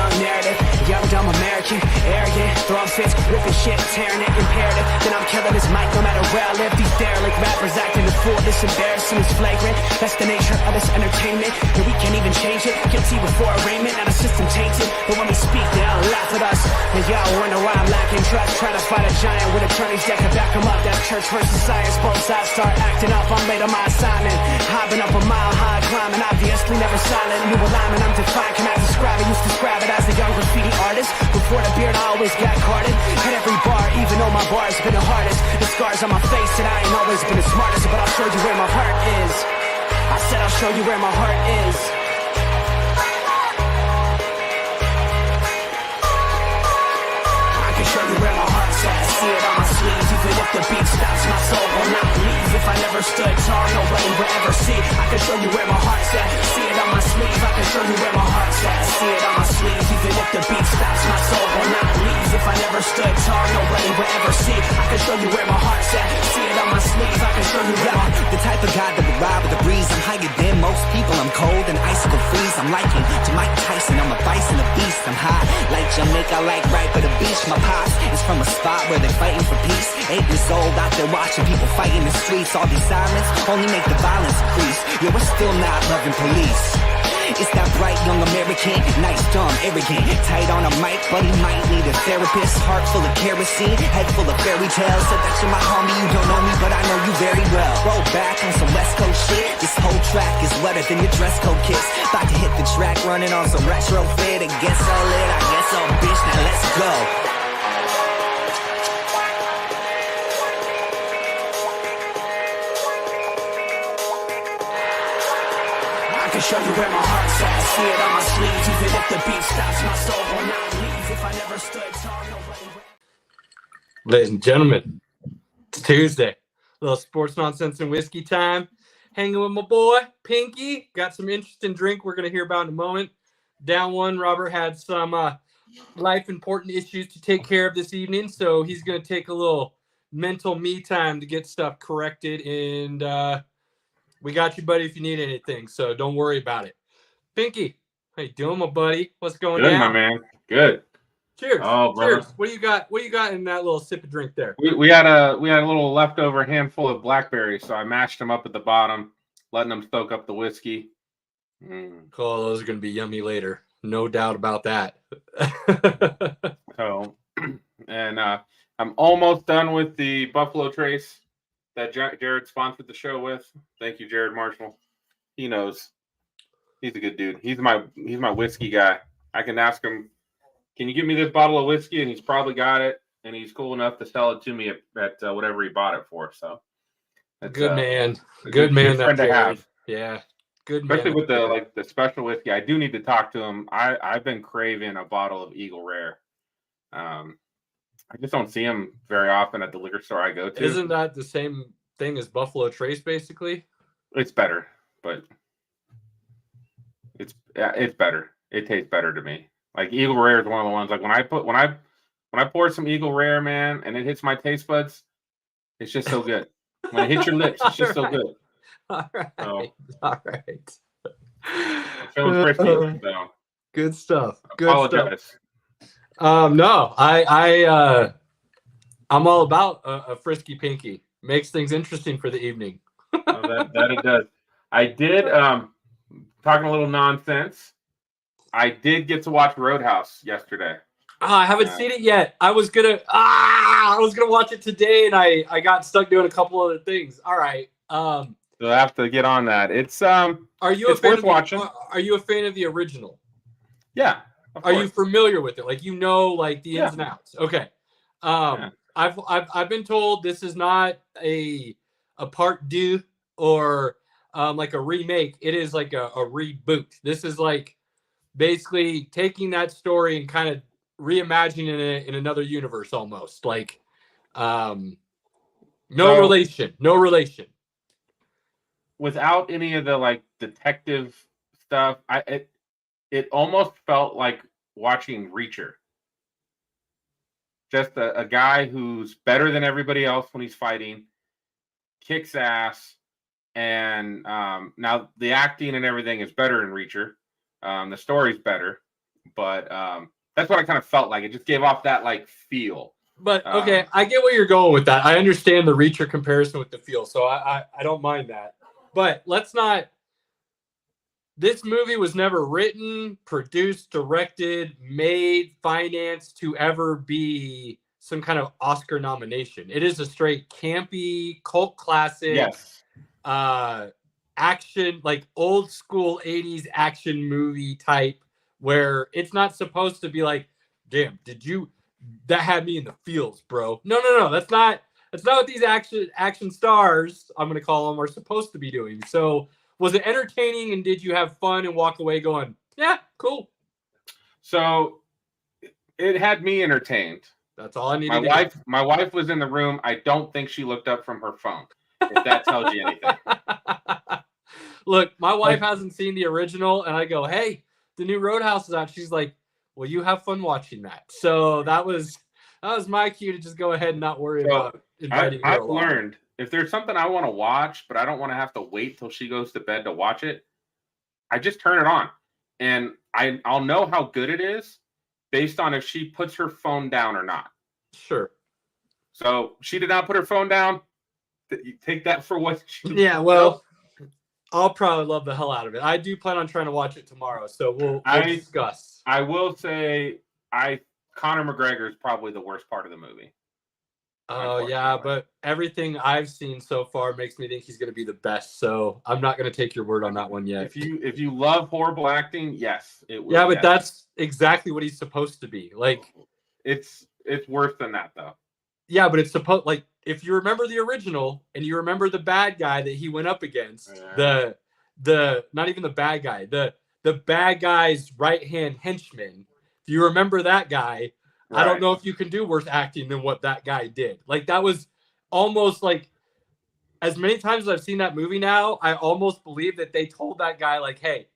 young narrative. Young, dumb American, arrogant, throwing fits, ripping shit, tearing it, imperative. Then I'm killing this mic no matter where I live. These derelict rappers acting the fool, this embarrassing is flagrant. That's the nature of this entertainment, and we can't even change it. Guilty before arraignment, now the system tainted. But when we speak, they all laugh at us. And y'all wonder why I'm lacking trust. Try to fight a giant with attorneys that can back them up. That's church versus science, both sides start acting up. I'm late on my assignment, hopping up a mile high, climbing, obviously never silent. New alignment, I'm defined, cannot describe it. Used to describe it as a young graffiti artist. Before the beard, I always got carded. Hit every bar, even though my bar's been the hardest. The scars on my face said I ain't always been the smartest, but I'll show you where my heart is. I said I'll show you where my heart is. I can show you where my heart's at. See it on my sleeves, even if the beat stops, my soul will not leave. If I never stood tall, nobody will ever see. I can show you where my heart's at. See it on my sleeve, I can show you where my heart's at. See it on my sleeve, even if the beat stops, my soul will not leave. If I never stood tall, nobody will ever see. I can show you where my heart's at. See it on my sleeve, I can show you where my... The type of guy that would ride with the breeze. I'm higher than most people, I'm cold and icicle freeze. I'm liking to Mike Tyson, I'm a bison, a beast. I'm high like Jamaica, like right by the beach. My pops is from a spot where they're fighting for peace. 8 years old, out there watching people fight in the streets. All these sirens only make the violence increase. Yeah, we're still not loving police. It's that bright young American, nice, dumb, arrogant. Tight on a mic, but he might need a therapist. Heart full of kerosene, head full of fairy tales. Said that you're my homie, you don't know me, but I know you very well. Roll back on some West Coast shit. This whole track is wetter than your dress code kiss. About to hit the track, running on some retro fit. It gets so lit, I guess so, bitch, now let's go. I can show you where my heart's at. See it on my sleeves, even if the beat stops, my soul will not leave. If I never stood tall, nobody will... Ladies and gentlemen, it's Tuesday. A little sports nonsense and whiskey time. Hanging with my boy, Pinky. Got some interesting drink we're going to hear about in a moment. Down one, Robert had some life important issues to take care of this evening, so he's going to take a little mental me time to get stuff corrected, and we got you, buddy, if you need anything, so don't worry about it. Pinky, how you doing, my buddy? What's going on? Good, my man. Good. Cheers. Oh, brother. Cheers. What do you got? What do you got in that little sip of drink there? We had a little leftover handful of blackberries, so I mashed them up at the bottom, letting them soak up the whiskey. Oh, those are going to be yummy later. No doubt about that. So, and I'm almost done with the Buffalo Trace that Jared sponsored the show with. Thank you, Jared Marshall. He knows. He's a good dude. He's my whiskey guy. I can ask him, can you give me this bottle of whiskey? And he's probably got it. And he's cool enough to sell it to me at whatever he bought it for. So, good man. Good man. Friend to have. Yeah. Good man. Especially with the special whiskey. I do need to talk to him. I've been craving a bottle of Eagle Rare. I just don't see him very often at the liquor store I go to. Isn't that the same thing as Buffalo Trace, basically? It's better, but it's better. It tastes better to me. Like Eagle Rare is one of the ones. Like when I pour some Eagle Rare, man, and it hits my taste buds, it's just so good. When it hits your lips, it's just so good. All right. So, all right. I'm feeling frisky. So. Good stuff. Good Apologize. stuff. No, I'm all about a frisky Pinky. Makes things interesting for the evening. that it does. I did talking a little nonsense. I did get to watch Roadhouse yesterday. I haven't seen it yet. I was gonna watch it today, and I got stuck doing a couple other things. All right. So I have to get on that. It's Are you it's a fan worth of watching? Are you a fan of the original? Yeah. Are you familiar with it? Like like the ins and outs? Okay. Yeah. I've been told this is not a part deux or like a remake. It is like a reboot. This is like basically taking that story and kind of reimagining it in another universe almost. Like no relation. Without any of the like detective stuff, it almost felt like watching Reacher. Just a guy who's better than everybody else when he's fighting, kicks ass, and now the acting and everything is better in Reacher. The story's better, but that's what I kind of felt like. It just gave off that like feel. But okay, I get where you're going with that. I understand the Reacher comparison with the feel, so I don't mind that. But let's not. This movie was never written, produced, directed, made, financed to ever be some kind of Oscar nomination. It is a straight campy cult classic. Yes. Action, like old school 80s action movie type, where it's not supposed to be like, damn, that had me in the feels, bro. No. That's not what these action stars, I'm gonna call them, are supposed to be doing. So was it entertaining, and did you have fun and walk away going, yeah, cool? So it had me entertained. That's all I needed. My wife was in the room. I don't think she looked up from her phone, if that tells you anything. Look, my wife hasn't seen the original, and I go, hey, the new Roadhouse is out. She's like, well, you have fun watching that. So that was my cue to just go ahead and not worry about inviting her along. I've learned, if there's something I want to watch, but I don't want to have to wait till she goes to bed to watch it, I just turn it on. And I'll know how good it is based on if she puts her phone down or not. Sure. So she did not put her phone down. You take that for what she... Yeah, well, I'll probably love the hell out of it. I do plan on trying to watch it tomorrow, so we'll discuss. I will say Conor McGregor is probably the worst part of the movie. Oh, yeah, but everything I've seen so far makes me think he's going to be the best, so I'm not going to take your word on that one yet. If you love horrible acting, yes, it will. Yeah, but that's exactly what he's supposed to be. Like, it's worse than that, though. Yeah, but it's supposed, like, if you remember the original and you remember the bad guy that he went up against, the not even the bad guy, the bad guy's right-hand henchman, if you remember that guy, right. I don't know if you can do worse acting than what that guy did. Like, that was almost like, as many times as I've seen that movie now, I almost believe that they told that guy, like, hey,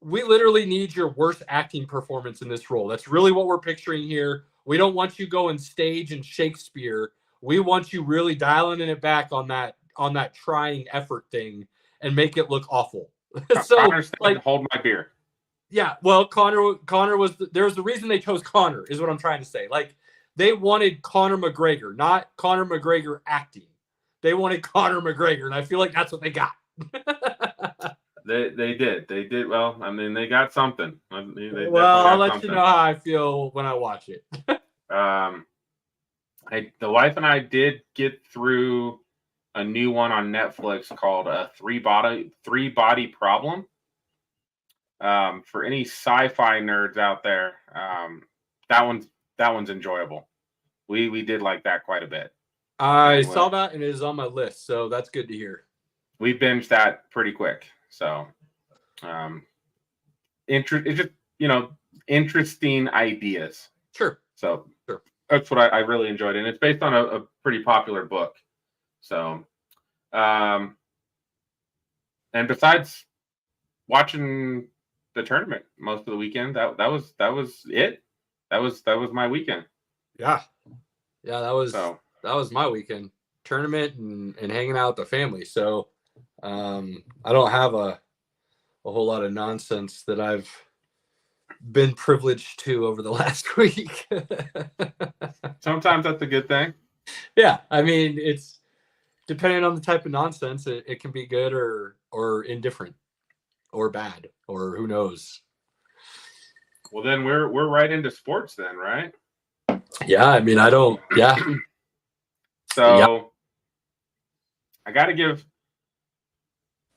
we literally need your worst acting performance in this role. That's really what we're picturing here. We don't want you going stage and Shakespeare. We want you really dialing it back on that trying effort thing and make it look awful. So, like, hold my beer. Yeah, well, Conor was there's the reason they chose Conor is what I'm trying to say. Like, they wanted Conor McGregor, not Conor McGregor acting. They wanted Conor McGregor, and I feel like that's what they got. They did well. I mean, they got something. I'll let you know how I feel when I watch it. The wife and I did get through a new one on Netflix called Three Body Problem. For any sci-fi nerds out there, that one's enjoyable. We did like that quite a bit. I saw that, and it is on my list, so that's good to hear. We binged that pretty quick. So, it's just, interesting ideas. Sure. So that's what I really enjoyed. And it's based on a pretty popular book. So, and besides watching the tournament most of the weekend, that was it. That was my weekend. Yeah. That was my weekend. Tournament and hanging out with the family. So, I don't have a whole lot of nonsense that I've been privileged to over the last week. Sometimes that's a good thing. Yeah, I mean, it's depending on the type of nonsense, it can be good or indifferent or bad or who knows. Well, then we're right into sports then, right? Yeah, I mean, yeah. So yeah. I got to give.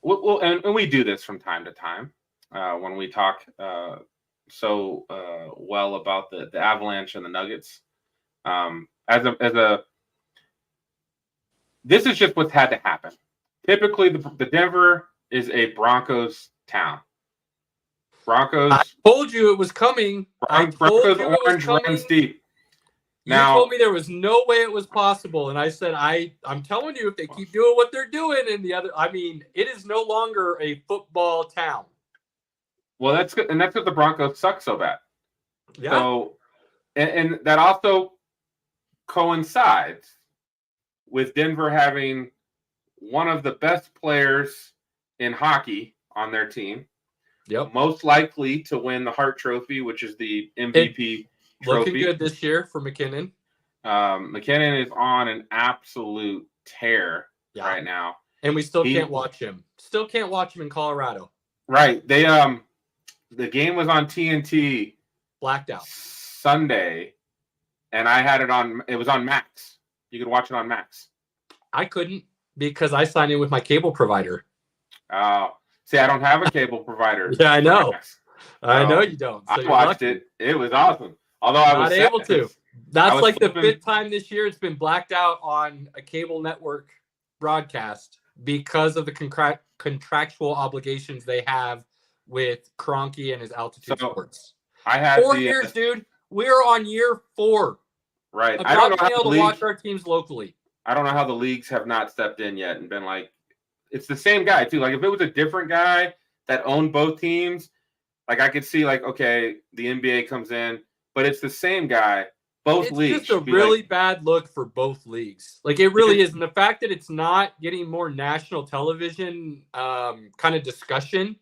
Well, and we do this from time to time when we talk well about the Avalanche and the Nuggets. This is just what's had to happen. Typically, the Denver is a Broncos town. Broncos. I told you it was coming. Broncos orange runs deep. Now, you told me there was no way it was possible, and I said, I'm telling you, if they keep doing what they're doing, it is no longer a football town. Well, that's good, and that's because the Broncos suck so bad. Yeah. So, and that also coincides with Denver having one of the best players in hockey on their team, Yep. Most likely to win the Hart Trophy, which is the MVP trophy. Looking good this year for McKinnon. McKinnon is on an absolute tear right now. And we still can't watch him. Still can't watch him in Colorado. Right. They the game was on TNT. Blacked out. Sunday. And I had it was on Max. You could watch it on Max. I couldn't because I signed in with my cable provider. See, I don't have a cable provider. Yeah, I know. I know you don't. So I watched it. It was awesome. Although I was not able to. That's like flipping. the 5th time this year it's been blacked out on a cable network broadcast because of the contractual obligations they have with Kroenke and his Altitude Sports. I had 4 years, dude. We're on year 4. Right. I don't know being able to watch our teams locally. I don't know how the leagues have not stepped in yet and been like, it's the same guy too. Like if it was a different guy that owned both teams, like I could see like, okay, the NBA comes in, but it's the same guy. Both leagues. It's just a really bad look for both leagues. Like it really is. And the fact that it's not getting more national television kind of discussion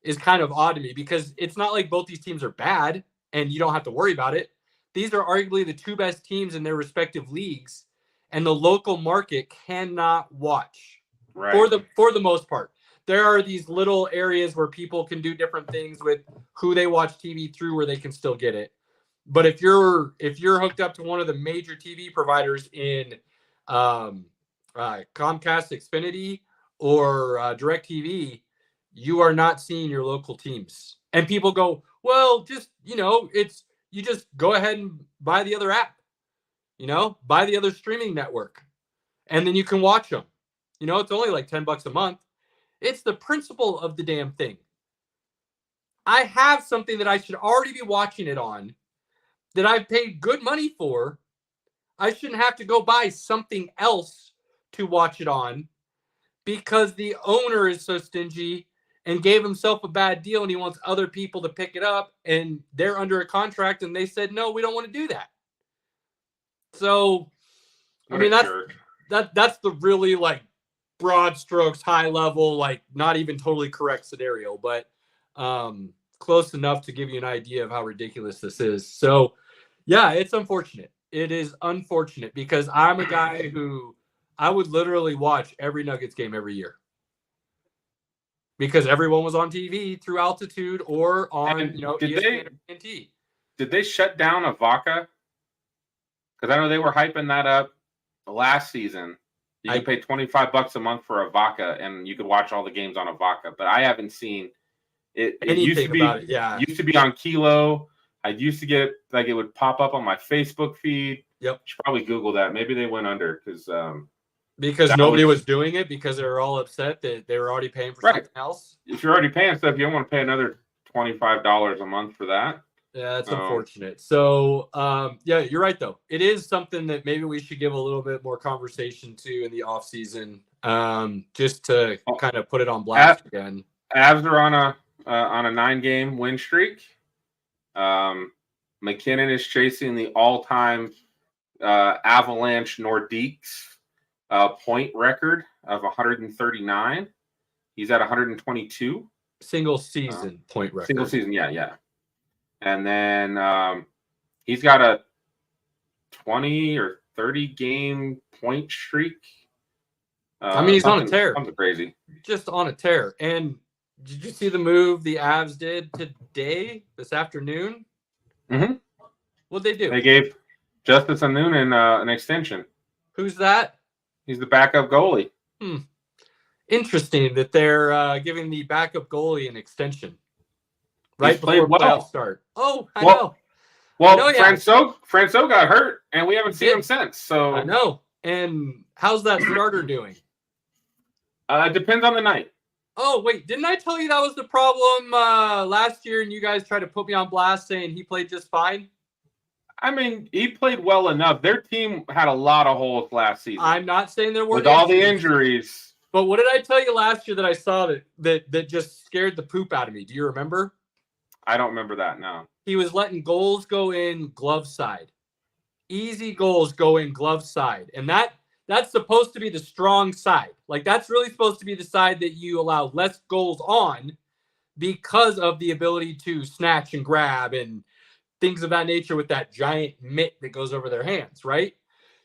is kind of odd to me because it's not like both these teams are bad and you don't have to worry about it. These are arguably the 2 best teams in their respective leagues, and the local market cannot watch for the most part. There are these little areas where people can do different things with who they watch TV through where they can still get it. But if you're hooked up to one of the major TV providers in Comcast Xfinity or DirecTV, you are not seeing your local teams. And people go, well, just, you just go ahead and buy the other app, buy the other streaming network, and then you can watch them. It's only like $10 a month. It's the principle of the damn thing. I have something that I should already be watching it on that I've paid good money for. I shouldn't have to go buy something else to watch it on because the owner is so stingy and gave himself a bad deal and he wants other people to pick it up and they're under a contract and they said, no, we don't want to do that. So, I mean, that's the really like broad strokes, high level, like not even totally correct scenario, but close enough to give you an idea of how ridiculous this is. So yeah, it's unfortunate. It is unfortunate because I'm a guy who I would literally watch every Nuggets game every year because everyone was on TV through Altitude or on, ESPN or TNT. Did they shut down Avaca? Because I know they were hyping that up last season. You could pay $25 a month for Avaca, and you could watch all the games on Avaca. But I haven't seen it. It used to be about it, yeah. Used to be on Kilo. I used to get like it would pop up on my Facebook feed. Yep. You should probably Google that. Maybe they went under because nobody was doing it because they were all upset that they were already paying for something else. If you're already paying stuff, you don't want to pay another $25 a month for that. Yeah, that's unfortunate. So, yeah, you're right, though. It is something that maybe we should give a little bit more conversation to in the off season, just to kind of put it on blast again. Avs are on a 9-game win streak. McKinnon is chasing the all-time Avalanche Nordiques point record of 139. He's at 122. Single season point record. Single season, yeah. And then he's got a 20 or 30 game point streak. He's on a tear. Something crazy. Just on a tear. And did you see the move the Avs did this afternoon? Mm-hmm. What'd they do? They gave Justice Noonan an extension. Who's that? He's the backup goalie. Interesting that they're giving the backup goalie an extension. Right before playoffs start. Oh, I know. Well, Francois got hurt, and we haven't seen him since. So I know. And how's that starter doing? It depends on the night. Oh, wait. Didn't I tell you that was the problem last year, and you guys tried to put me on blast saying he played just fine? I mean, he played well enough. Their team had a lot of holes last season. I'm not saying there weren't with all the injuries. But what did I tell you last year that I saw that just scared the poop out of me? Do you remember? I don't remember that, no. He was letting goals go in glove side. Easy goals go in glove side. And that's supposed to be the strong side. Like, that's really supposed to be the side that you allow less goals on because of the ability to snatch and grab and things of that nature with that giant mitt that goes over their hands, right?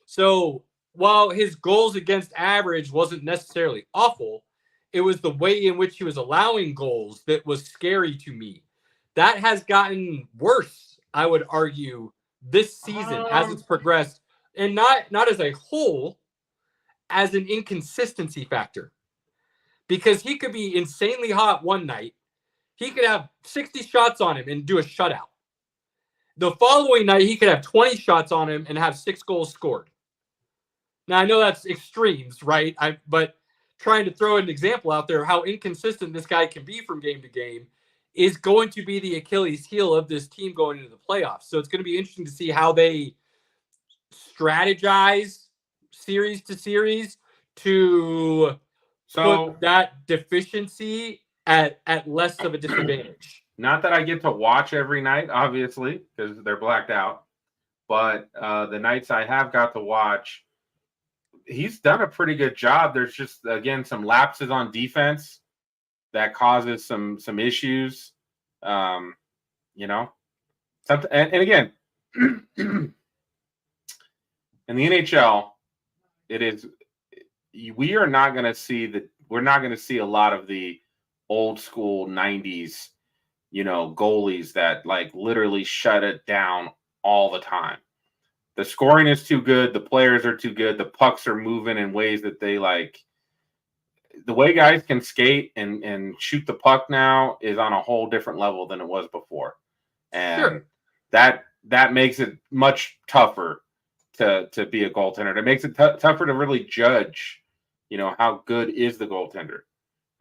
So while his goals against average wasn't necessarily awful, it was the way in which he was allowing goals that was scary to me. That has gotten worse, I would argue, this season as it's progressed, and not as a whole, as an inconsistency factor. Because he could be insanely hot one night, he could have 60 shots on him and do a shutout. The following night, he could have 20 shots on him and have 6 goals scored. Now, I know that's extremes, right? But trying to throw an example out there of how inconsistent this guy can be from game to game is going to be the Achilles heel of this team going into the playoffs. So it's going to be interesting to see how they strategize series to series to put that deficiency at less of a disadvantage. Not that I get to watch every night, obviously, because they're blacked out. But the nights I have got to watch, he's done a pretty good job. There's just, again, some lapses on defense that causes some issues. You know, and again, in the NHL, we're not going to see a lot of the old school 90s, goalies that like literally shut it down all the time. The scoring is too good. The players are too good. The pucks are moving in ways that they like. The way guys can skate and shoot the puck now is on a whole different level than it was before. And that makes it much tougher to be a goaltender. It makes it tougher to really judge, how good is the goaltender.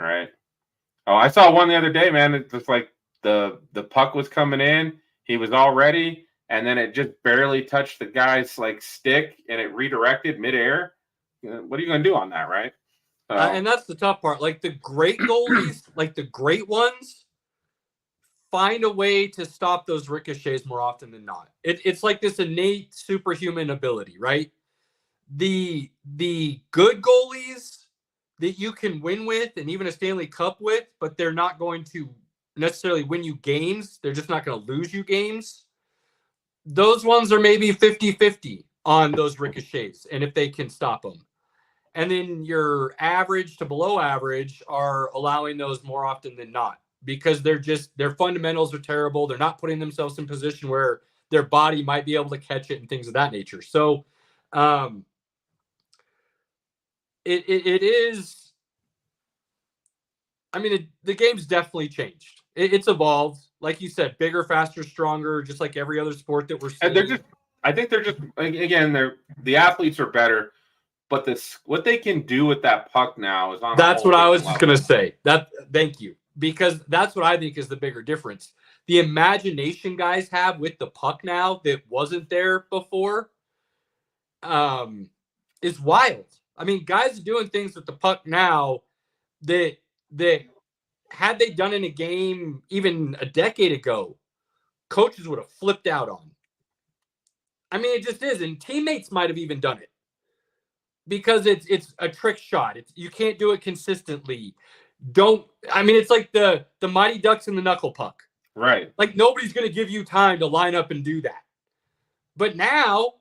All right. Oh, I saw one the other day, man. It's just like the puck was coming in. He was all ready. And then it just barely touched the guy's like stick and it redirected midair. What are you going to do on that, right? And that's the tough part. Like the great goalies, like the great ones, find a way to stop those ricochets more often than not. It's like this innate superhuman ability, right? The good goalies that you can win with and even a Stanley Cup with, but they're not going to necessarily win you games. They're just not going to lose you games. Those ones are maybe 50-50 on those ricochets, and if they can stop them. And then your average to below average are allowing those more often than not because their fundamentals are terrible. They're not putting themselves in position where their body might be able to catch it and things of that nature. So it is, I mean, the game's definitely changed. It's evolved. Like you said, bigger, faster, stronger, just like every other sport that we're seeing. And I think they're just, again, the athletes are better. But what they can do with that puck now is on. That's what I was just going to say. Thank you, because that's what I think is the bigger difference. The imagination guys have with the puck now that wasn't there before, is wild. I mean, guys are doing things with the puck now that had they done in a game even a decade ago, coaches would have flipped out on. I mean, it just is, and teammates might have even done it. Because it's a trick shot. You can't do it consistently. It's like the Mighty Ducks and the knuckle puck. Right. Like nobody's going to give you time to line up and do that. But now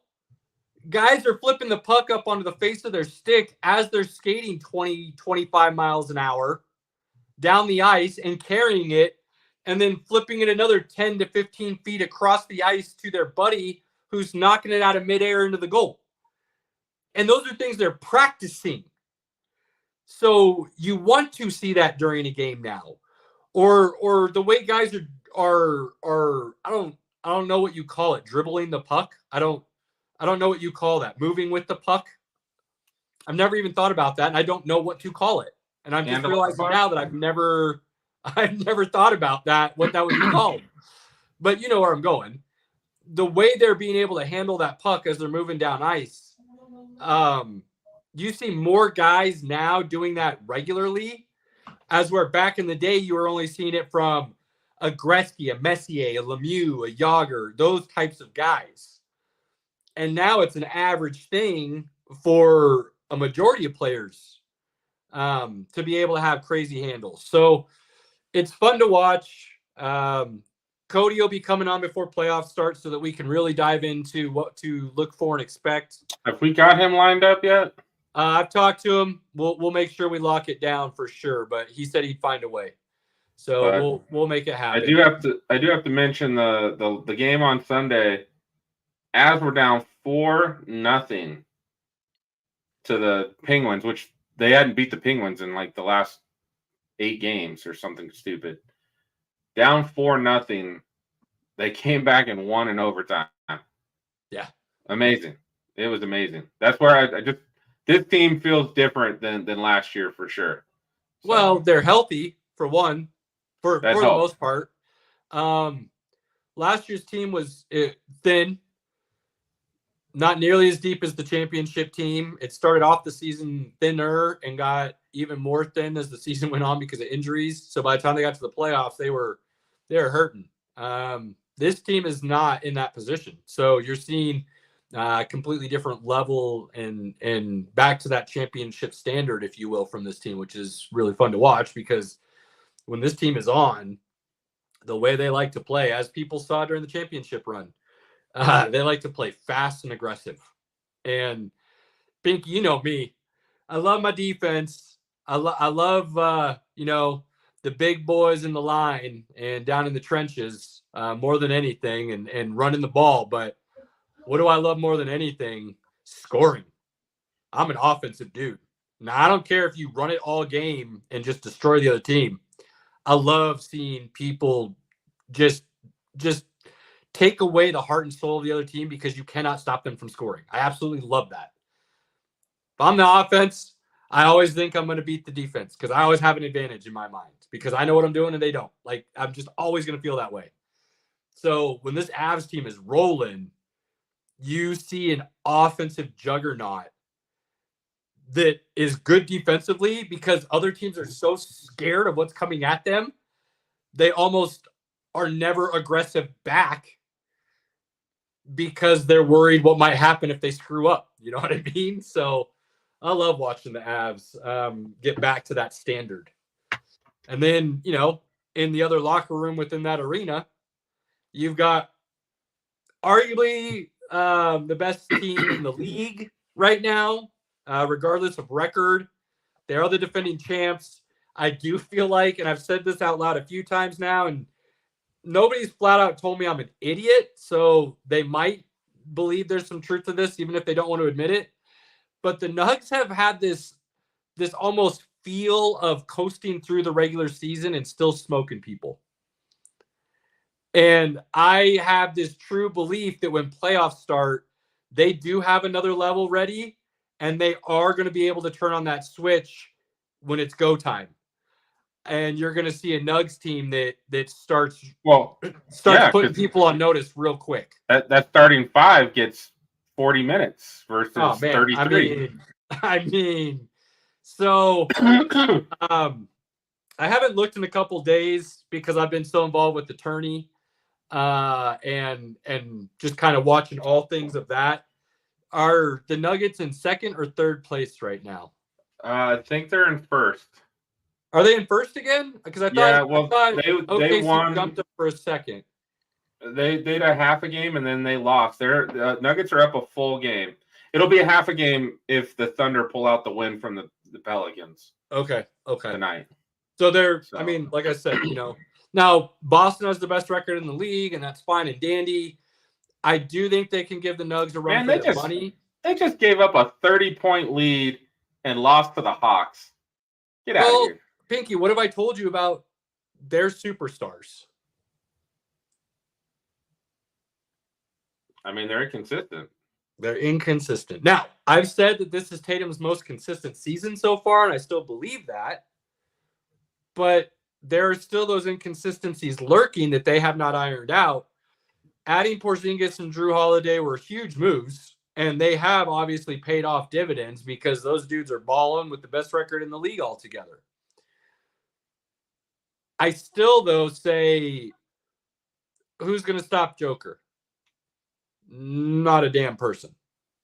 guys are flipping the puck up onto the face of their stick as they're skating 20, 25 miles an hour down the ice and carrying it and then flipping it another 10 to 15 feet across the ice to their buddy who's knocking it out of midair into the goal. And those are things they're practicing. So you want to see that during a game now. Or the way guys are I don't know what you call it, dribbling the puck. I don't know what you call that. Moving with the puck. I've never even thought about that, and I don't know what to call it. And I'm just realizing now that I've never thought about that, what that would be called. But you know where I'm going. The way they're being able to handle that puck as they're moving down ice. You see more guys now doing that regularly, as where back in the day you were only seeing it from a Gretzky, a Messier, a Lemieux, a Yager, those types of guys. And now it's an average thing for a majority of players to be able to have crazy handles. So it's fun to watch. Cody will be coming on before playoffs start so that we can really dive into what to look for and expect. Have we got him lined up yet? I've talked to him. We'll make sure we lock it down for sure, but he said he'd find a way. So we'll make it happen. I do have to mention the game on Sunday. As we're down 4-0 to the Penguins, which they hadn't beat the Penguins in like the last 8 games or something stupid. Down 4-0, they came back and won in overtime. Yeah, amazing. It was amazing. That's where I just this team feels different than last year for sure. So, well, they're healthy for one, for the most part. Last year's team was thin, not nearly as deep as the championship team. It started off the season thinner and got even more thin as the season went on because of injuries. So by the time they got to the playoffs, they were hurting. This team is not in that position. So you're seeing completely different level and back to that championship standard, if you will, from this team, which is really fun to watch because when this team is on, the way they like to play, as people saw during the championship run, they like to play fast and aggressive. And Pinky, you know me, I love my defense. I love the big boys in the line and down in the trenches more than anything, and running the ball. But what do I love more than anything? Scoring. I'm an offensive dude. Now, I don't care if you run it all game and just destroy the other team. I love seeing people just take away the heart and soul of the other team because you cannot stop them from scoring. I absolutely love that. If I'm the offense, I always think I'm going to beat the defense because I always have an advantage in my mind because I know what I'm doing and they don't. Like, I'm just always going to feel that way. So when this Avs team is rolling, you see an offensive juggernaut that is good defensively because other teams are so scared of what's coming at them. They almost are never aggressive back because they're worried what might happen if they screw up. You know what I mean? So I love watching the Avs get back to that standard. And then, in the other locker room within that arena, you've got arguably the best team in the league right now, regardless of record. They are the defending champs. I do feel like, and I've said this out loud a few times now, and nobody's flat out told me I'm an idiot, so they might believe there's some truth to this, even if they don't want to admit it. But the Nugs have had this almost feel of coasting through the regular season and still smoking people. And I have this true belief that when playoffs start, they do have another level ready, and they are going to be able to turn on that switch when it's go time. And you're going to see a Nugs team that starts putting people on notice real quick. That starting 5 gets 40 minutes versus 33. I mean, so I haven't looked in a couple days because I've been so involved with the tourney and just kind of watching all things of that. Are the Nuggets in second or third place right now? I think they're in first. Are they in first again? Because I thought they won. Jumped up for a second. They had a half a game and then they lost. The Nuggets are up a full game. It'll be a half a game if the Thunder pull out the win from the Pelicans. Okay. Tonight. So I mean, like I said, now Boston has the best record in the league, and that's fine and dandy. I do think they can give the Nugs a run for their money. They just gave up a 30-point lead and lost to the Hawks. Get out of here. Pinky, what have I told you about their superstars? I mean, they're inconsistent. They're inconsistent. Now, I've said that this is Tatum's most consistent season so far, and I still believe that. But there are still those inconsistencies lurking that they have not ironed out. Adding Porzingis and Drew Holiday were huge moves, and they have obviously paid off dividends because those dudes are balling with the best record in the league altogether. I still, though, say, who's going to stop Joker? Not a damn person.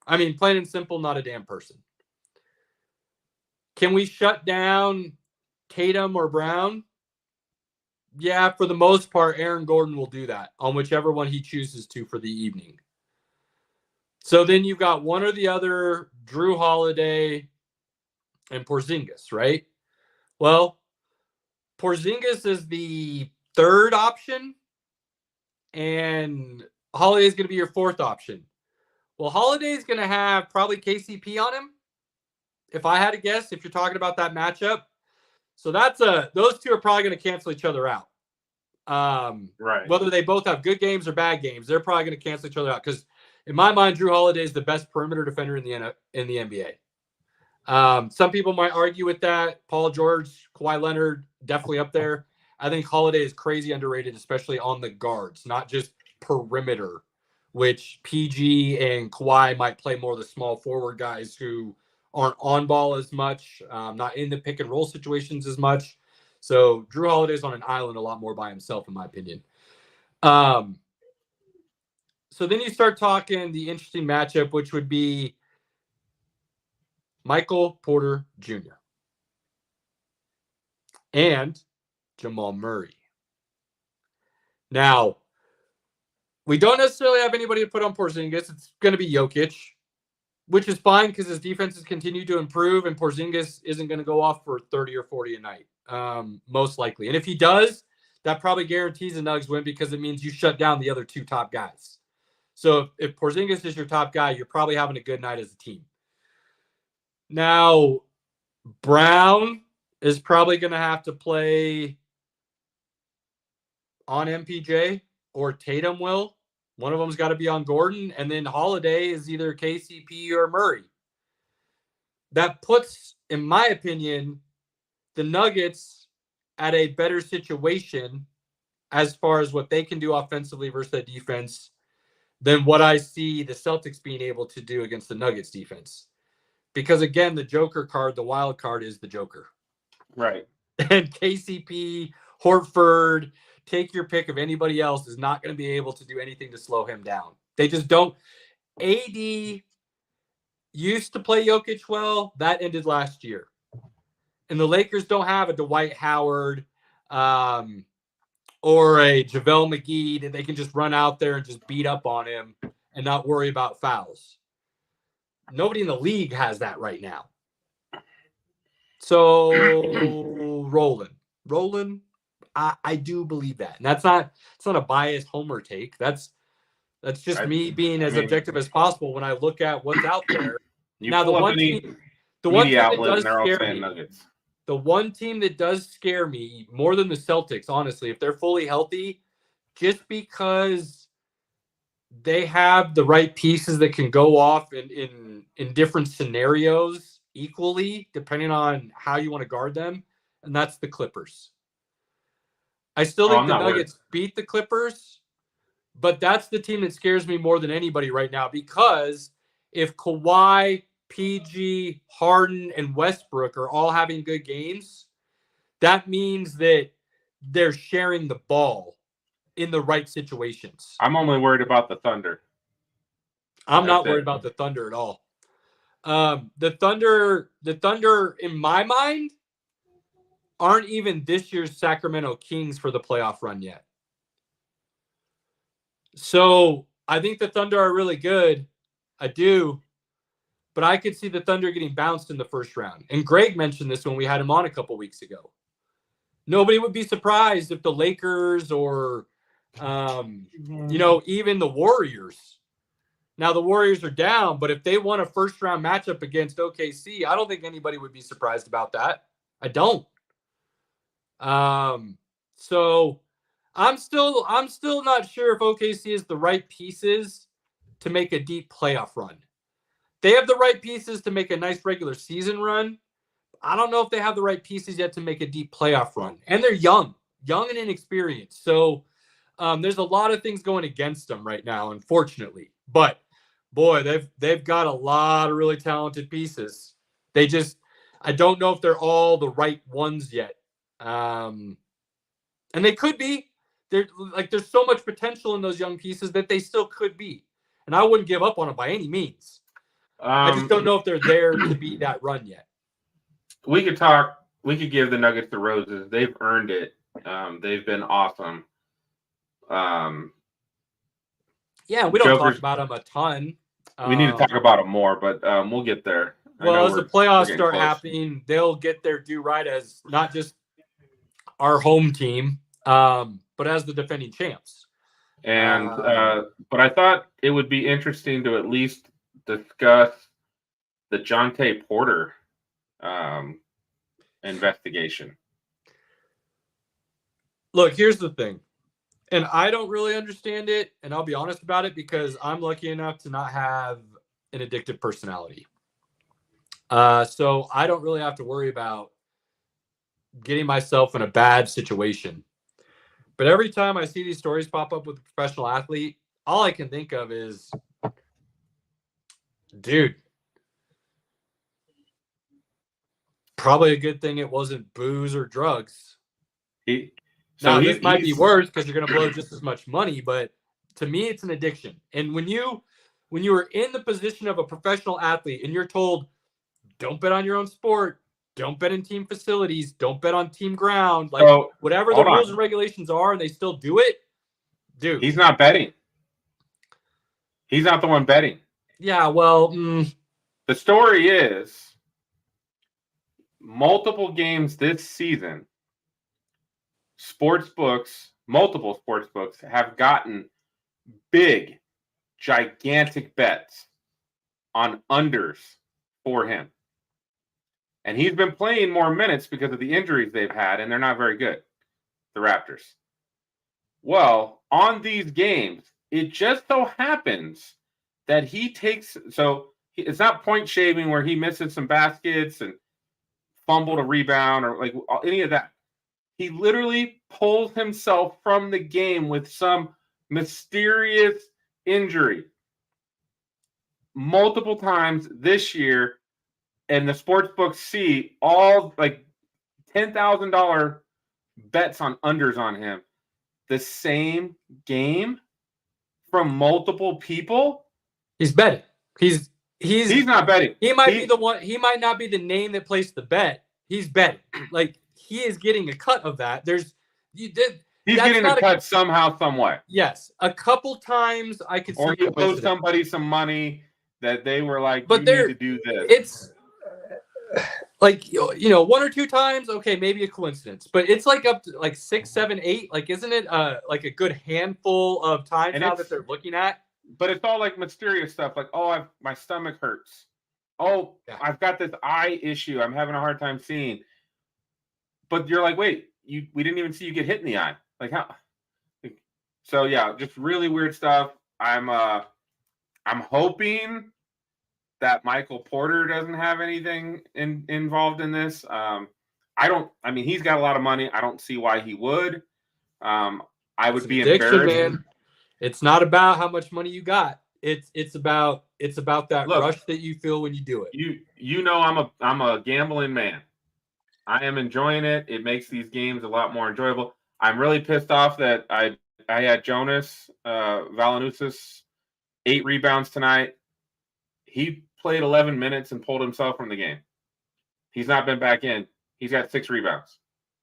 I mean, plain and simple, not a damn person. Can we shut down Tatum or Brown? yeah, for the most part, Aaron Gordon will do that on whichever one he chooses to for the evening. So then you've got one or the other, Drew Holiday and Porzingis, right? Well, Porzingis is the third option, and Holiday is going to be your fourth option. Well, Holiday is going to have probably KCP on him, if I had to guess, if you're talking about that matchup. So those two are probably going to cancel each other out. Right. Whether they both have good games or bad games, they're probably going to cancel each other out. Because in my mind, Drew Holiday is the best perimeter defender in the NBA. Some people might argue with that. Paul George, Kawhi Leonard, definitely up there. I think Holiday is crazy underrated, especially on the guards, not just perimeter, which PG and Kawhi might play more of the small forward guys who aren't on ball as much, not in the pick and roll situations as much. So Drew Holiday's on an island a lot more by himself, in my opinion. So then you start talking the interesting matchup, which would be Michael Porter Jr. and Jamal Murray. Now, we don't necessarily have anybody to put on Porzingis. It's going to be Jokic, which is fine because his defenses continue to improve, and Porzingis isn't going to go off for 30 or 40 a night, most likely. And if he does, that probably guarantees a Nuggets win because it means you shut down the other two top guys. So if Porzingis is your top guy, you're probably having a good night as a team. Now, Brown is probably going to have to play on MPJ, or Tatum will. One of them's got to be on Gordon, and then Holiday is either KCP or Murray. That puts, in my opinion, the Nuggets at a better situation as far as what they can do offensively versus the defense than what I see the Celtics being able to do against the Nuggets defense. Because, again, the Joker card, the wild card, is the Joker. Right. And KCP, Horford, take your pick of anybody else, is not going to be able to do anything to slow him down. They just don't. AD used to play Jokic well. That ended last year. And the Lakers don't have a Dwight Howard or a JaVale McGee that they can just run out there and just beat up on him and not worry about fouls. Nobody in the league has that right now. So rolling. I do believe that. And it's not a biased homer take. That's just me being as objective as possible when I look at what's out there. Now the one team that does scare me more than the Celtics, honestly, if they're fully healthy, just because they have the right pieces that can go off in different scenarios equally, depending on how you want to guard them, and that's the Clippers. I still think the Nuggets beat the Clippers, but that's the team that scares me more than anybody right now, because if Kawhi, PG, Harden, and Westbrook are all having good games, that means that they're sharing the ball in the right situations. I'm only worried about the Thunder. I'm not worried about the Thunder at all. The Thunder, in my mind, aren't even this year's Sacramento Kings for the playoff run yet. So I think the Thunder are really good. I do. But I could see the Thunder getting bounced in the first round. And Greg mentioned this when we had him on a couple weeks ago. Nobody would be surprised if the Lakers or, even the Warriors. Now, the Warriors are down, but if they won a first-round matchup against OKC, I don't think anybody would be surprised about that. I don't. So I'm still not sure if OKC is the right pieces to make a deep playoff run. They have the right pieces to make a nice regular season run. I don't know if they have the right pieces yet to make a deep playoff run. And they're young and inexperienced. So there's a lot of things going against them right now, unfortunately. But boy, they've got a lot of really talented pieces. I don't know if they're all the right ones yet. And they could be. There's so much potential in those young pieces that they still could be. And I wouldn't give up on them by any means. I just don't know if they're there to be that run yet. We could give the Nuggets the roses. They've earned it They've been awesome. Yeah, we don't Joker's- talk about them a ton. We need to talk about them more, but we'll get there. Well, as the playoffs start close. happening, they'll get their due right as not just our home team, but as the defending champs. And but I thought it would be interesting to at least discuss the Jonte Porter investigation. Look, here's the thing. And I don't really understand it, and I'll be honest about it because I'm lucky enough to not have an addictive personality. So I don't really have to worry about getting myself in a bad situation. But every time I see these stories pop up with a professional athlete, all I can think of is, dude, probably a good thing it wasn't booze or drugs. This might be worse because you're going to blow just as much money, but to me, it's an addiction. And when you are in the position of a professional athlete and you're told, don't bet on your own sport, don't bet in team facilities, don't bet on team ground, like whatever the rules and regulations are, and they still do it, dude. He's not betting. He's not the one betting. Yeah, well, the story is multiple games this season. Multiple sports books have gotten big, gigantic bets on unders for him. And he's been playing more minutes because of the injuries they've had, and they're not very good, the Raptors. Well, on these games, it just so happens that it's not point shaving where he misses some baskets and fumbled a rebound or like any of that. He literally pulls himself from the game with some mysterious injury multiple times this year, and the sports books see all like $10,000 bets on unders on him the same game from multiple people. He's betting. He's not betting. He might be the one. He might not be the name that placed the bet. He's betting. Like, he is getting a cut of that. He's getting a cut somehow, some way. Yes, a couple times I could see. Or he owed somebody some money that they were like, but you need to do this. It's like, one or two times, okay, maybe a coincidence. But it's like up to like 6, 7, 8. Like, isn't it like a good handful of times now that they're looking at? But it's all like mysterious stuff. Like, my stomach hurts. Oh, yeah. I've got this eye issue. I'm having a hard time seeing. But you're like, wait, we didn't even see you get hit in the eye. Like, how? So yeah, just really weird stuff. I'm hoping that Michael Porter doesn't have anything involved in this. He's got a lot of money. I don't see why he would. I would be embarrassed. Man. It's not about how much money you got. It's about that rush that you feel when you do it. I'm a gambling man. I am enjoying it. It makes these games a lot more enjoyable. I'm really pissed off that I had Jonas Valanciunas 8 rebounds tonight. He played 11 minutes and pulled himself from the game. He's not been back in. He's got 6 rebounds.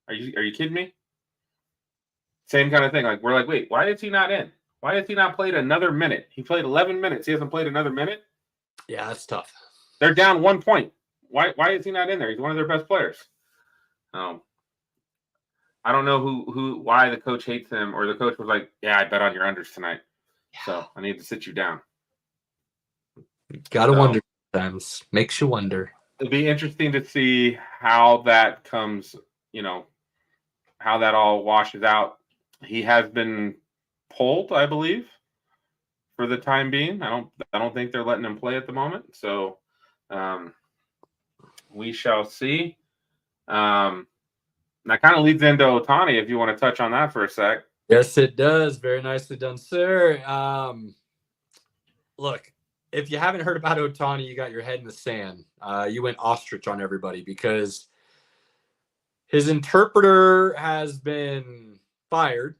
Are you kidding me? Same kind of thing. Like, we're like, wait, why is he not in? Why has he not played another minute? He played 11 minutes. He hasn't played another minute? Yeah, that's tough. They're down 1 point. Why is he not in there? He's one of their best players. I don't know why the coach hates him, or the coach was like, yeah, I bet on your unders tonight. Yeah. So I need to sit you down. Gotta wonder sometimes. Makes you wonder. It'll be interesting to see how that comes, how that all washes out. He has been pulled, I believe, for the time being. I don't think they're letting him play at the moment. So we shall see. That kind of leads into Ohtani, if you want to touch on that for a sec. Yes, it does. Very nicely done, sir. Look, if you haven't heard about Ohtani, you got your head in the sand. You went ostrich on everybody because his interpreter has been fired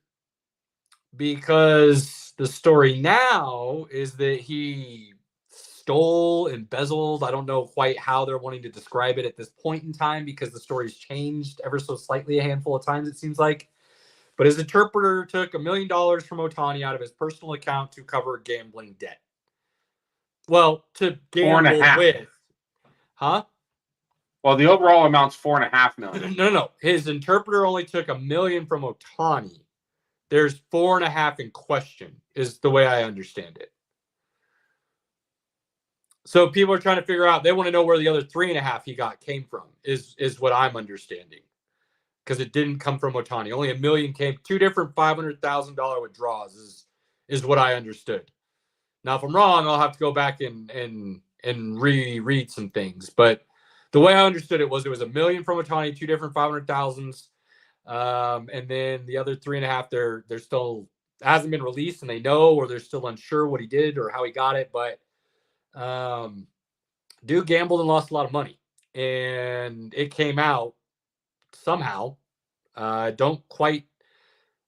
because the story now is that he stole, embezzled. I don't know quite how they're wanting to describe it at this point in time because the story's changed ever so slightly a handful of times, it seems like. but his interpreter took $1 million from Ohtani out of his personal account to cover gambling debt. Well, to gamble 4.5. with. Huh? Well, the overall amount's $4.5 million. No. His interpreter only took $1 million from Ohtani. There's 4.5 in question, is the way I understand it. So people are trying to figure out, they want to know where the other 3.5 he got came from, is what I'm understanding. Because it didn't come from Ohtani. Only $1 million came. 2 different $500,000 withdrawals is what I understood. Now, if I'm wrong, I'll have to go back and reread some things. But the way I understood it was $1 million from Ohtani, 2 different $500,000s. And then the other 3.5, they're still hasn't been released, and they know, or they're still unsure what he did or how he got it. But dude gambled and lost a lot of money, and it came out somehow.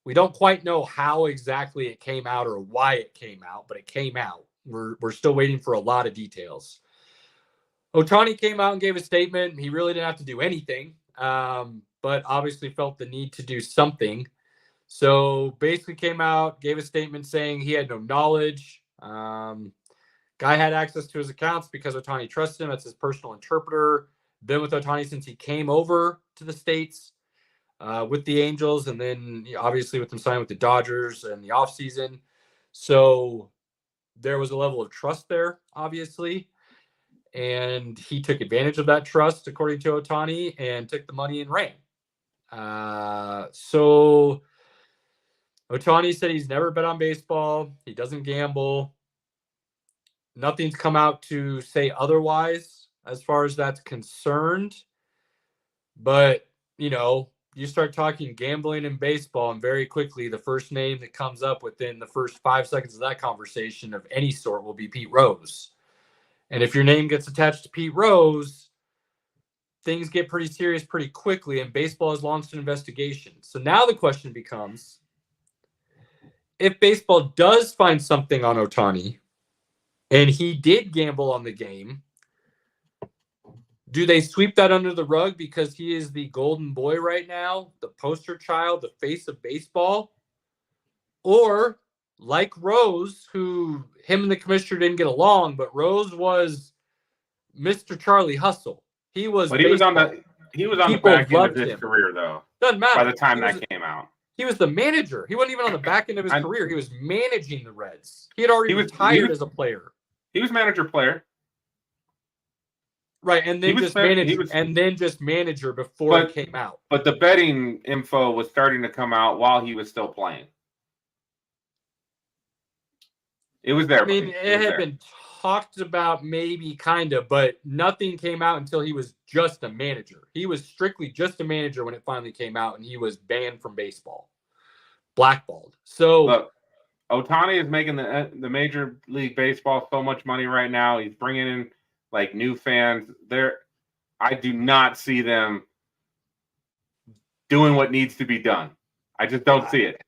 We don't quite know how exactly it came out or why it came out, but it came out. We're still waiting for a lot of details. Ohtani came out and gave a statement. He really didn't have to do anything, but obviously felt the need to do something. So basically came out, gave a statement saying he had no knowledge. Guy had access to his accounts because Ohtani trusted him as his personal interpreter. Been with Ohtani since he came over to the States with the Angels, and then obviously with him signing with the Dodgers in the offseason. So there was a level of trust there, obviously. And he took advantage of that trust, according to Ohtani, and took the money and ran. So Ohtani said he's never bet on baseball. He doesn't gamble. Nothing's come out to say otherwise as far as that's concerned. But, you start talking gambling in baseball, and very quickly the first name that comes up within the first 5 seconds of that conversation of any sort will be Pete Rose. And if your name gets attached to Pete Rose, things get pretty serious pretty quickly, and baseball has launched an investigation. So now the question becomes, if baseball does find something on Ohtani, and he did gamble on the game, do they sweep that under the rug because he is the golden boy right now, the poster child, the face of baseball? Or, like Rose, who him and the commissioner didn't get along, but Rose was Mr. Charlie Hustle. He was. But he was on the back end of his career, though. Doesn't matter. By the time that came out, he was the manager. He wasn't even on the back end of his career. He was managing the Reds. He had already retired as a player. He was manager player. Right, and then just manager before it came out. But the betting info was starting to come out while he was still playing. It was there. I mean, it had been talked about, maybe, kind of, but nothing came out until he was just a manager. He was strictly just a manager when it finally came out, and he was banned from baseball, blackballed. So, look, Ohtani is making the Major League Baseball so much money right now. He's bringing in new fans. I do not see them doing what needs to be done. I just don't see it.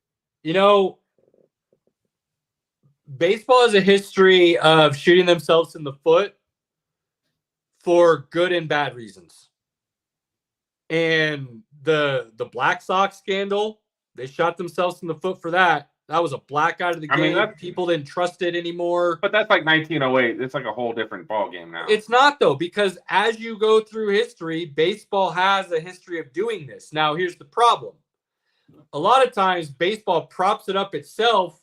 Baseball has a history of shooting themselves in the foot for good and bad reasons. And the Black Sox scandal, they shot themselves in the foot for that. That was a black out of the game. People didn't trust it anymore. But that's like 1908. It's like a whole different ball game now. It's not, though, because as you go through history, baseball has a history of doing this. Now, here's the problem. A lot of times, baseball props it up itself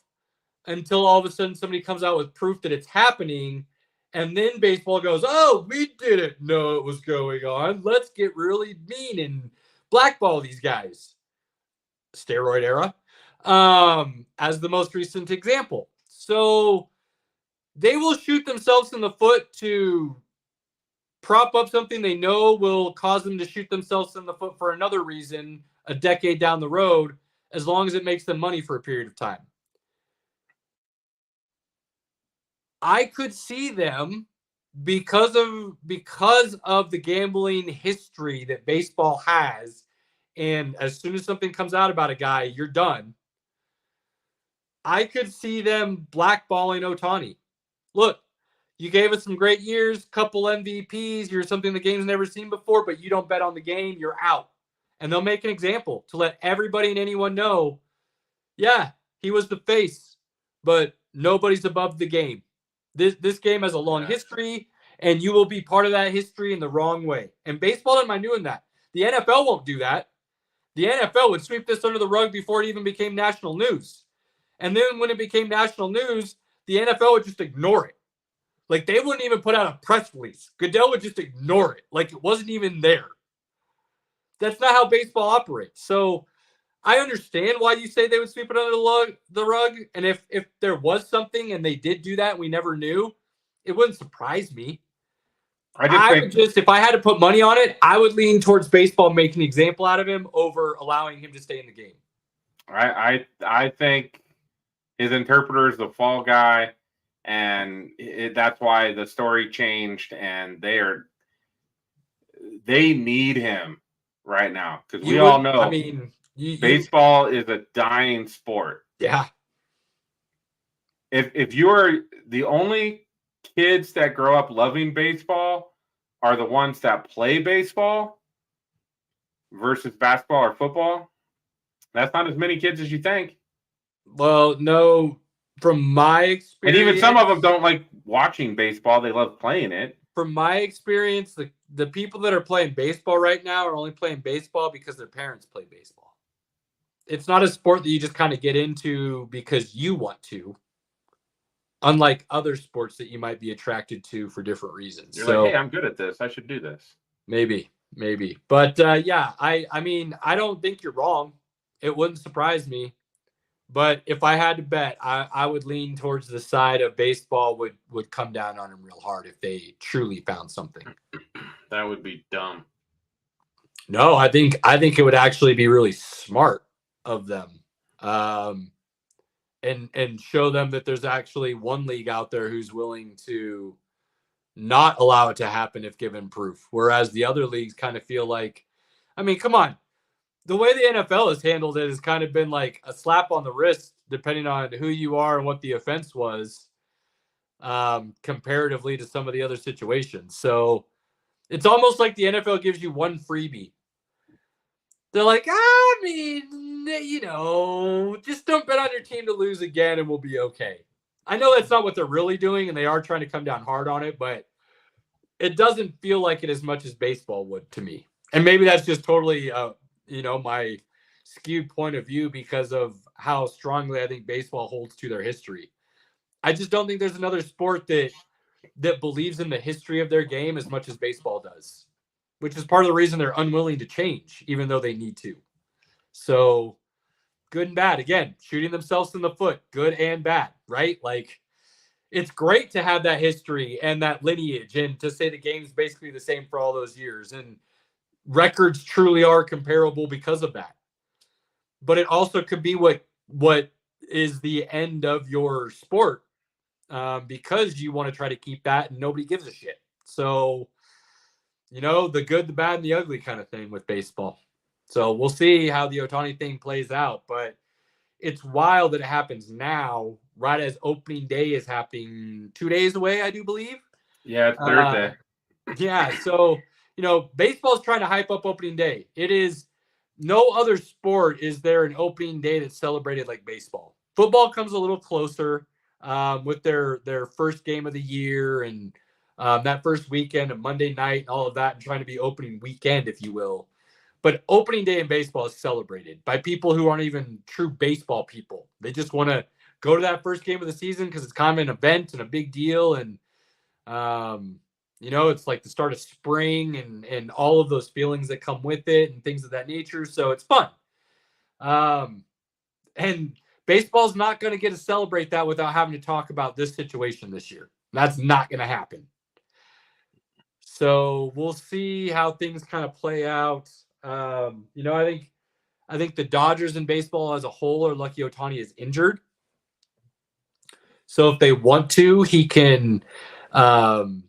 until all of a sudden somebody comes out with proof that it's happening, and then baseball goes, oh, we didn't know it was going on. Let's get really mean and blackball these guys. Steroid era. As the most recent example. So they will shoot themselves in the foot to prop up something they know will cause them to shoot themselves in the foot for another reason a decade down the road, as long as it makes them money for a period of time. I could see them, because of the gambling history that baseball has, and as soon as something comes out about a guy, you're done. I could see them blackballing Ohtani. Look, you gave us some great years, couple MVPs, you're something the game's never seen before, but you don't bet on the game, you're out. And they'll make an example to let everybody and anyone know Yeah, he was the face, but nobody's above the game. This game has a long history, and you will be part of that history in the wrong way. And baseball doesn't mind doing that. The NFL won't do that. The NFL would sweep this under the rug before it even became national news. And then when it became national news, the NFL would just ignore it. Like, they wouldn't even put out a press release. Goodell would just ignore it, like it wasn't even there. That's not how baseball operates. So I understand why you say they would sweep it under the rug. And if there was something and they did do that and we never knew, it wouldn't surprise me. If I had to put money on it, I would lean towards baseball making an example out of him over allowing him to stay in the game. I think his interpreter is the fall guy, and that's why the story changed, and they need him right now, because we all know. I mean, baseball is a dying sport. Yeah. If you're the only kids that grow up loving baseball are the ones that play baseball versus basketball or football, that's not as many kids as you think. Well, no, from my experience. And even some of them don't like watching baseball. They love playing it. From my experience, the people that are playing baseball right now are only playing baseball because their parents play baseball. It's not a sport that you just kind of get into because you want to. Unlike other sports that you might be attracted to for different reasons. You're like, hey, I'm good at this. I should do this. Maybe. But yeah, I mean, I don't think you're wrong. It wouldn't surprise me. But if I had to bet, I would lean towards the side of baseball would come down on him real hard if they truly found something. That would be dumb. No, I think it would actually be really smart of them. And show them that there's actually one league out there who's willing to not allow it to happen if given proof. Whereas the other leagues kind of feel like, I mean, come on. The way the NFL has handled it has kind of been like a slap on the wrist, depending on who you are and what the offense was, comparatively to some of the other situations. So it's almost like the NFL gives you one freebie. They're like, I mean, just don't bet on your team to lose again and we'll be okay. I know that's not what they're really doing, and they are trying to come down hard on it, but it doesn't feel like it as much as baseball would to me. And maybe that's just totally, my skewed point of view because of how strongly I think baseball holds to their history. I just don't think there's another sport that believes in the history of their game as much as baseball does, which is part of the reason they're unwilling to change, even though they need to. So good and bad. Again, shooting themselves in the foot, good and bad, right? Like, it's great to have that history and that lineage and to say the game's basically the same for all those years. And records truly are comparable because of that. But it also could be what is the end of your sport because you want to try to keep that and nobody gives a shit. So, the good, the bad, and the ugly kind of thing with baseball. So we'll see how the Ohtani thing plays out. But it's wild that it happens now, right as opening day is happening 2 days away, I do believe. Yeah, it's Thursday. Yeah, so, baseball is trying to hype up opening day. It is no other sport is there an opening day that's celebrated like baseball. Football comes a little closer with their first game of the year and that first weekend of Monday night and all of that, and trying to be opening weekend, if you will. But opening day in baseball is celebrated by people who aren't even true baseball people. They just want to go to that first game of the season because it's kind of an event and a big deal. And, it's like the start of spring and all of those feelings that come with it and things of that nature. So it's fun. And baseball's not going to get to celebrate that without having to talk about this situation this year. That's not going to happen. So we'll see how things kind of play out. I think the Dodgers in baseball as a whole are lucky Ohtani is injured. So if they want to, he can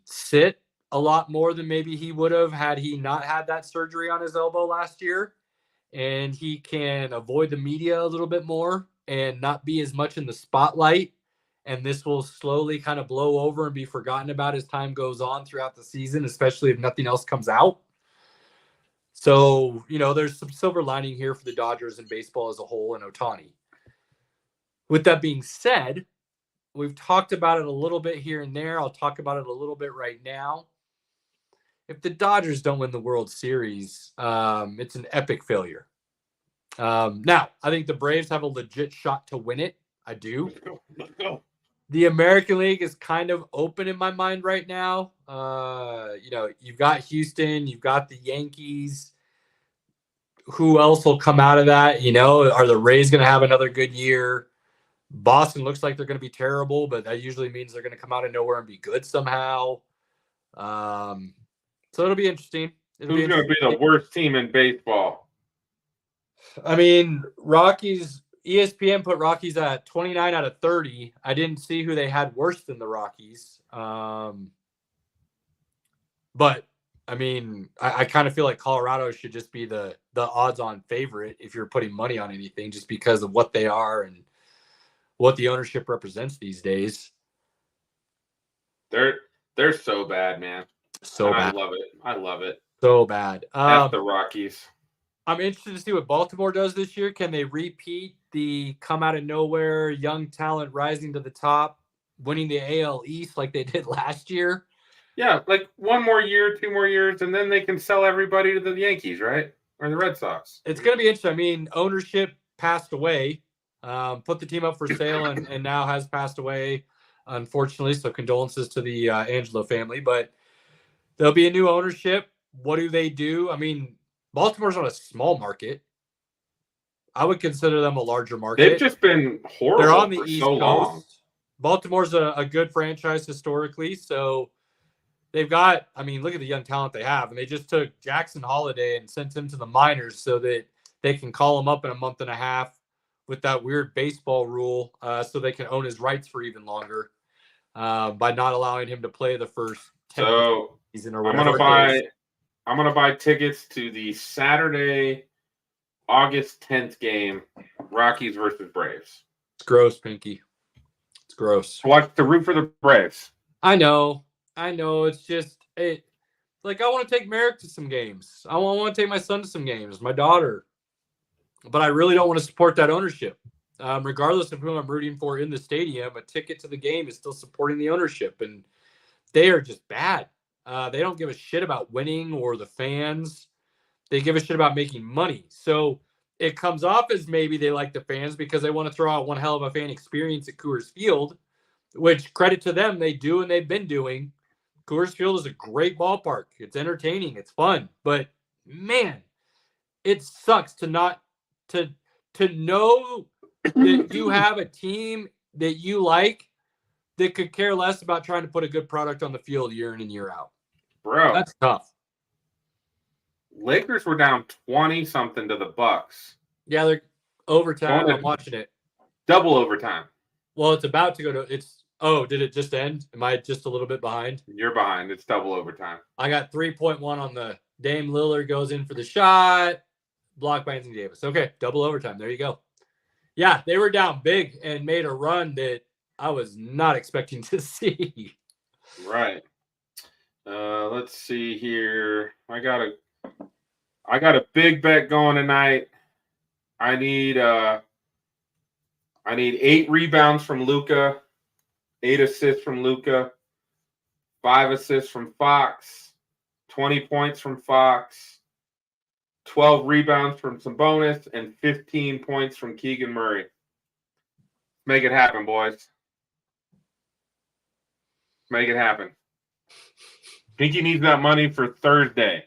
sit a lot more than maybe he would have had he not had that surgery on his elbow last year. And he can avoid the media a little bit more and not be as much in the spotlight. And this will slowly kind of blow over and be forgotten about as time goes on throughout the season, especially if nothing else comes out. So, there's some silver lining here for the Dodgers and baseball as a whole and Ohtani. With that being said, we've talked about it a little bit here and there. I'll talk about it a little bit right now. If the Dodgers don't win the World Series, it's an epic failure. Now, I think the Braves have a legit shot to win it. I do. Let's go. The American League is kind of open in my mind right now. You've got Houston, you've got the Yankees. Who else will come out of that? Are the Rays going to have another good year? Boston looks like they're going to be terrible, but that usually means they're going to come out of nowhere and be good somehow. So it'll be interesting. Who's going to be the worst team in baseball? I mean, Rockies, ESPN put Rockies at 29 out of 30. I didn't see who they had worse than the Rockies. But, I mean, I kind of feel like Colorado should just be the odds-on favorite if you're putting money on anything, just because of what they are and what the ownership represents these days. They're so bad, man. So bad. I love it. So bad. F the Rockies. I'm interested to see what Baltimore does this year. Can they repeat the come out of nowhere, young talent rising to the top, winning the AL East like they did last year? Yeah, like 1 more year, 2 more years, and then they can sell everybody to the Yankees, right? Or the Red Sox. It's going to be interesting. I mean, ownership passed away, put the team up for sale, and now has passed away, unfortunately. So condolences to the Angelo family. But there'll be a new ownership. What do they do? I mean, Baltimore's on a small market. I would consider them a larger market. They've just been horrible. They're on the for East so Coast. long. Baltimore's a good franchise historically, so they've got, I mean, look at the young talent they have. And they just took Jackson Holiday and sent him to the minors so that they can call him up in a month and a half with that weird baseball rule, so they can own his rights for even longer by not allowing him to play the first 10 season or whatever. I'm gonna buy tickets to the Saturday, August 10th game, Rockies versus Braves. It's gross, Pinky. It's gross. To root for the Braves. I know. It's just I want to take Merrick to some games. I want to take my son to some games, my daughter. But I really don't want to support that ownership. Regardless of who I'm rooting for in the stadium, a ticket to the game is still supporting the ownership. And they are just bad. They don't give a shit about winning or the fans. They give a shit about making money. So it comes off as maybe they like the fans because they want to throw out one hell of a fan experience at Coors Field, which credit to them, they do and they've been doing. Coors Field is a great ballpark. It's entertaining. It's fun. But, man, it sucks to know that you have a team that you like that could care less about trying to put a good product on the field year in and year out. Bro. That's tough. Lakers were down 20-something to the Bucks. Yeah, they're overtime. I'm watching it. Double overtime. Well, it's about to go to did it just end? Am I just a little bit behind? You're behind. It's double overtime. I got 3.1 on the Dame Lillard goes in for the shot. Blocked by Anthony Davis. Okay, double overtime. There you go. Yeah, they were down big and made a run that I was not expecting to see. Right. Let's see here. I got a big bet going tonight. I need 8 rebounds from Luka, 8 assists from Luka, 5 assists from Fox, 20 points from Fox, 12 rebounds from Sabonis, and 15 points from Keegan Murray. Make it happen, boys. Make it happen. Pinky needs that money for Thursday.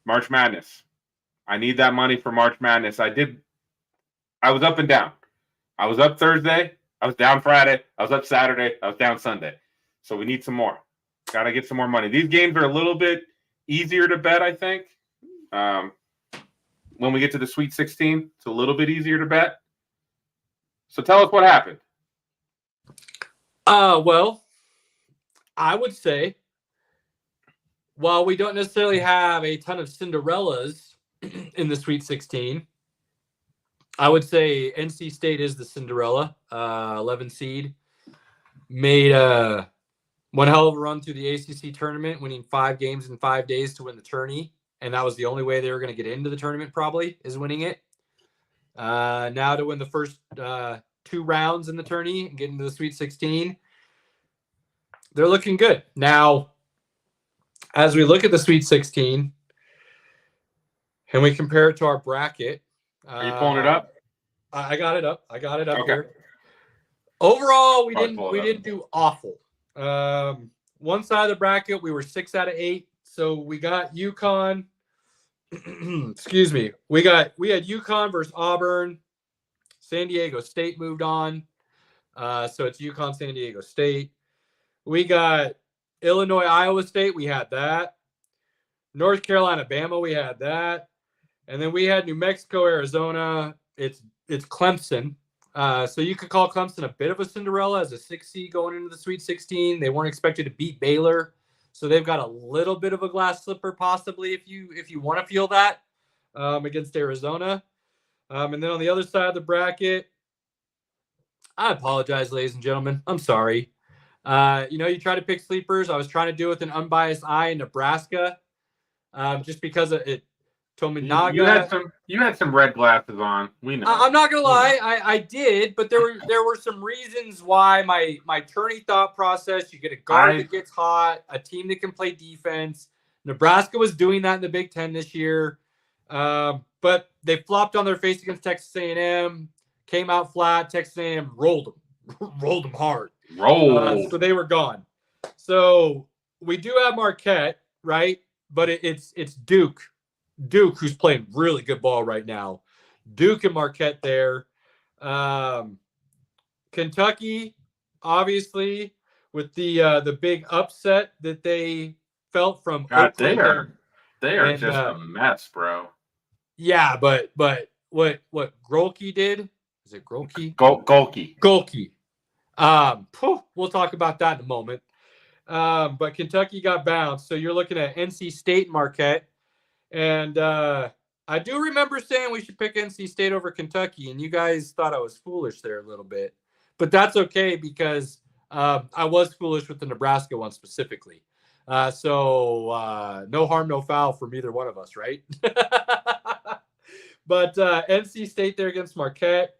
March Madness. I need that money for March Madness. I was up and down. I was up Thursday. I was down Friday. I was up Saturday. I was down Sunday. So we need some more. Got to get some more money. These games are a little bit easier to bet, I think. When we get to the Sweet 16, it's a little bit easier to bet. So tell us what happened. Well, I would say, while we don't necessarily have a ton of Cinderellas in the Sweet 16, I would say NC State is the Cinderella. 11 seed. Made one hell of a run through the ACC tournament, winning 5 games in 5 days to win the tourney. And that was the only way they were going to get into the tournament, probably, is winning it. now to win the first 2 rounds in the tourney and get into the Sweet 16. They're looking good. Now, as we look at the Sweet 16 and we compare it to our bracket. Are you pulling it up? I got it up. Okay. Here. Overall, we Probably didn't do awful. One side of the bracket, we were 6 out of 8. So we got UConn. Excuse me. We had UConn versus Auburn. San Diego State moved on. So it's UConn, San Diego State. We got Illinois, Iowa State. We had that. North Carolina, Bama. We had that. And then we had New Mexico, Arizona. It's Clemson. So you could call Clemson a bit of a Cinderella as a 6 seed going into the Sweet 16. They weren't expected to beat Baylor, so they've got a little bit of a glass slipper possibly if you want to feel that against Arizona. And then on the other side of the bracket, I apologize, ladies and gentlemen. I'm sorry. You try to pick sleepers. I was trying to do it with an unbiased eye in Nebraska, just because it. Tominaga. You had some red glasses on. We know. I'm not gonna lie, I did, but there were some reasons why my tourney thought process. You get a guard that gets hot, a team that can play defense. Nebraska was doing that in the Big Ten this year, but they flopped on their face against Texas A&M. Came out flat. Texas A&M rolled them hard. So they were gone. So we do have Marquette, right? But it's Duke, who's playing really good ball right now. Duke and Marquette there. Kentucky, obviously, with the big upset that they felt from Oakland. They are just a mess, bro. Yeah, but what Grolke did? Is it Grolke? Golke. We'll talk about that in a moment. But Kentucky got bounced, so you're looking at NC State and Marquette. And I do remember saying we should pick NC State over Kentucky, and you guys thought I was foolish there a little bit. But that's okay because I was foolish with the Nebraska one specifically. So no harm, no foul from either one of us, right? But NC State there against Marquette.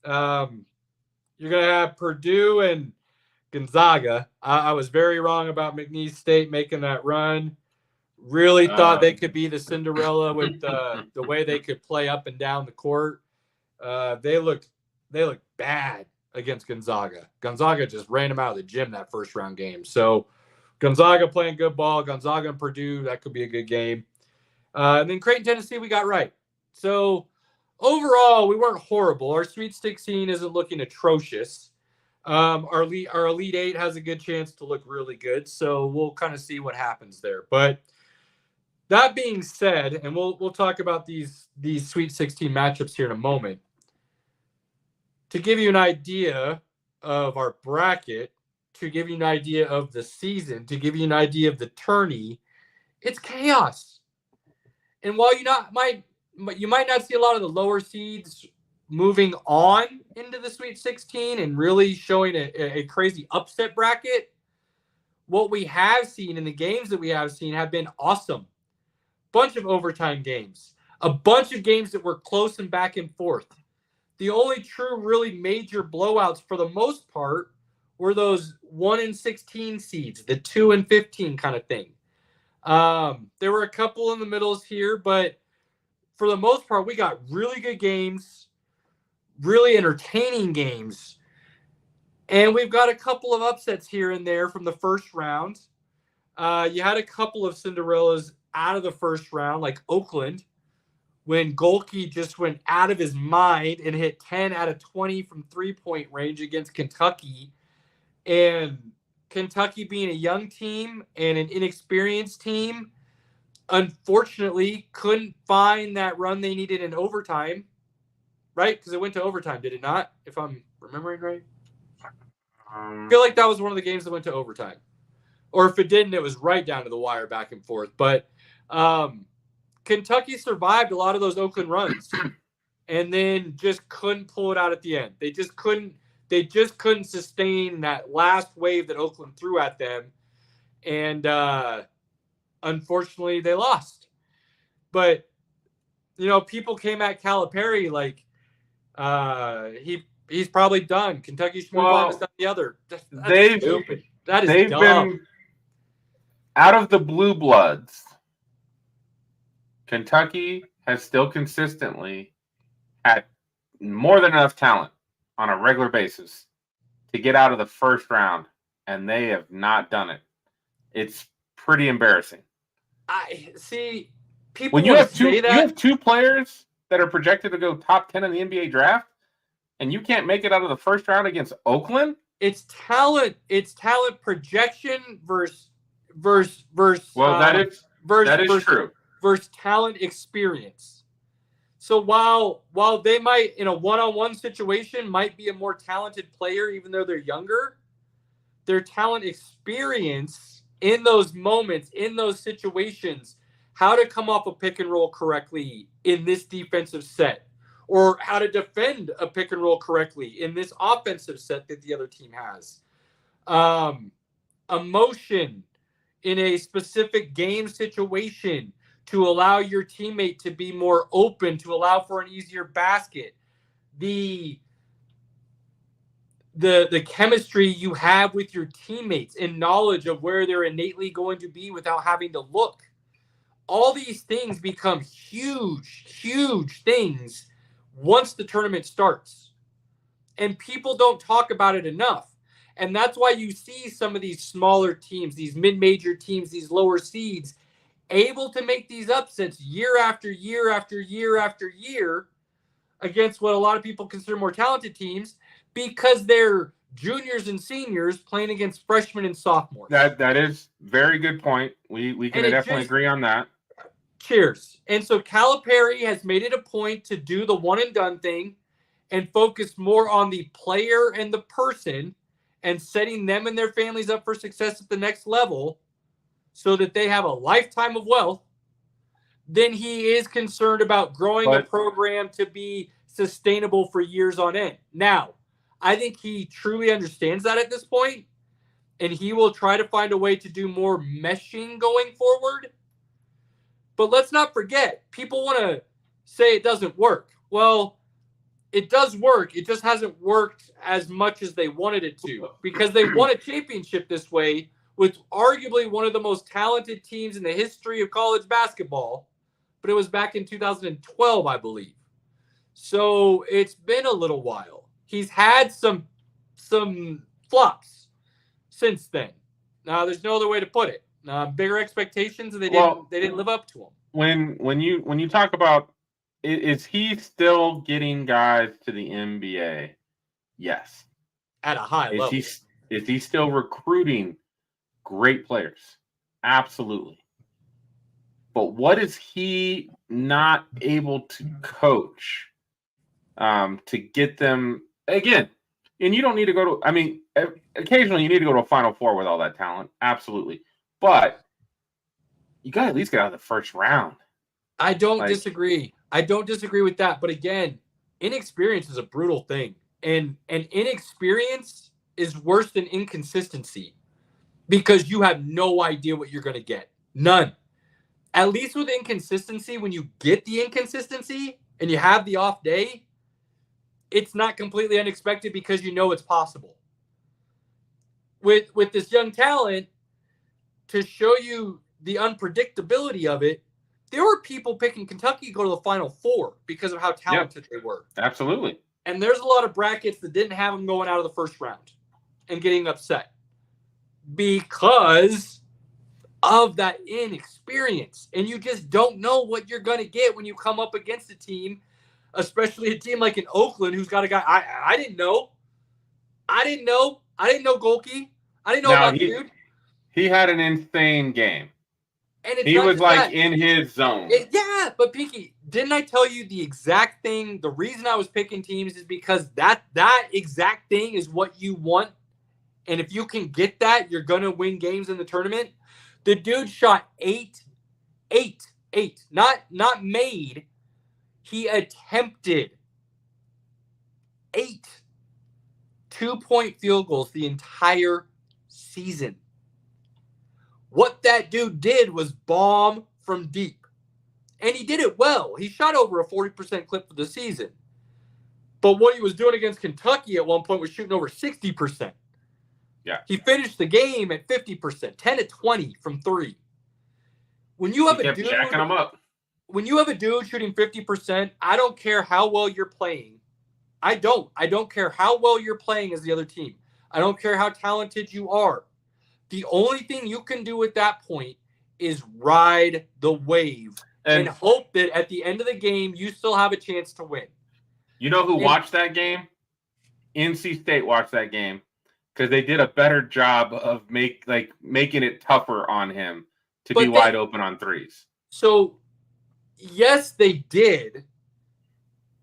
You're going to have Purdue and Gonzaga. I was very wrong about McNeese State making that run. Really thought they could be the Cinderella with the way they could play up and down the court. They looked bad against Gonzaga. Gonzaga just ran them out of the gym that first round game. So Gonzaga playing good ball. Gonzaga and Purdue, that could be a good game. And then Creighton, Tennessee, we got right. So overall, we weren't horrible. Our Sweet 16 isn't looking atrocious. Our Elite 8 has a good chance to look really good. So we'll kind of see what happens there. But that being said, and we'll talk about these Sweet 16 matchups here in a moment. To give you an idea of our bracket, to give you an idea of the season, to give you an idea of the tourney, it's chaos. And while you might not see a lot of the lower seeds moving on into the Sweet 16 and really showing a crazy upset bracket, what we have seen in the games that we have seen have been awesome. Bunch of overtime games, a bunch of games that were close and back and forth. The only true really major blowouts for the most part were those 1-16 seeds, the 2-15 kind of thing. There were a couple in the middles here, but for the most part, we got really good games, really entertaining games. And we've got a couple of upsets here and there from the first round. You had a couple of Cinderellas out of the first round, like Oakland, when Golke just went out of his mind and hit 10 out of 20 from three-point range against Kentucky. And Kentucky being a young team and an inexperienced team, unfortunately couldn't find that run they needed in overtime, right? Because it went to overtime, did it not? If I'm remembering right. I feel like that was one of the games that went to overtime. Or if it didn't, it was right down to the wire back and forth. But Kentucky survived a lot of those Oakland runs and then just couldn't pull it out at the end. They just couldn't sustain that last wave that Oakland threw at them. And unfortunately, they lost. But, people came at Calipari like, He's probably done. Kentucky should move on to some of the other. That's stupid. That is they've dumb. been out of the blue bloods. Kentucky has still consistently had more than enough talent on a regular basis to get out of the first round, and they have not done it. It's pretty embarrassing. I see. People When you want have to say that. you have two players that are projected to go top 10 in the NBA draft, and you can't make it out of the first round against Oakland. It's talent. It's talent projection versus. Well, that is true. Versus talent experience. So while they might, in a one-on-one situation, might be a more talented player, even though they're younger, their talent experience in those moments, in those situations, how to come off a pick and roll correctly in this defensive set, or how to defend a pick and roll correctly in this offensive set that the other team has. Emotion in a specific game situation to allow your teammate to be more open, to allow for an easier basket. The chemistry you have with your teammates and knowledge of where they're innately going to be without having to look. All these things become huge, huge things once the tournament starts. And people don't talk about it enough. And that's why you see some of these smaller teams, these mid-major teams, these lower seeds, able to make these upsets year after year after year after year against what a lot of people consider more talented teams, because they're juniors and seniors playing against freshmen and sophomores. That is very good point. We can definitely agree on that. Cheers. And so Calipari has made it a point to do the one and done thing and focus more on the player and the person and setting them and their families up for success at the next level so that they have a lifetime of wealth. Then he is concerned about growing a program to be sustainable for years on end. Now, I think he truly understands that at this point, and he will try to find a way to do more meshing going forward. But let's not forget, people want to say it doesn't work. Well, it does work. It just hasn't worked as much as they wanted it to, because they won a championship this way with arguably one of the most talented teams in the history of college basketball. But it was back in 2012, I believe. So it's been a little while. He's had some flops since then. Now, there's no other way to put it. Bigger expectations, and they didn't live up to them. When you talk about, is he still getting guys to the NBA? Yes. At a high level. Is he still recruiting great players? Absolutely. But what is he not able to coach to get them, again, and you don't need to go to, I mean, occasionally you need to go to a Final Four with all that talent. Absolutely. But you got to at least get out of the first round. I don't disagree. I don't disagree with that. But again, inexperience is a brutal thing. And inexperience is worse than inconsistency, because you have no idea what you're going to get. None. At least with inconsistency, when you get the inconsistency and you have the off day, it's not completely unexpected because you know it's possible. With this young talent, to show you the unpredictability of it, there were people picking Kentucky to go to the Final Four because of how talented they were. Absolutely. And there's a lot of brackets that didn't have them going out of the first round and getting upset because of that inexperience. And you just don't know what you're going to get when you come up against a team, especially a team like in Oakland, who's got a guy I didn't know. I didn't know Golke. I didn't know about the dude. He had an insane game. And he was like in his zone. But Pinky, didn't I tell you the exact thing? The reason I was picking teams is because that exact thing is what you want. And if you can get that, you're going to win games in the tournament. The dude shot eight, not made. He attempted 8 2-point field goals the entire season. What that dude did was bomb from deep. And he did it well. He shot over a 40% clip for the season. But what he was doing against Kentucky at one point was shooting over 60%. Yeah. He finished the game at 50%, 10 to 20 from three. When you have He kept jacking them up. When you have a dude shooting 50%, I don't care how well you're playing. I don't care how well you're playing as the other team. I don't care how talented you are. The only thing you can do at that point is ride the wave and hope that at the end of the game you still have a chance to win. You know who watched that game? NC State watched that game because they did a better job of making it tougher on him to be wide open on threes. So, yes, they did.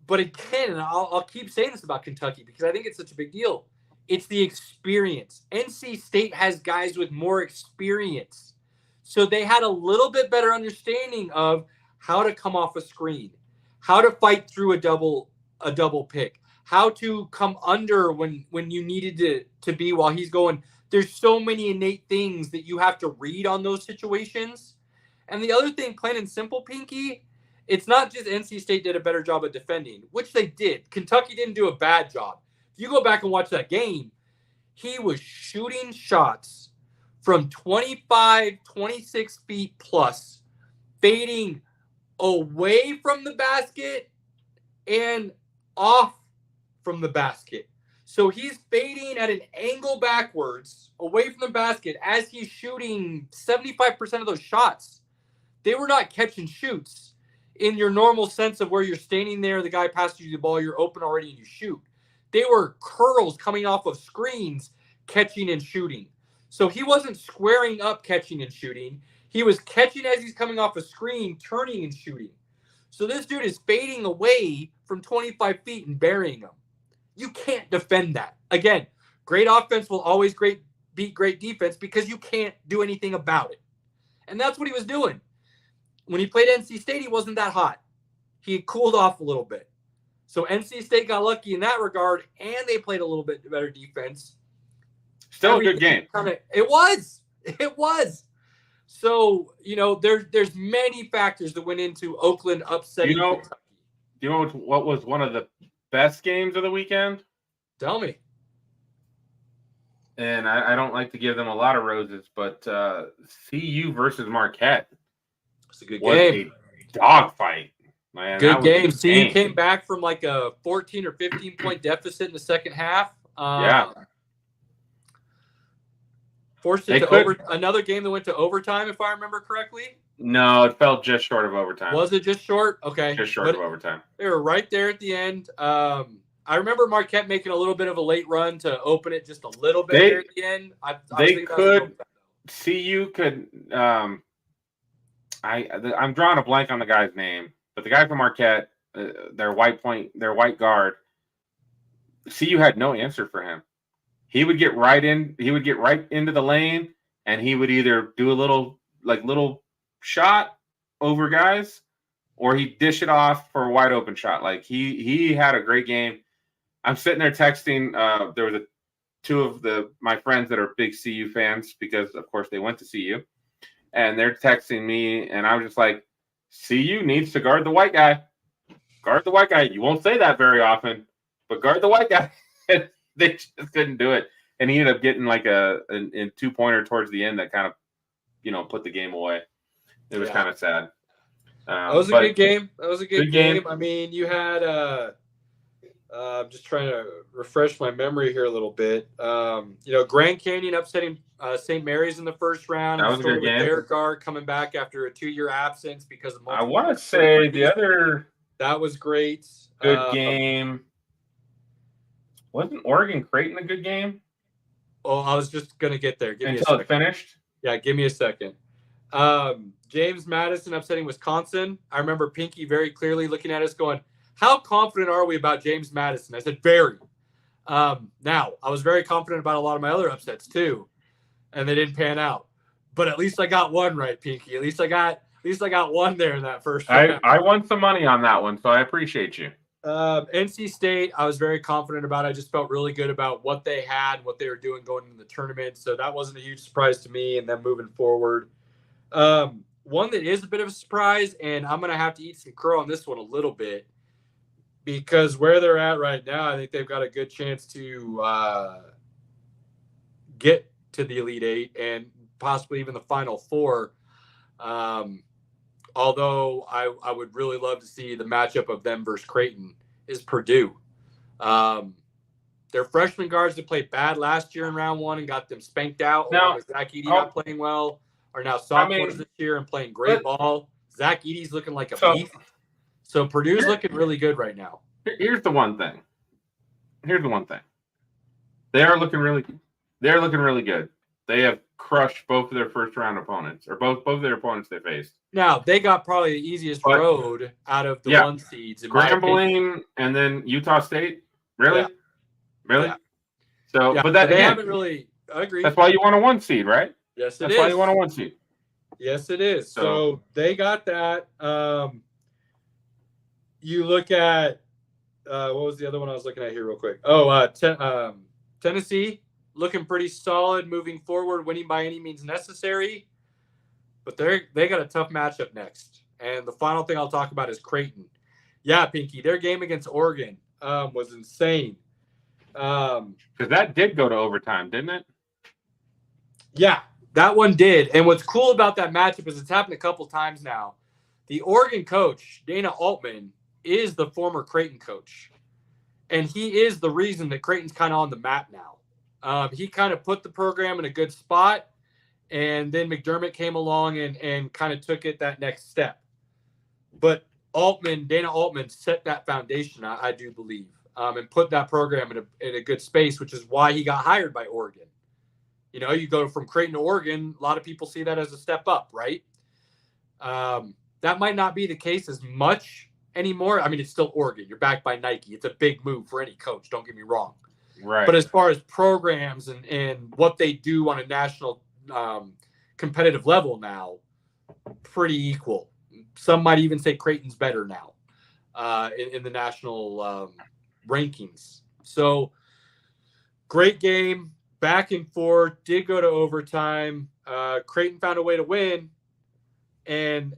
But again, and I'll keep saying this about Kentucky because I think it's such a big deal. It's the experience. NC State has guys with more experience. So they had a little bit better understanding of how to come off a screen, how to fight through a double pick, how to come under when you needed to be while he's going. There's so many innate things that you have to read on those situations. And the other thing, plain and simple, Pinky, it's not just NC State did a better job of defending, which they did. Kentucky didn't do a bad job. If you go back and watch that game, he was shooting shots from 25, 26 feet plus, fading away from the basket and off from the basket. So he's fading at an angle backwards away from the basket as he's shooting 75% of those shots. They were not catch and shoots in your normal sense of where you're standing there, the guy passes you the ball, you're open already and you shoot. They were curls coming off of screens, catching and shooting. So he wasn't squaring up catching and shooting. He was catching as he's coming off a screen, turning and shooting. So this dude is fading away from 25 feet and burying them. You can't defend that. Again, great offense will always beat great defense because you can't do anything about it. And that's what he was doing. When he played NC State, he wasn't that hot. He had cooled off a little bit. So NC State got lucky in that regard, and they played a little bit better defense. Still a good game. It was. So, there's many factors that went into Oakland upsetting Kentucky. Do you know what was one of the best games of the weekend? Tell me. And I don't like to give them a lot of roses, but CU versus Marquette. It's a good game. A dogfight. Man, good game. CU came back from like a 14 or 15 point deficit in the second half. Forced it to another game that went to overtime, if I remember correctly. No, it fell just short of overtime. Was it just short? Okay. Just short of overtime. They were right there at the end. I remember Marquette making a little bit of a late run to open it just a little bit there at the end. CU could. I'm drawing a blank on the guy's name, but the guy from Marquette, their white guard, CU had no answer for him. He would get right into the lane, and he would either do a little shot over guys, or he'd dish it off for a wide open shot. Like he had a great game. I'm sitting there texting. There was two of my friends that are big CU fans because, of course, they went to CU. And they're texting me, and I was just like, CU needs to guard the white guy. Guard the white guy. You won't say that very often, but guard the white guy. They just couldn't do it. And he ended up getting like a two-pointer towards the end that kind of, put the game away. It was kind of sad. That was a good game. That was a good game. I mean, you had I'm just trying to refresh my memory here a little bit. Grand Canyon upsetting St. Mary's in the first round. That was a good game. Derek Carr coming back after a 2-year absence because of I want to say the other. That was great. Good game. Wasn't Oregon Creighton a good game? Oh, I was just going to get there. Until it finished? Yeah, give me a second. James Madison upsetting Wisconsin. I remember Pinky very clearly looking at us going, how confident are we about James Madison? I said, very. Now, I was very confident about a lot of my other upsets too, and they didn't pan out. But at least I got one right, Pinky. At least I got one there in that first round. I won some money on that one, so I appreciate you. NC State, I was very confident about. I just felt really good about what they had, what they were doing going into the tournament. So that wasn't a huge surprise to me. And then moving forward, one that is a bit of a surprise, and I'm going to have to eat some crow on this one a little bit. because where they're at right now, I think they've got a good chance to get to the Elite Eight and possibly even the Final Four. Although I would really love to see the matchup of them versus Creighton is Purdue. Their freshman guards that played bad last year in round one and got them spanked out. Now, with Zach Edey not playing well, are now sophomores this year and playing great ball. Zach Edey's looking like a beast. So Purdue's looking really good right now. Here's the one thing. They are looking really good. They're looking really good. They have crushed both of their first round opponents, or both of their opponents they faced. Now they got probably the easiest road out of the one seeds. Grambling and then Utah State. Really? Yeah. Really? Yeah. So, Yeah, but that they haven't really. I agree. That's why you want a 1 seed, right? Yes, That's why you want a 1 seed. Yes, it is. So they got that. You look at what was the other one I was looking at here real quick? Tennessee looking pretty solid, moving forward, winning by any means necessary. But they got a tough matchup next. And the final thing I'll talk about is Creighton. Yeah, Pinky, their game against Oregon was insane. Because that did go to overtime, didn't it? Yeah, that one did. And what's cool about that matchup is it's happened a couple times now. The Oregon coach, Dana Altman, is the former Creighton coach. And he is the reason that Creighton's kind of on the map now. He kind of put the program in a good spot. And then McDermott came along and kind of took it that next step. But Dana Altman set that foundation, I do believe, and put that program in a good space, which is why he got hired by Oregon. You know, you go from Creighton to Oregon, a lot of people see that as a step up, right? That might not be the case as much anymore. I mean, it's still Oregon. You're backed by Nike. It's a big move for any coach, don't get me wrong. Right. But as far as programs and what they do on a national competitive level now, pretty equal. Some might even say Creighton's better now in the national rankings. So great game, back and forth, did go to overtime. Creighton found a way to win, and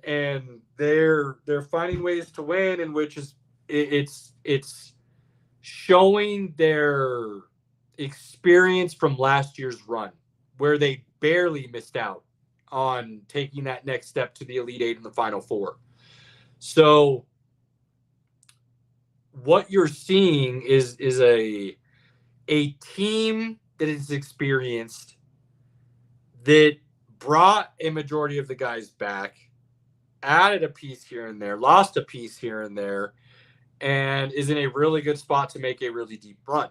they're finding ways to win, in which is it's showing their experience from last year's run, where they barely missed out on taking that next step to the Elite Eight in the Final Four. So what you're seeing is a team that is experienced, that brought a majority of the guys back, added a piece here and there, lost a piece here and there, and is in a really good spot to make a really deep run.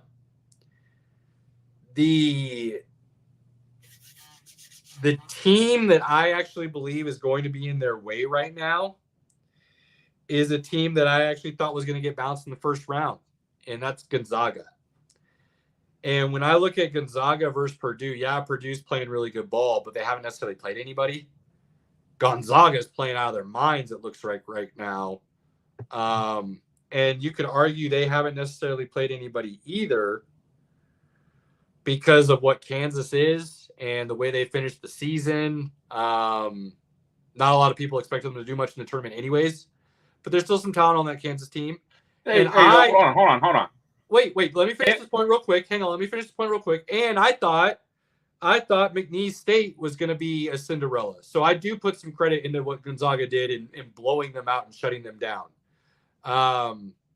The team that I actually believe is going to be in their way right now is a team that I actually thought was going to get bounced in the first round, and that's Gonzaga. And when I look at Gonzaga versus Purdue, yeah, Purdue's playing really good ball, but they haven't necessarily played anybody. Gonzaga's playing out of their minds, it looks like right now. And you could argue they haven't necessarily played anybody either because of what Kansas is and the way they finished the season. Not a lot of people expect them to do much in the tournament anyways, but there's still some talent on that Kansas team. Hold on. Wait. Let me finish this point real quick. Hang on. Let me finish this point real quick. And I thought McNeese State was going to be a Cinderella. So I do put some credit into what Gonzaga did in blowing them out and shutting them down.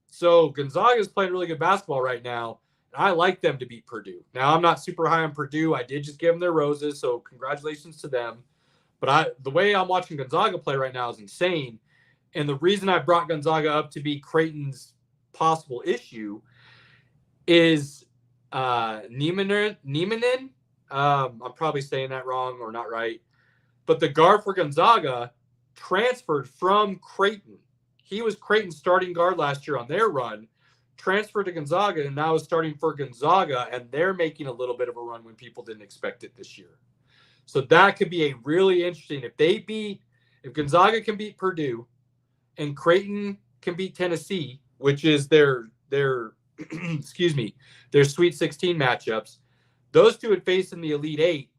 So Gonzaga is playing really good basketball right now. And I like them to beat Purdue. Now, I'm not super high on Purdue. I did just give them their roses, so congratulations to them. But the way I'm watching Gonzaga play right now is insane. And the reason I brought Gonzaga up to be Creighton's possible issue is Nieminen. I'm probably saying that wrong or not right. But the guard for Gonzaga transferred from Creighton. He was Creighton's starting guard last year on their run, transferred to Gonzaga, and now is starting for Gonzaga, and they're making a little bit of a run when people didn't expect it this year. So that could be a really interesting. If Gonzaga can beat Purdue and Creighton can beat Tennessee, which is their excuse me, their Sweet 16 matchups, those two would face in the Elite Eight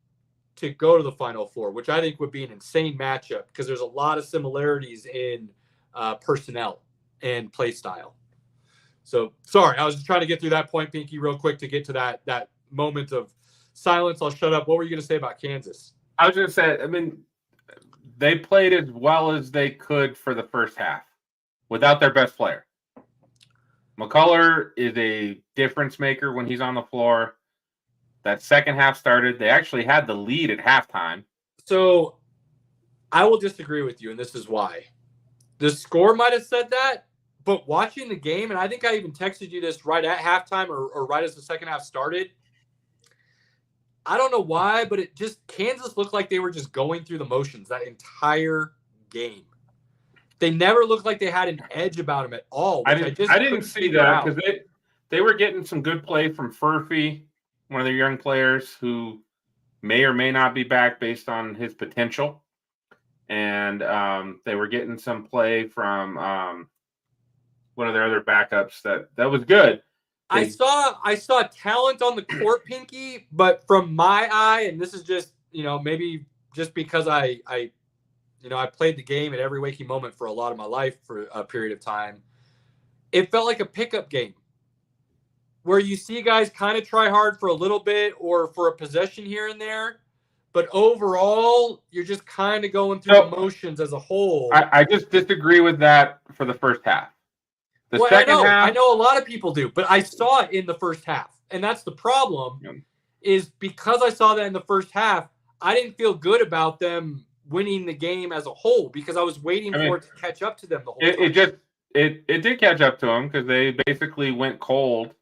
to go to the Final Four, which I think would be an insane matchup because there's a lot of similarities in personnel and play style. So sorry, I was just trying to get through that point, Pinky, real quick to get to that moment of silence. I'll shut up. What were you going to say about Kansas? I was going to say, I mean, they played as well as they could for the first half without their best player. McCullough is a difference maker when he's on the floor. That second half started. They actually had the lead at halftime. So I will disagree with you, and this is why. The score might have said that, but watching the game, and I think I even texted you this right at halftime or right as the second half started, I don't know why, but it just Kansas looked like they were just going through the motions that entire game. They never looked like they had an edge about them at all. I didn't see that because they were getting some good play from Furphy, one of their young players who may or may not be back based on his potential. And they were getting some play from one of their other backups that was good. I saw talent on the court, Pinky, but from my eye, and this is just, maybe just because I played the game at every waking moment for a lot of my life for a period of time. It felt like a pickup game where you see guys kind of try hard for a little bit or for a possession here and there. But overall, you're just kind of going through the motions as a whole. I just disagree with that for the first half. Second half, I know a lot of people do, but I saw it in the first half. And that's the problem is because I saw that in the first half, I didn't feel good about them winning the game as a whole because I was waiting for it to catch up to them the whole time. It did catch up to them because they basically went cold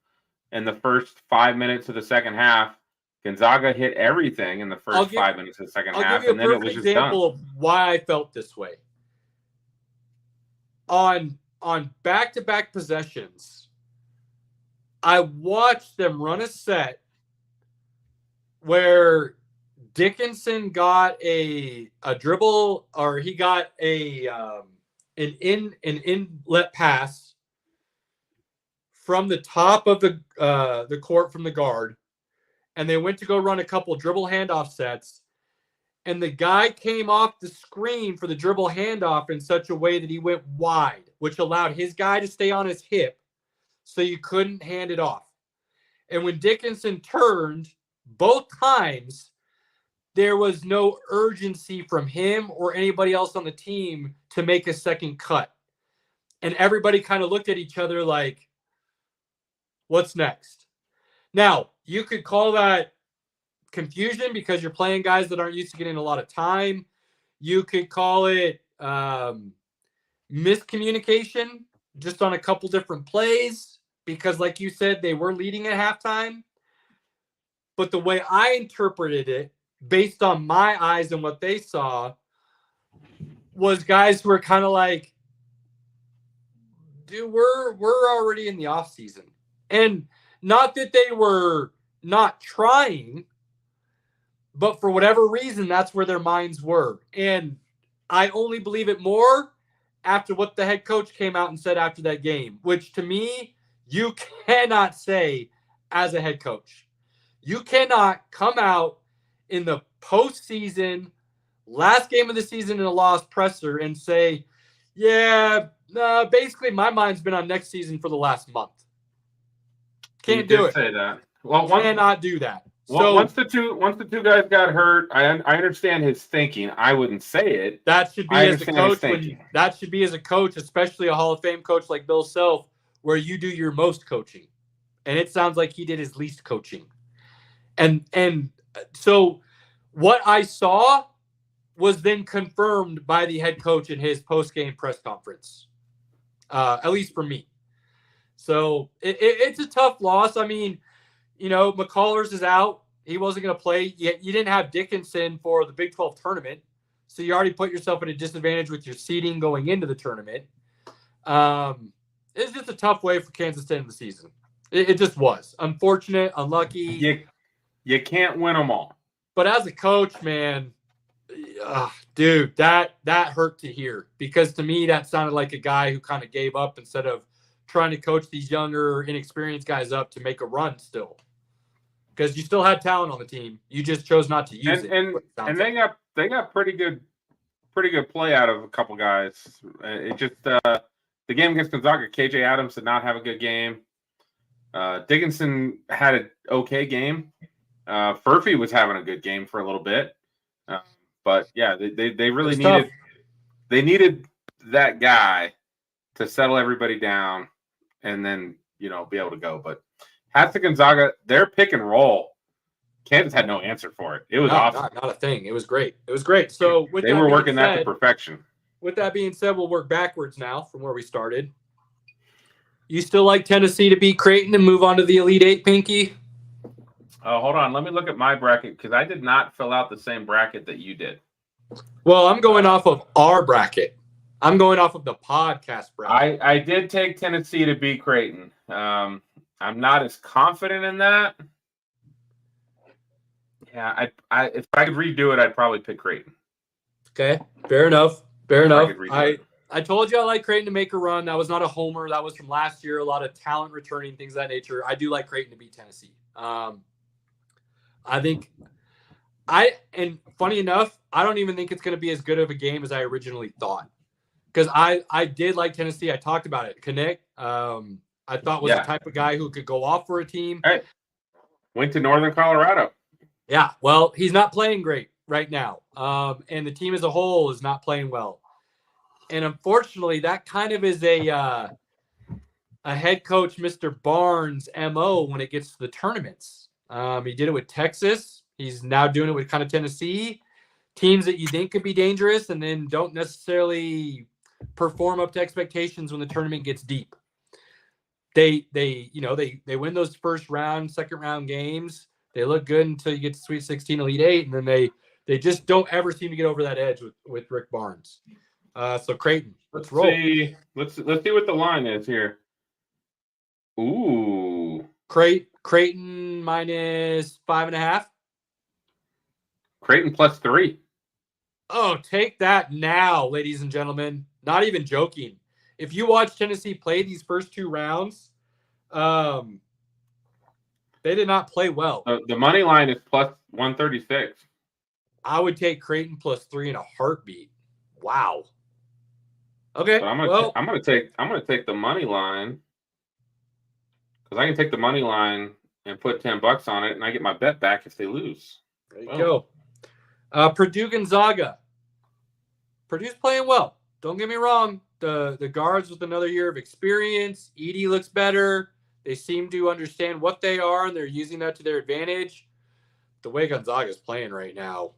in the first 5 minutes of the second half. Gonzaga hit everything in the first 5 minutes of the second half, and then it was just done. I'll give you a perfect example of why I felt this way. On back-to-back possessions, I watched them run a set where Dickinson got a dribble, or he got an inlet pass from the top of the court from the guard, and they went to go run a couple dribble handoff sets, and the guy came off the screen for the dribble handoff in such a way that he went wide, which allowed his guy to stay on his hip so you couldn't hand it off. And when Dickinson turned, both times, there was no urgency from him or anybody else on the team to make a second cut. And everybody kind of looked at each other like, what's next? Now, you could call that confusion because you're playing guys that aren't used to getting a lot of time. You could call it miscommunication just on a couple different plays because, like you said, they were leading at halftime. But the way I interpreted it, based on my eyes and what they saw, was guys who were kind of like, dude, we're already in the off season. And not that they were not trying, but for whatever reason, that's where their minds were. And I only believe it more after what the head coach came out and said after that game, which to me, you cannot say as a head coach. You cannot come out in the postseason, last game of the season in a loss presser and say, basically my mind's been on next season for the last month. Can't do it. Say that. Cannot do that. So once the two guys got hurt, I understand his thinking. I wouldn't say it. That should be as a coach. That should be as a coach, especially a Hall of Fame coach like Bill Self, where you do your most coaching, and it sounds like he did his least coaching. And so what I saw was then confirmed by the head coach in his post-game press conference, at least for me. So it's a tough loss. I mean, McCullers is out. He wasn't going to play. You didn't have Dickinson for the Big 12 tournament, so you already put yourself at a disadvantage with your seeding going into the tournament. It's just a tough way for Kansas to end the season. It just was. Unfortunate, unlucky. You can't win them all. But as a coach, man, dude, that hurt to hear because to me that sounded like a guy who kind of gave up instead of trying to coach these younger, inexperienced guys up to make a run still. Because you still had talent on the team. You just chose not to use it. And they got pretty good play out of a couple guys. It just the game against Gonzaga, KJ Adams did not have a good game. Dickinson had an okay game. Furphy was having a good game for a little bit. But yeah, they really needed that guy to settle everybody down and then, be able to go. But hats to Gonzaga, their pick and roll, Kansas had no answer for it. It was awesome. Not a thing. It was great. So they were working that to perfection. With that being said, we'll work backwards now from where we started. You still like Tennessee to beat Creighton and move on to the Elite Eight, Pinky? Oh, hold on. Let me look at my bracket because I did not fill out the same bracket that you did. Well, I'm going off of our bracket. I'm going off of the podcast bracket. I did take Tennessee to beat Creighton. I'm not as confident in that. Yeah, if I could redo it, I'd probably pick Creighton. Okay, fair enough. I told you I like Creighton to make a run. That was not a homer. That was from last year. A lot of talent returning, things of that nature. I do like Creighton to beat Tennessee. And funny enough, I don't even think it's going to be as good of a game as I originally thought. Because I did like Tennessee. I talked about it. Connect, I thought was the type of guy who could go off for a team. Hey, went to Northern Colorado. Yeah, well, he's not playing great right now. And the team as a whole is not playing well. And unfortunately, that kind of is a head coach, Mr. Barnes' MO when it gets to the tournaments. He did it with Texas. He's now doing it with kind of Tennessee. Teams that you think could be dangerous and then don't necessarily perform up to expectations when the tournament gets deep. They win those first round, second round games. They look good until you get to Sweet 16, Elite 8, and then they just don't ever seem to get over that edge with Rick Barnes. So Creighton, let's roll. See. Let's see what the line is here. Ooh. Creighton minus 5.5. Creighton plus 3. Oh, take that now, ladies and gentlemen. Not even joking. If you watch Tennessee play these first two rounds, they did not play well. The money line is plus 136. I would take Creighton plus 3 in a heartbeat. Wow. Okay. So I'm gonna take the money line because I can take the money line and put $10 on it, and I get my bet back if they lose. There you go. Purdue Gonzaga. Purdue's playing well. Don't get me wrong. The guards with another year of experience. Edey looks better. They seem to understand what they are, and they're using that to their advantage. The way Gonzaga's playing right now,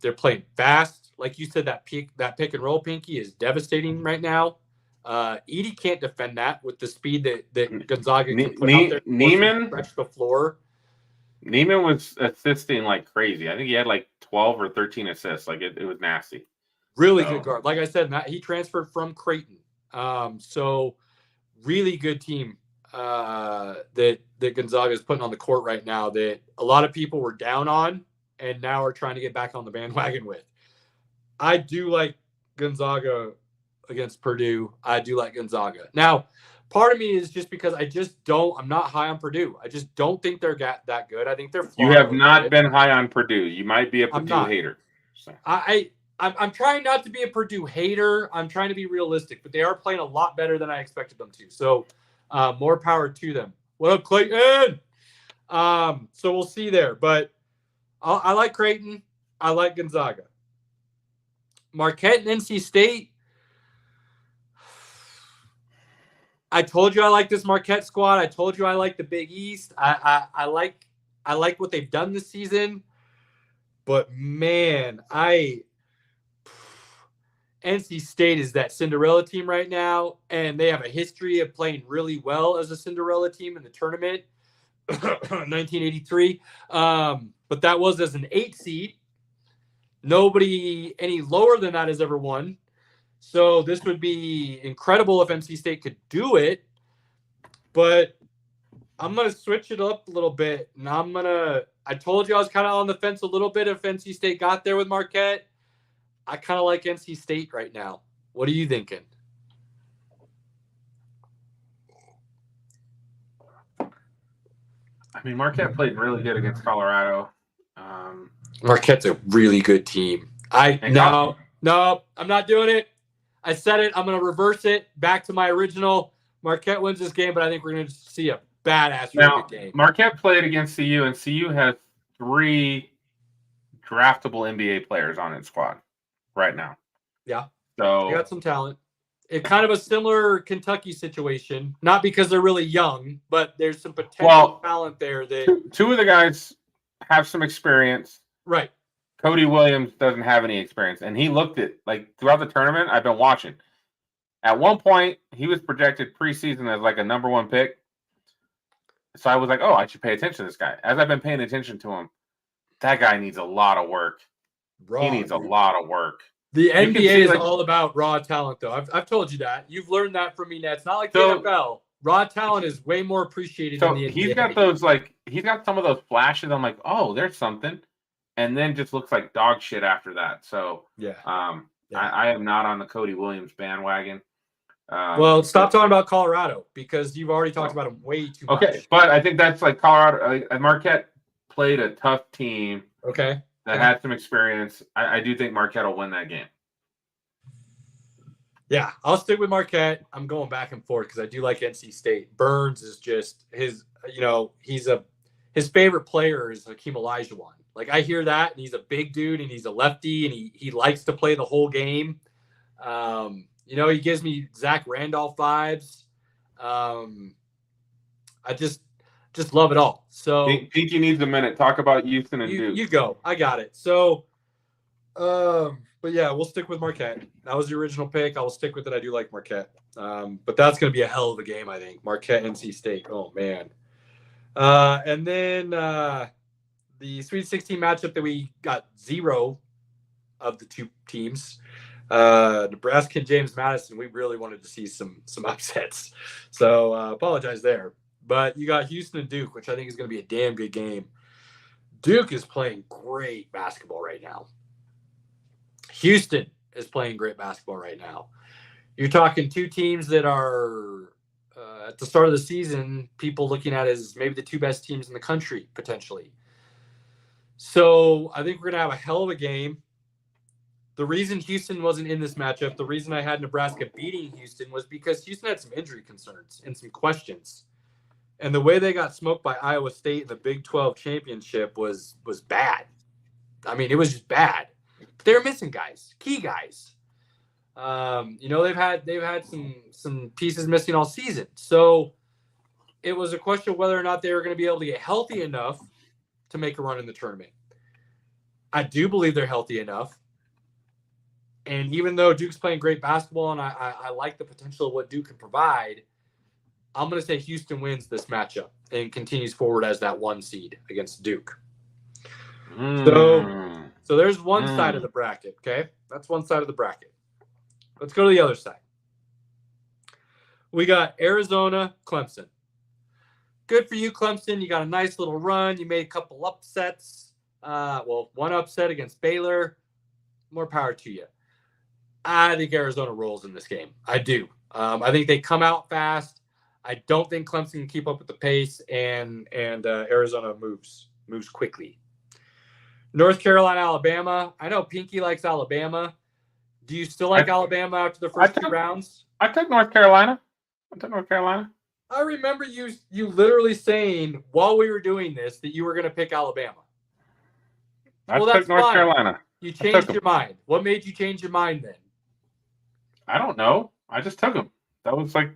they're playing fast. Like you said, that pick and roll, Pinky, is devastating right now. Edey can't defend that with the speed that Gonzaga can put out there. Neiman stretch the floor. Neiman was assisting like crazy. I think he had like 12 or 13 assists. Like it was nasty. Really good guard. Like I said, he transferred from Creighton. So really good team that Gonzaga is putting on the court right now that a lot of people were down on and now are trying to get back on the bandwagon with. I do like Gonzaga against Purdue. I do like Gonzaga. Now, part of me is just because I'm not high on Purdue. I just don't think they're that good. I think they're flawed. You have not been high on Purdue. You might be a Purdue hater. So. I'm trying not to be a Purdue hater. I'm trying to be realistic, but they are playing a lot better than I expected them to. So more power to them. What up, Clayton? So we'll see there. But I like Creighton. I like Gonzaga. Marquette and NC State. I told you I like this Marquette squad. I told you I like the Big East. I like what they've done this season. But man, NC State is that Cinderella team right now, and they have a history of playing really well as a Cinderella team in the tournament. 1983. But that was as an 8 seed. Nobody any lower than that has ever won. So this would be incredible if NC State could do it. But I'm going to switch it up a little bit. And I told you I was kind of on the fence a little bit if NC State got there with Marquette. I kind of like NC State right now. What are you thinking? I mean, Marquette played really good against Colorado. Marquette's a really good team. No, I'm not doing it. I said it. I'm going to reverse it back to my original. Marquette wins this game, but I think we're going to see a badass really good game. Marquette played against CU, and CU has 3 draftable NBA players on its squad right now. Yeah. So they got some talent. It's kind of a similar Kentucky situation, not because they're really young, but there's some potential talent there. That 2 of the guys have some experience. Right. Cody Williams doesn't have any experience, and he looked at throughout the tournament. I've been watching. At one point, he was projected preseason as like a number 1 pick. So I was like, oh, I should pay attention to this guy. As I've been paying attention to him, that guy needs a lot of work. He needs a lot of work. The NBA is all about raw talent, though. I've told you that. You've learned that from me, Ned. It's not like the NFL. Raw talent is way more appreciated in the NBA. He's got he's got some of those flashes. I'm like, oh, there's something. And then just looks like dog shit after that. So, I am not on the Cody Williams bandwagon. Well, stop talking about Colorado because you've already talked about him way too much. Okay, but I think that's like Colorado. Marquette played a tough team. Okay. That had some experience. I do think Marquette will win that game. Yeah, I'll stick with Marquette. I'm going back and forth because I do like NC State. Burns is just his favorite player is Hakeem Olajuwon. Like I hear that, and he's a big dude, and he's a lefty, and he likes to play the whole game. He gives me Zach Randolph vibes. I just love it all. So Pinky needs a minute. Talk about Houston and Duke. You go. I got it. So, but yeah, we'll stick with Marquette. That was the original pick. I will stick with it. I do like Marquette. But that's going to be a hell of a game, I think. Marquette, NC State. Oh man. And then the Sweet 16 matchup that we got 0 of the 2 teams. Nebraska and James Madison, we really wanted to see some upsets. So apologize there. But you got Houston and Duke, which I think is going to be a damn good game. Duke is playing great basketball right now. Houston is playing great basketball right now. You're talking 2 teams that are, at the start of the season, people looking at as maybe the 2 best teams in the country, potentially. So I think we're going to have a hell of a game. The reason Houston wasn't in this matchup, the reason I had Nebraska beating Houston was because Houston had some injury concerns and some questions. And the way they got smoked by Iowa State in the Big 12 championship was bad. I mean, it was just bad. They're missing guys, key guys. They've had some pieces missing all season. So it was a question of whether or not they were going to be able to get healthy enough to make a run in the tournament. I do believe they're healthy enough. And even though Duke's playing great basketball and I like the potential of what Duke can provide, I'm going to say Houston wins this matchup and continues forward as that 1 seed against Duke. So there's one side of the bracket, okay? That's one side of the bracket. Let's go to the other side. We got Arizona, Clemson. Good for you, Clemson. You got a nice little run. You made a couple upsets. One upset against Baylor. More power to you. I think Arizona rolls in this game. I do. I think they come out fast. I don't think Clemson can keep up with the pace, and Arizona moves quickly. North Carolina, Alabama. I know Pinky likes Alabama. Do you still like Alabama after the first 2 rounds? I took North Carolina. I remember you literally saying while we were doing this that you were going to pick Alabama. I took North Carolina. You changed your mind. What made you change your mind then? I don't know. I just took them. That was like,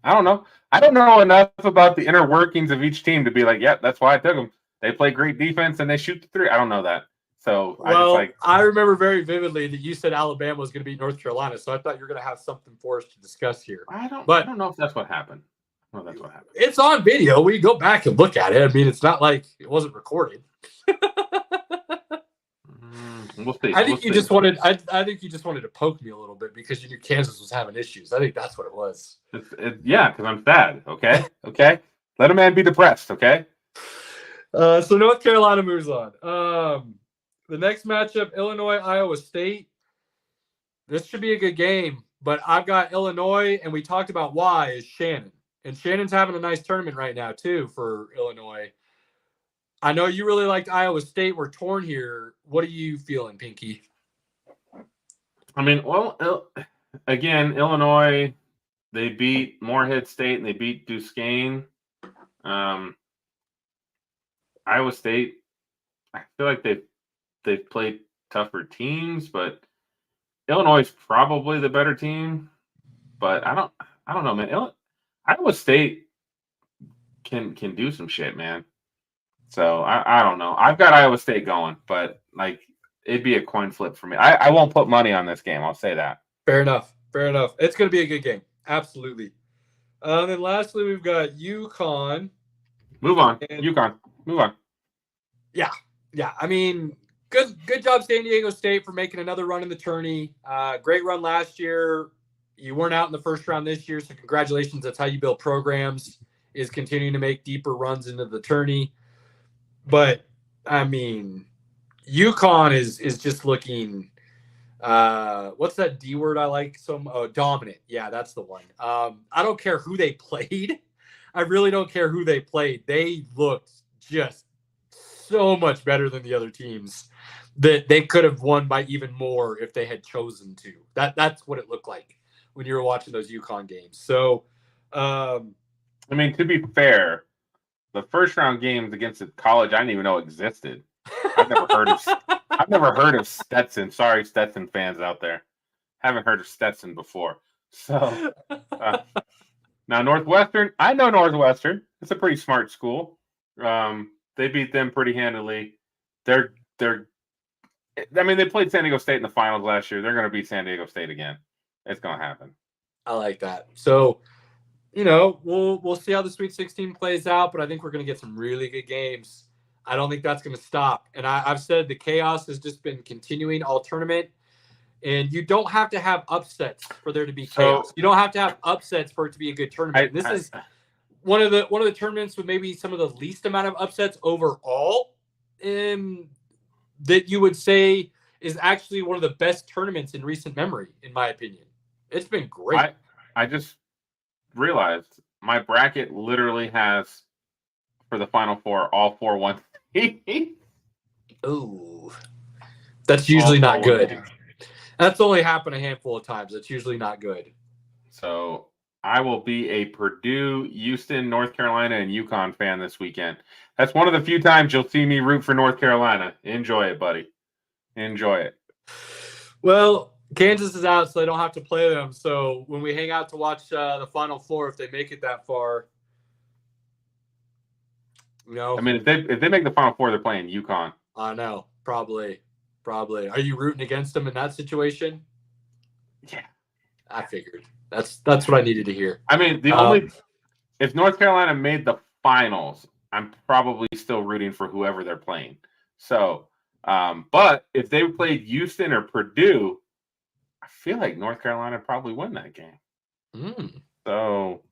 I don't know. I don't know enough about the inner workings of each team to be like, yeah, that's why I took them. They play great defense and they shoot the 3. I don't know that. So I remember very vividly that you said Alabama was going to beat North Carolina. So I thought you were going to have something for us to discuss here. I don't know if that's what happened. No, that's what happened. It's on video. We go back and look at it. I mean, it's not like it wasn't recorded. We'll see. I think you just wanted to poke me a little bit because you knew Kansas was having issues. I think that's what it was. Yeah, because I'm sad. Okay. Let a man be depressed. Okay. So North Carolina moves on. The next matchup, Illinois, Iowa State. This should be a good game, but I've got Illinois, and we talked about why is Shannon. And Shannon's having a nice tournament right now, too, for Illinois. I know you really liked Iowa State. We're torn here. What are you feeling, Pinky? I mean, well, again, Illinois, they beat Morehead State and they beat Duquesne. Iowa State, I feel like they've played tougher teams, but Illinois is probably the better team. But I don't know, man. Iowa State can do some shit, man. So I don't know. I've got Iowa State going, but like it'd be a coin flip for me. I won't put money on this game. I'll say that. Fair enough. Fair enough. It's going to be a good game. Absolutely. And then lastly, we've got UConn. Move on. UConn. Move on. Yeah. I mean, good job, San Diego State, for making another run in the tourney. Great run last year. You weren't out in the first round this year, so congratulations. That's how you build programs, is continuing to make deeper runs into the tourney. But, I mean, UConn is just looking what's that D word I like? Dominant. Yeah, that's the one. I don't care who they played. I really don't care who they played. They looked just so much better than the other teams that they could have won by even more if they had chosen to. That's what it looked like when you were watching those UConn games. So, I mean, to be fair, the first round games against a college I didn't even know existed. I've never heard of Stetson. Sorry, Stetson fans out there. Haven't heard of Stetson before. So now Northwestern, I know Northwestern. It's a pretty smart school. They beat them pretty handily. They played San Diego State in the finals last year. They're going to beat San Diego State again. It's going to happen. I like that. So, we'll see how the Sweet 16 plays out, but I think we're going to get some really good games. I don't think that's going to stop. And I've said the chaos has just been continuing all tournament. And you don't have to have upsets for there to be chaos. You don't have to have upsets for it to be a good tournament. This is one of the tournaments with maybe some of the least amount of upsets overall, that you would say is actually one of the best tournaments in recent memory, in my opinion. It's been great. I just realized my bracket literally has, for the Final Four, all 4-1. Ooh, that's usually not good. That's only happened a handful of times. That's usually not good. So I will be a Purdue, Houston, North Carolina, and UConn fan this weekend. That's one of the few times you'll see me root for North Carolina. Enjoy it, buddy. Enjoy it. Well, Kansas is out, so they don't have to play them. So when we hang out to watch the Final Four, if they make it that far, I mean, if they make the Final Four, they're playing UConn. I know, probably. Are you rooting against them in that situation? Yeah, I figured. That's what I needed to hear. I mean, if North Carolina made the finals, I'm probably still rooting for whoever they're playing. So, but if they played Houston or Purdue, I feel like North Carolina probably win that game. So,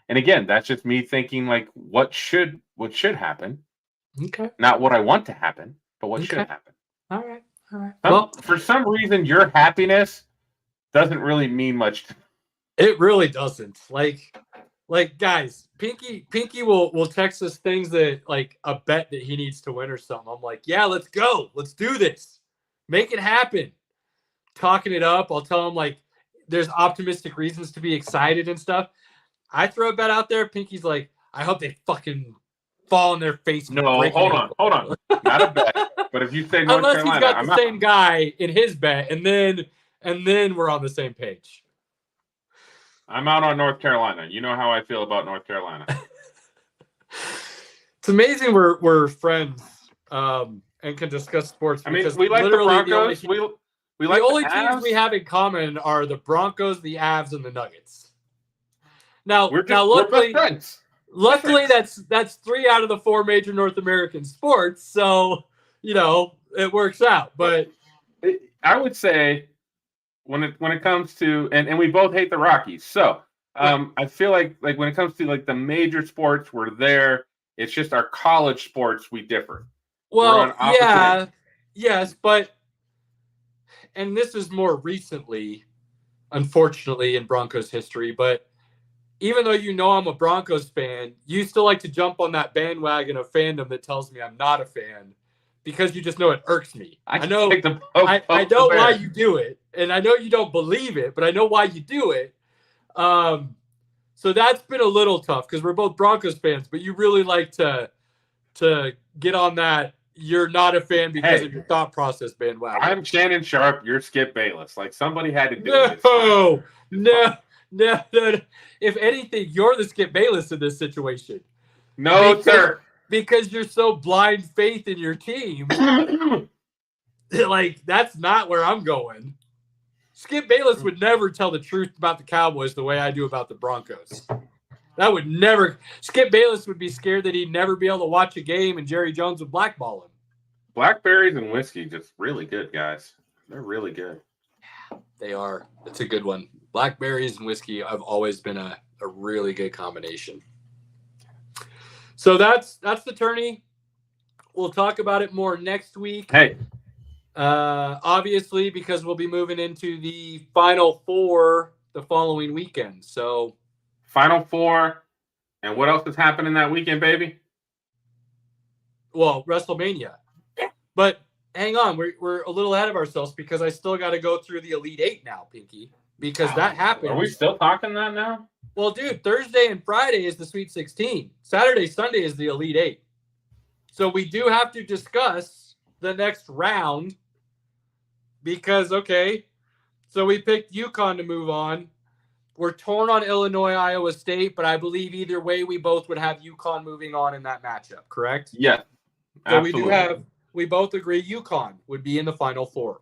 and again, that's just me thinking like what should happen. Okay. Not what I want to happen, but what should happen. All right. For some reason, your happiness doesn't really mean much. It really doesn't. Like guys, Pinky will text us things that like a bet that he needs to win or something. I'm like, yeah, let's go. Let's do this. Make it happen. Talking it up. I'll tell him like there's optimistic reasons to be excited and stuff. I throw a bet out there. Pinky's like, I hope they fucking fall on their face. No, hold on. Not a bet. But if you say North unless Carolina, he's got the same guy in his bet, and then we're on the same page. I'm out on North Carolina. You know how I feel about North Carolina. It's amazing we're friends and can discuss sports. I mean, we like the Broncos. We like the only Avs. teams we have in common are the Broncos, the Avs, and the Nuggets. Now, we're luckily, best friends. Luckily, that's 3 out of the 4 major North American sports, so it works out. But I would say when it comes to and we both hate the Rockies, so I feel like when it comes to like the major sports, we're there. It's just our college sports we differ. Well, yeah, yes, but and this is more recently, unfortunately, in Broncos history, but. Even though I'm a Broncos fan, you still like to jump on that bandwagon of fandom that tells me I'm not a fan because you just know it irks me. I know take the I know why you do it, and I know you don't believe it, but I know why you do it. So that's been a little tough because we're both Broncos fans, but you really like to get on that. You're not a fan because of your thought process bandwagon. I'm Shannon Sharp. You're Skip Bayless. Like somebody had to do it. No. If anything, you're the Skip Bayless in this situation. No, sir. Because you're so blind faith in your team. Like, that's not where I'm going. Skip Bayless would never tell the truth about the Cowboys the way I do about the Broncos. That would never. Skip Bayless would be scared that he'd never be able to watch a game and Jerry Jones would blackball him. Blackberries and whiskey, just really good, guys. They're really good. They are. It's a good one. Blackberries and whiskey have always been a really good combination. So that's the tourney. We'll talk about it more next week. Hey. Obviously, because we'll be moving into the Final Four the following weekend. So Final Four. And what else is happening that weekend, baby? Well, WrestleMania. But hang on, we're a little ahead of ourselves because I still got to go through the Elite Eight now, Pinky, because that happened. Are we still talking that now? Well, dude, Thursday and Friday is the Sweet 16. Saturday, Sunday is the Elite Eight. So we do have to discuss the next round because, okay, so we picked UConn to move on. We're torn on Illinois, Iowa State, but I believe either way we both would have UConn moving on in that matchup, correct? Yeah. So absolutely. We both agree UConn would be in the Final Four.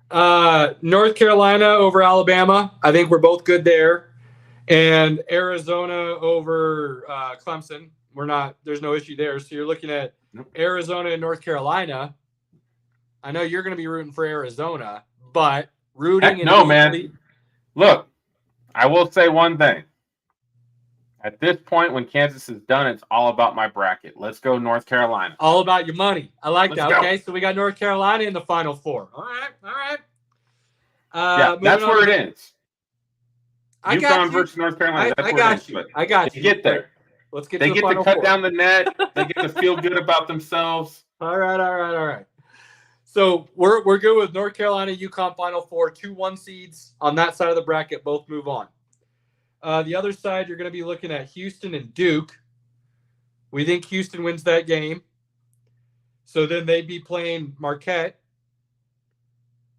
North Carolina over Alabama. I think we're both good there. And Arizona over Clemson. There's no issue there. So you're looking at Arizona and North Carolina. I know you're going to be rooting for Arizona, but rooting. No, man. Look, I will say one thing. At this point, when Kansas is done, it's all about my bracket. Let's go North Carolina. All about your money. I like Let's that. go. Okay, so we got North Carolina in the Final Four. All right. Yeah, that's where it ends. I got UConn versus North Carolina. I got you. I got you. Get there. Let's get to to the Final Four. They get to cut Four. down the net. They get to feel good about themselves. All right. So we're good with North Carolina, UConn Final Four, 2-1 seeds on that side of the bracket. Both move on. The other side, you're going to be looking at Houston and Duke. We think Houston wins that game. So then they'd be playing Marquette.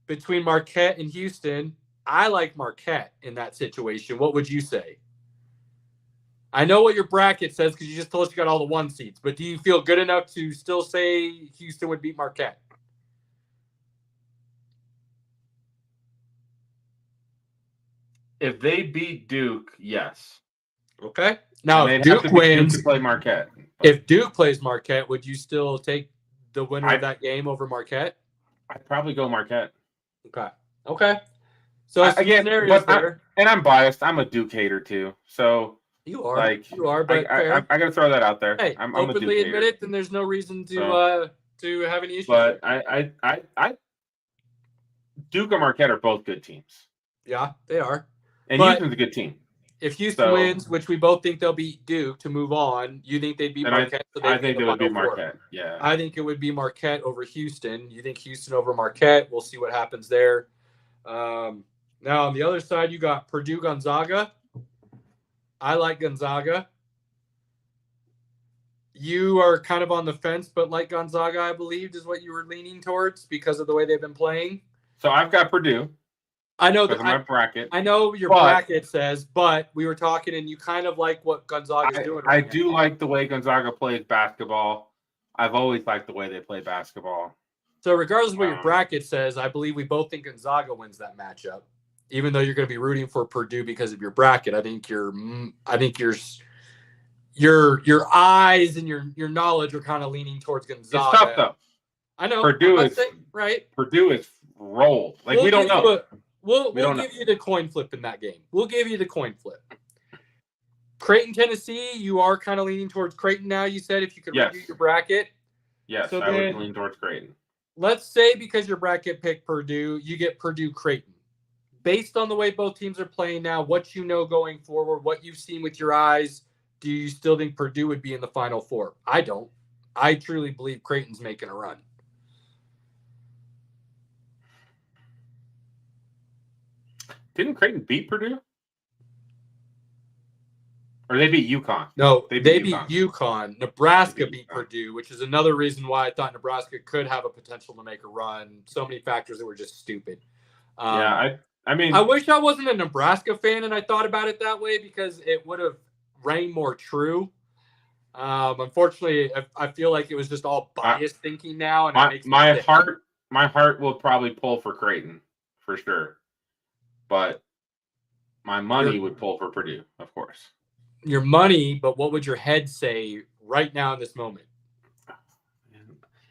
Between Marquette and Houston, I like Marquette in that situation. What would you say? I know what your bracket says because you just told us you got all the 1 seeds, but do you feel good enough to still say Houston would beat Marquette? If they beat Duke, yes. Okay. Now, if Duke Duke wins, to play Marquette. If Duke plays Marquette, would you still take the winner of that game over Marquette? I'd probably go Marquette. Okay. So again, and I'm biased. I'm a Duke hater too. So you are, but I got to throw that out there. Hey, I'm openly admit it, then there's no reason to have any issues. But I Duke and Marquette are both good teams. Yeah, they are. And Houston's a good team. If Houston wins, which we both think they'll beat Duke to move on, you think they'd beat Marquette? I think it would be Marquette. Yeah. I think it would be Marquette over Houston. You think Houston over Marquette? We'll see what happens there. Now, on the other side, you got Purdue Gonzaga. I like Gonzaga. You are kind of on the fence, but like Gonzaga, I believe, is what you were leaning towards because of the way they've been playing. So I've got Purdue. I know that my bracket. I know your bracket says, but we were talking, and you kind of like what Gonzaga's doing. I do like the way Gonzaga plays basketball. I've always liked the way they play basketball. So regardless of what your bracket says, I believe we both think Gonzaga wins that matchup. Even though you're going to be rooting for Purdue because of your bracket, I think your eyes and your knowledge are kind of leaning towards Gonzaga. It's tough though. I know Purdue is right. Purdue is rolled. Like we don't know. We'll give you the coin flip in that game. We'll give you the coin flip. Creighton, Tennessee, you are kind of leaning towards Creighton now. You said if you could review your bracket. Yes, so I would lean towards Creighton. Let's say because your bracket picked Purdue, you get Purdue Creighton. Based on the way both teams are playing now, what you know going forward, what you've seen with your eyes, do you still think Purdue would be in the Final Four? I don't. I truly believe Creighton's making a run. Didn't Creighton beat Purdue? Or they beat UConn? No, They they beat beat UConn. UConn. Nebraska They beat beat UConn. Purdue, which is another reason why I thought Nebraska could have a potential to make a run. So many factors that were just stupid. Yeah, I mean, I wish I wasn't a Nebraska fan and I thought about it that way because it would have rang more true. Unfortunately, I feel like it was just all biased thinking now, and it makes my me sick. heart will probably pull for Creighton for sure, but my money would pull for Purdue, of course. Your money, but what would your head say right now in this moment?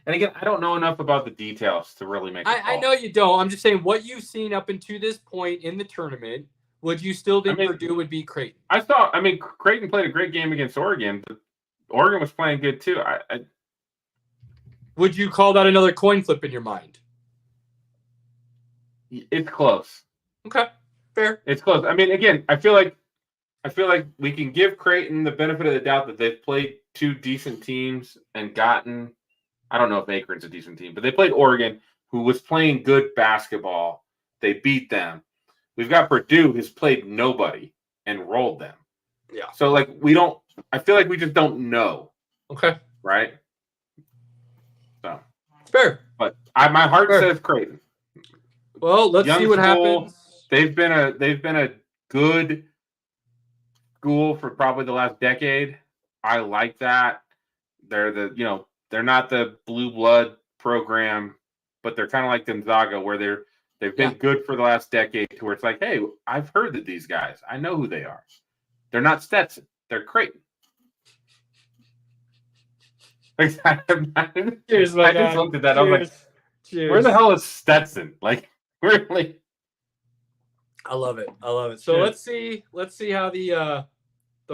And again, I don't know enough about the details to really make a call. I know you don't. I'm just saying what you've seen up until this point in the tournament. Would you still think Purdue would beat Creighton? Creighton played a great game against Oregon, but Oregon was playing good too. Would you call that another coin flip in your mind? It's close. Okay, fair. It's close. I mean, again, I feel like we can give Creighton the benefit of the doubt that they've played two decent teams and gotten. I don't know if Akron's a decent team, but they played Oregon, who was playing good basketball. They beat them. We've got Purdue, who's played nobody and rolled them. Yeah. So, I feel like we just don't know. Okay. Right? So. Fair. But my heart says Creighton. Well, let's see what happens. They've been a good school for probably the last decade. I like that. They're not the blue blood program, but they're kind of like Gonzaga, where they've been good for the last decade, to where it's like, hey, I've heard that these guys, I know who they are. They're not Stetson, they're Creighton. Cheers, my I just looked at that. I was like, where the hell is Stetson? Like, really? I love it. So let's see how the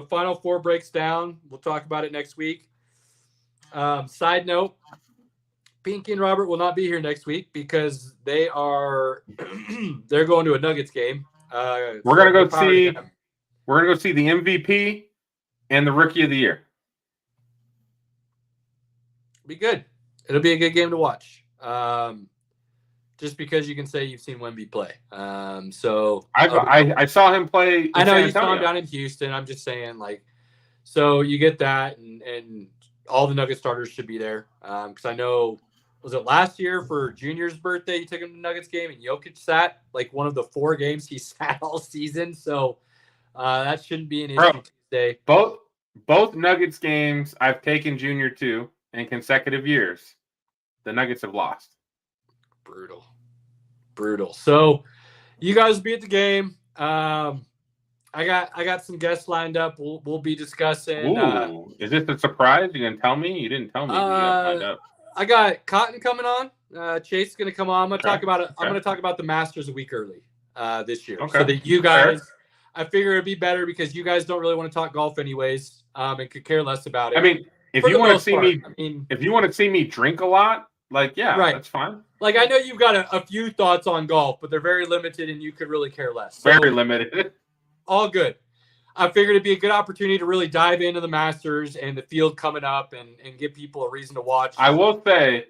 Final Four breaks down. We'll talk about it next week. Side note, Pinky and Robert will not be here next week because they're going to a Nuggets game. We're gonna go see the MVP and the Rookie of the Year. Be good. It'll be a good game to watch. Just because you can say you've seen Wemby play. So I saw him play. I know you saw him down in Houston. I'm just saying, so you get that, and all the Nuggets starters should be there. Because I know, was it last year for Junior's birthday, you took him to the Nuggets game, and Jokic sat one of the 4 games he sat all season. So that shouldn't be an issue today. Both Nuggets games I've taken Junior to in consecutive years, the Nuggets have lost. Brutal. So you guys will be at the game. I got some guests lined up. We'll be discussing. Ooh, is this a surprise? You didn't tell me? You didn't tell me. Lined up. I got Cotton coming on. Chase is going to come on. I'm going to talk about it. I'm going to talk about the Masters a week early this year, so that you guys. Fair. I figure it'd be better because you guys don't really want to talk golf anyways, and could care less about it. I mean, if you want to see me, if you want to see me drink a lot, that's fine. I know you've got a few thoughts on golf, but they're very limited, and you could really care less. So, very limited. All good. I figured it'd be a good opportunity to really dive into the Masters and the field coming up and give people a reason to watch. I will say,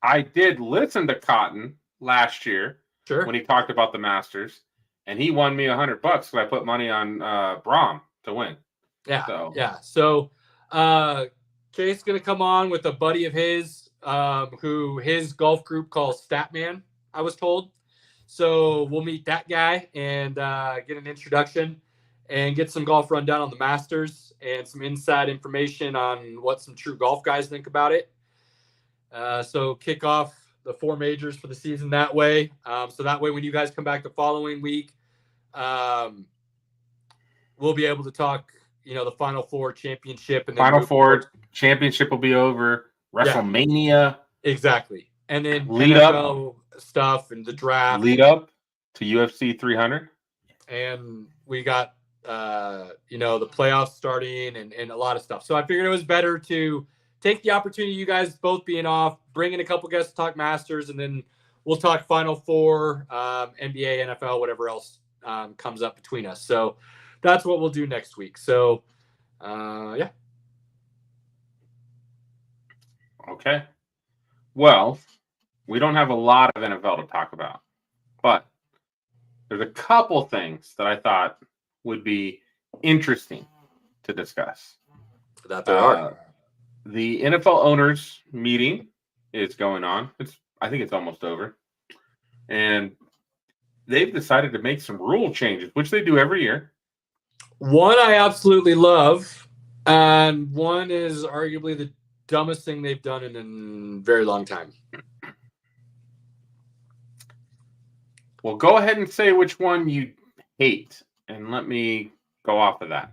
I did listen to Cotton last year when he talked about the Masters, and he won me $100 because I put money on Braum to win. Yeah. So Chase is going to come on with a buddy of his who his golf group calls Statman, I was told. So we'll meet that guy and get an introduction and get some golf rundown on the Masters and some inside information on what some true golf guys think about it. So kick off the 4 majors for the season that way. So that way when you guys come back the following week, we'll be able to talk, the Final Four championship. And then Final Four championship will be over. WrestleMania. Yeah, exactly. And then lead NFL up stuff and the draft. Lead up to UFC 300. And we got, the playoffs starting and a lot of stuff. So I figured it was better to take the opportunity, you guys both being off, bring in a couple guests to talk Masters, and then we'll talk Final Four, NBA, NFL, whatever else comes up between us. So that's what we'll do next week. So, yeah. Okay. Well, we don't have a lot of NFL to talk about, but there's a couple things that I thought would be interesting to discuss. That there are. The NFL owners meeting is going on. I think it's almost over. And they've decided to make some rule changes, which they do every year. One I absolutely love, and one is arguably the dumbest thing they've done in a very long time. Well, go ahead and say which one you hate, and let me go off of that.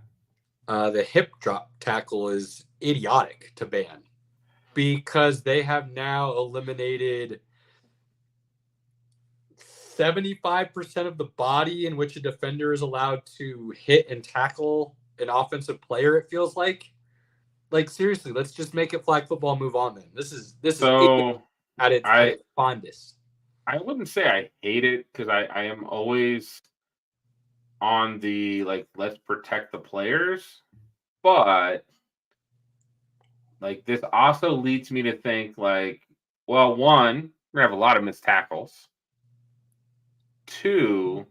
The hip drop tackle is idiotic to ban because they have now eliminated 75% of the body in which a defender is allowed to hit and tackle an offensive player. It feels like seriously, let's just make it flag football and move on. Then this is So at its fondest. I wouldn't say I hate it because I am always on the let's protect the players, but this also leads me to think well, one, we're gonna have a lot of missed tackles. Two,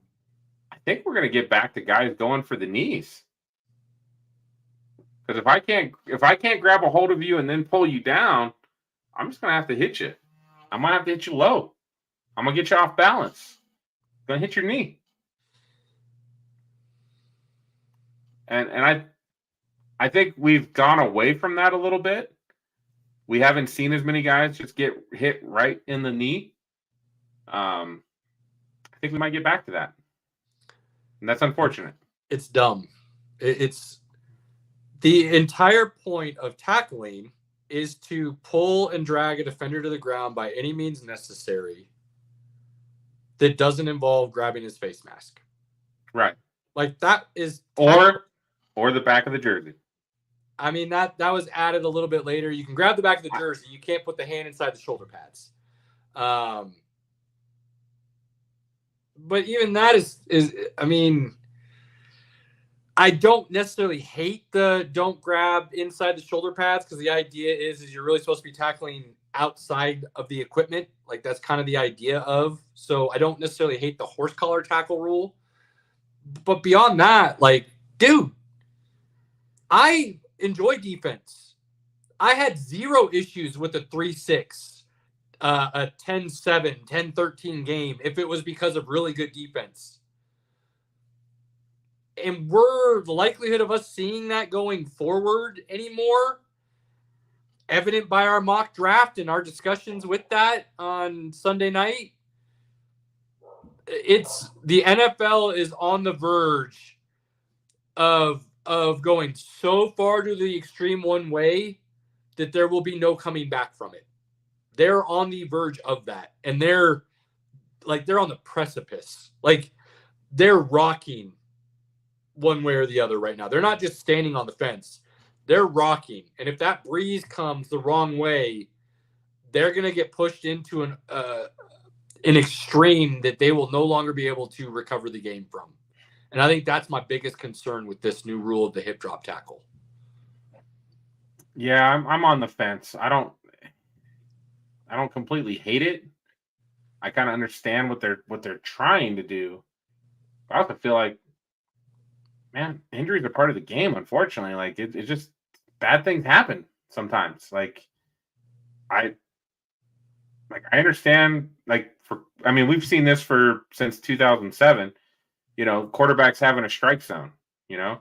I think we're gonna get back to guys going for the knees. Because if I can't grab a hold of you and then pull you down, I'm just gonna have to hit you. I might have to hit you low. I'm gonna get you off balance. I'm gonna hit your knee. And I think we've gone away from that a little bit. We haven't seen as many guys just get hit right in the knee. I think we might get back to that. And that's unfortunate. It's dumb. It's the entire point of tackling is to pull and drag a defender to the ground by any means necessary that doesn't involve grabbing his face mask. Right. That is or the back of the jersey. I mean, that was added a little bit later. You can grab the back of the jersey. You can't put the hand inside the shoulder pads. But even that is I mean, I don't necessarily hate the don't grab inside the shoulder pads because the idea is you're really supposed to be tackling outside of the equipment. That's kind of the idea of. So I don't necessarily hate the horse collar tackle rule. But beyond that, dude, I enjoy defense. I had zero issues with a 3-6, a 10-7, 10-13 game if it was because of really good defense. And the likelihood of us seeing that going forward anymore, evident by our mock draft and our discussions with that on Sunday night. The NFL is on the verge of going so far to the extreme one way that there will be no coming back from it. They're on the verge of that. And they're on the precipice. They're rocking one way or the other right now. They're not just standing on the fence. They're rocking. And if that breeze comes the wrong way, they're going to get pushed into an extreme that they will no longer be able to recover the game from. And I think that's my biggest concern with this new rule of the hip drop tackle. Yeah, I'm on the fence. I don't completely hate it. I kind of understand what they're trying to do. I also feel like, man, injuries are part of the game. Unfortunately, it's just bad things happen sometimes. I understand. We've seen this since 2007. Quarterbacks having a strike zone. You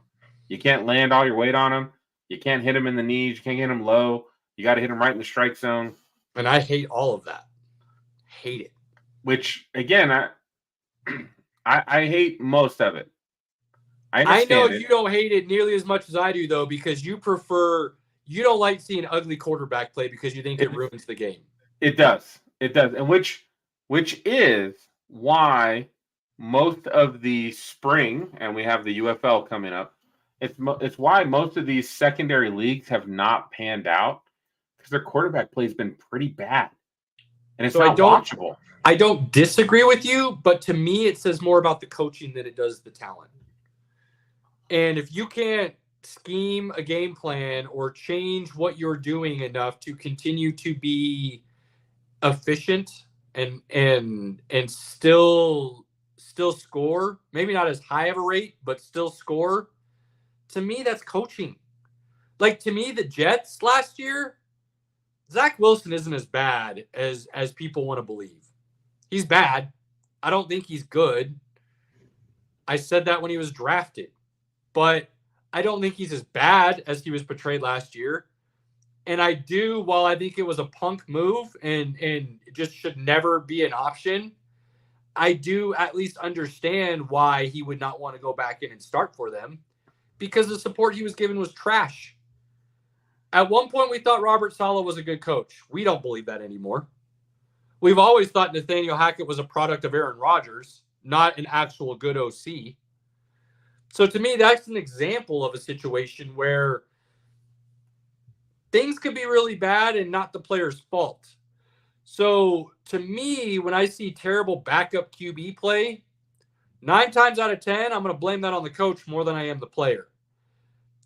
can't land all your weight on them. You can't hit them in the knees. You can't hit them low. You got to hit them right in the strike zone. And I hate all of that. Hate it. Which again, I hate most of it. I know you don't hate it nearly as much as I do, though, because you don't like seeing ugly quarterback play because you think it ruins the game. It does. And which is why most of the spring, and we have the UFL coming up, it's why most of these secondary leagues have not panned out because their quarterback play has been pretty bad. And it's not watchable. I don't disagree with you, but to me, it says more about the coaching than it does the talent. And if you can't scheme a game plan or change what you're doing enough to continue to be efficient and still score, maybe not as high of a rate, but still score, to me, that's coaching. Like, to me, the Jets last year, Zach Wilson isn't as bad as people want to believe. He's bad. I don't think he's good. I said that when he was drafted. But I don't think he's as bad as he was portrayed last year. And I do, while I think it was a punk move and it just should never be an option, I do at least understand why he would not want to go back in and start for them, because the support he was given was trash. At one point, we thought Robert Saleh was a good coach. We don't believe that anymore. We've always thought Nathaniel Hackett was a product of Aaron Rodgers, not an actual good OC. So to me, that's an example of a situation where things could be really bad and not the player's fault. So to me, when I see terrible backup QB play, 9 times out of 10, I'm going to blame that on the coach more than I am the player.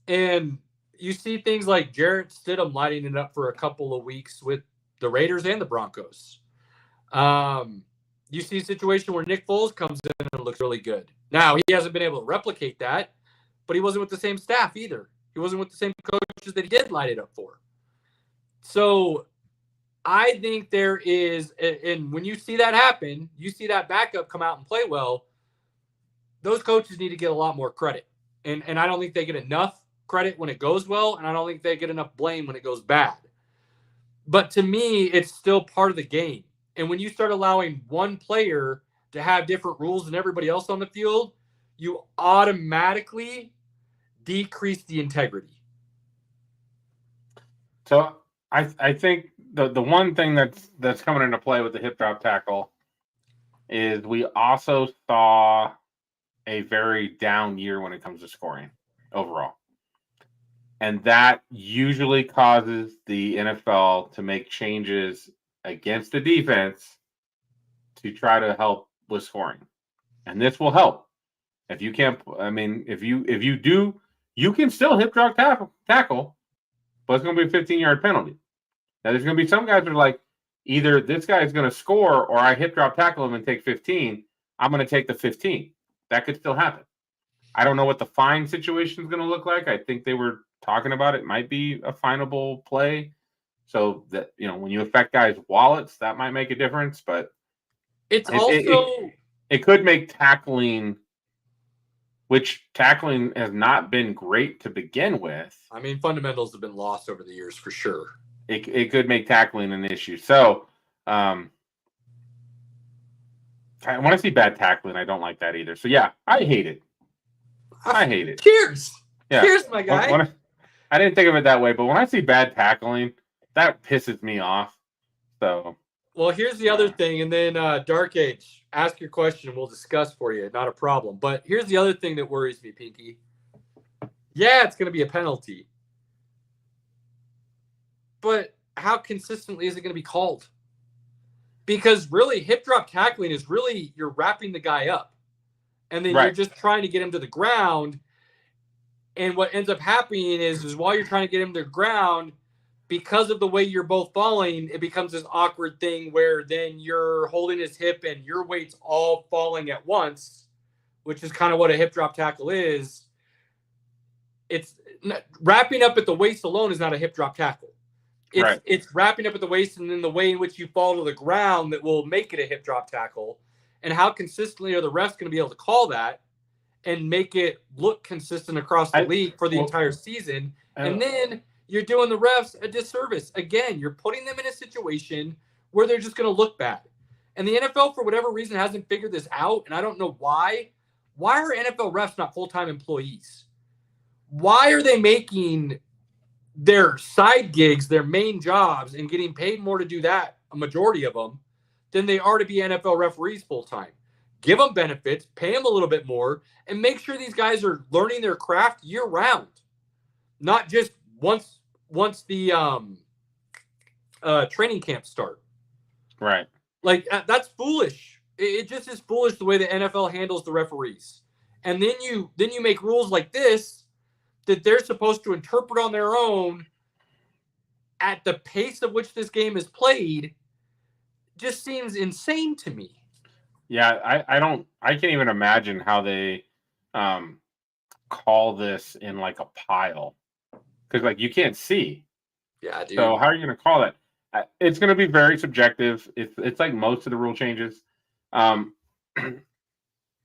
And you see things like Jarrett Stidham lighting it up for a couple of weeks with the Raiders and the Broncos. You see a situation where Nick Foles comes in and looks really good. Now, he hasn't been able to replicate that, but he wasn't with the same staff either. He wasn't with the same coaches that he did light it up for. So I think there is, and when you see that happen, you see that backup come out and play well, those coaches need to get a lot more credit. And I don't think they get enough credit when it goes well, and I don't think they get enough blame when it goes bad. But to me, it's still part of the game. And when you start allowing one player to have different rules than everybody else on the field, you automatically decrease the integrity. So I think the one thing that's coming into play with the hip drop tackle is we also saw a very down year when it comes to scoring overall. And that usually causes the NFL to make changes against the defense to try to help with scoring. And this will help. If you can't, I mean, if you do, you can still hip drop tackle, but it's going to be a 15-yard penalty. Now, there's going to be some guys that are like, either this guy is going to score or I hip drop tackle him and take 15. I'm going to take the 15. That could still happen. I don't know what the fine situation is going to look like. I think they were talking about it might be a finable play. So that, you know, when you affect guys' wallets, that might make a difference. But it's it could make tackling, which tackling has not been great to begin with. I mean, fundamentals have been lost over the years for sure. It could make tackling an issue. So when I see bad tackling, I don't like that either. So yeah, I hate it. I hate it. Cheers. Yeah. Cheers, my guy. I didn't think of it that way, but when I see bad tackling, that pisses me off. So, well, here's the other thing, and then Dark Age, ask your question. We'll discuss for you. Not a problem. But here's the other thing that worries me, Pinky. Yeah, it's going to be a penalty. But how consistently is it going to be called? Because really, hip drop tackling is really, you're wrapping the guy up. And then you're just trying to get him to the ground. And what ends up happening is while you're trying to get him to the ground, because of the way you're both falling, it becomes this awkward thing where then you're holding his hip and your weight's all falling at once, which is kind of what a hip drop tackle is. It's wrapping up at the waist alone is not a hip drop tackle. It's wrapping up at the waist and then the way in which you fall to the ground that will make it a hip drop tackle. And how consistently are the refs going to be able to call that and make it look consistent across the league for the entire season? And then you're doing the refs a disservice. Again, you're putting them in a situation where they're just going to look bad. And the NFL, for whatever reason, hasn't figured this out. And I don't know why. Why are NFL refs not full-time employees? Why are they making their side gigs their main jobs and getting paid more to do that, a majority of them, than they are to be NFL referees full-time? Give them benefits, pay them a little bit more, and make sure these guys are learning their craft year-round, not just once the training camps start. Right. Like, that's foolish. It just is foolish the way the NFL handles the referees. And then you make rules like this that they're supposed to interpret on their own at the pace of which this game is played just seems insane to me. Yeah, I can't even imagine how they call this in like a pile. Because like you can't see. Yeah, dude. So how are you going to call that? It's going to be very subjective. It's like most of the rule changes. I'm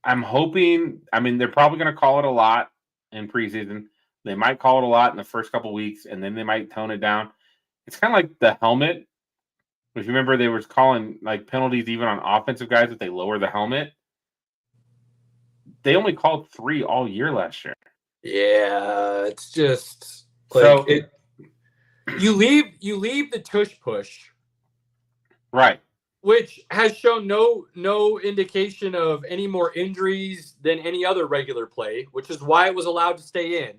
hoping. I mean, they're probably going to call it a lot in preseason. They might call it a lot in the first couple weeks, and then they might tone it down. It's kind of like the helmet. If you remember, they were calling like penalties even on offensive guys if they lower the helmet. They only called 3 all year last year. Yeah, it's just like so you leave the tush push, right, which has shown no indication of any more injuries than any other regular play, which is why it was allowed to stay in.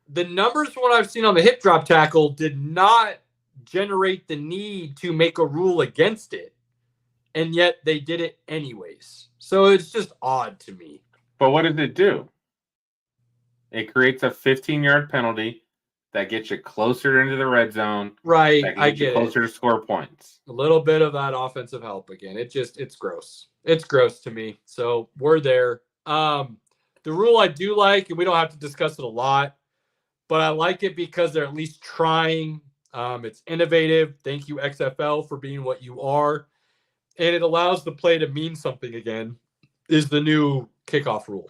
The numbers from what I've seen on the hip drop tackle did not generate the need to make a rule against it, and yet they did it anyways. So it's just odd to me. But what does it do? It creates a 15-yard penalty that gets you closer into the red zone. Right, that I gets you get closer it. to score points. A little bit of that offensive help again. It's gross. It's gross to me. So we're there. The rule I do like, and we don't have to discuss it a lot, but I like it because they're at least trying. It's innovative. Thank you, XFL, for being what you are. And it allows the play to mean something again, is the new kickoff rule.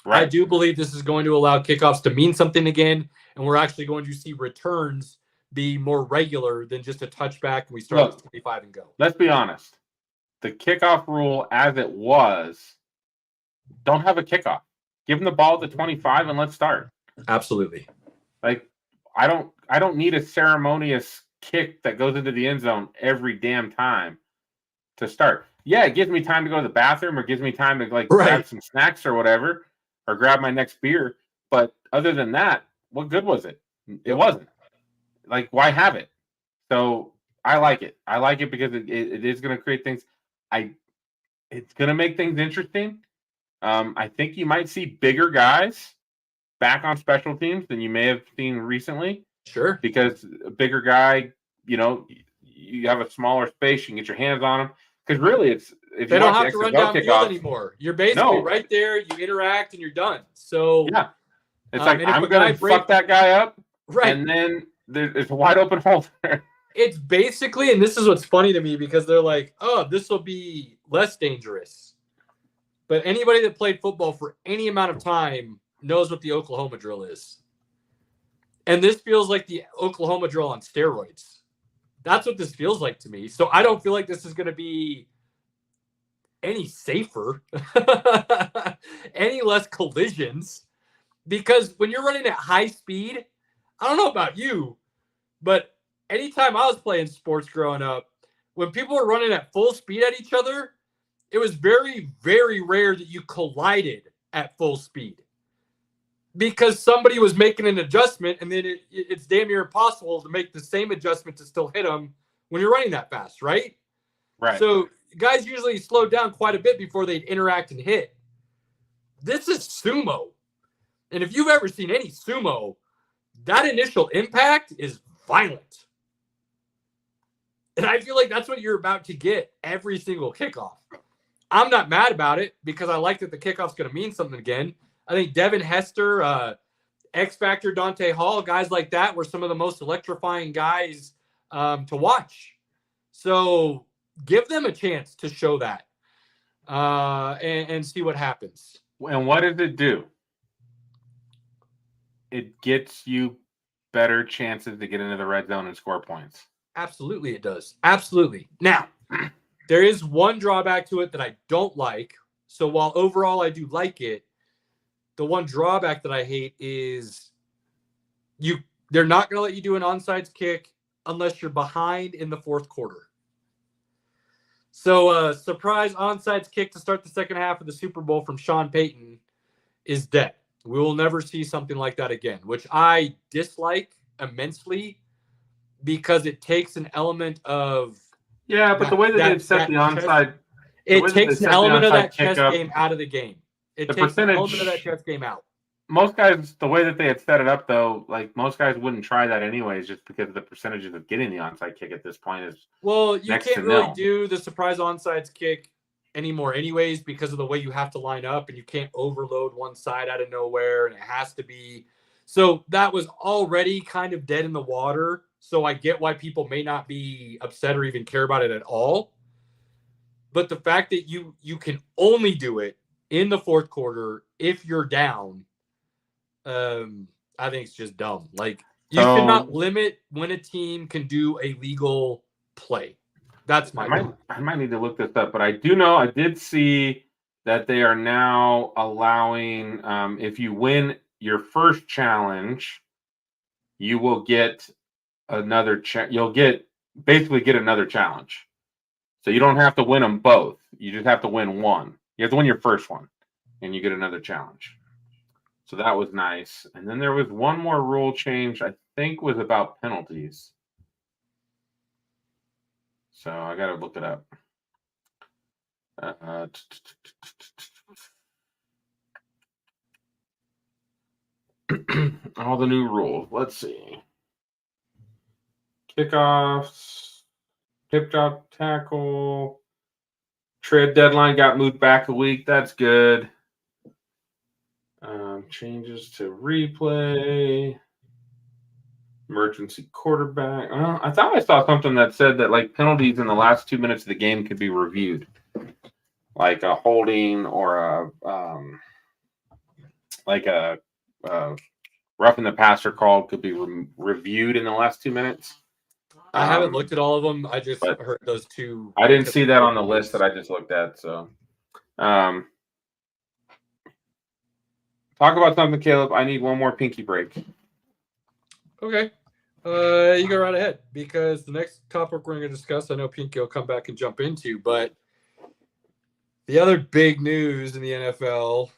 Right. I do believe this is going to allow kickoffs to mean something again, and we're actually going to see returns be more regular than just a touchback and we start with 25 and go. Let's be honest. The kickoff rule as it was, don't have a kickoff. Give them the ball at the 25 and let's start. Absolutely. Like, I don't need a ceremonious kick that goes into the end zone every damn time to start. Yeah, it gives me time to go to the bathroom or gives me time to grab some snacks or whatever or grab my next beer. But other than that, what good was it? It wasn't. Like, why have it? So I like it. I like it because it is going to create things. It's going to make things interesting. I think you might see bigger guys back on special teams than you may have seen recently. Sure. Because a bigger guy, you have a smaller space, you can get your hands on them. Because really, if they don't have to run downfield anymore. You're basically right there. You interact and you're done. So yeah, it's like I'm going to fuck that guy up, right? And then there's a wide open hole there. It's basically, and this is what's funny to me because they're like, oh, this will be less dangerous. But anybody that played football for any amount of time knows what the Oklahoma drill is. And this feels like the Oklahoma drill on steroids. That's what this feels like to me. So I don't feel like this is going to be any safer, any less collisions. Because when you're running at high speed, I don't know about you, but anytime I was playing sports growing up, when people were running at full speed at each other, it was very, very rare that you collided at full speed. Because somebody was making an adjustment, and then it's damn near impossible to make the same adjustment to still hit them when you're running that fast, right? Right. So guys usually slow down quite a bit before they'd interact and hit. This is sumo. And if you've ever seen any sumo, that initial impact is violent. And I feel like that's what you're about to get every single kickoff. I'm not mad about it because I like that the kickoff's going to mean something again. I think Devin Hester, X Factor, Dante Hall, guys like that were some of the most electrifying guys to watch. So give them a chance to show that and see what happens. And what does it do? It gets you better chances to get into the red zone and score points. Absolutely, it does. Absolutely. Now, there is one drawback to it that I don't like. So while overall I do like it, the one drawback that I hate is they're not going to let you do an onside kick unless you're behind in the fourth quarter. So surprise onside kick to start the second half of the Super Bowl from Sean Payton is dead. We will never see something like that again, which I dislike immensely because it takes an element of but the way that they've set the onside, it takes an element of that chess game out of the game. It takes an element of that chess game out. most guys, the way that they had set it up, though, like most guys wouldn't try that anyways, just because the percentages of getting the onside kick at this point is Well, you next can't to really nil. do the surprise onside kick anymore anyways because of the way you have to line up, and you can't overload one side out of nowhere, and it has to be. So that was already kind of dead in the water. So I get why people may not be upset or even care about it at all. But the fact that you can only do it in the fourth quarter if you're down, I think it's just dumb. Like, you should not limit when a team can do a legal play. That's my point. I might need to look this up, but I do know I did see that they are now allowing if you win your first challenge, you will get another you'll basically get another challenge. So you don't have to win them both. You just have to win one. You have to win your first one, and you get another challenge. So that was nice. And then there was one more rule change, I think was about penalties. So I got to look it up. All the new rules. Let's see. Kickoffs, hip drop tackle, trade deadline got moved back a week. That's good. Changes to replay, emergency quarterback. I thought I saw something that said that like penalties in the last 2 minutes of the game could be reviewed, like a holding or a roughing the passer call could be reviewed in the last 2 minutes. I haven't looked at all of them. I just heard those two. I didn't see that on the list that I just looked at. So, talk about something, Caleb. I need one more pinky break. Okay. You go right ahead, because the next topic we're going to discuss, I know Pinky will come back and jump into, but the other big news in the NFL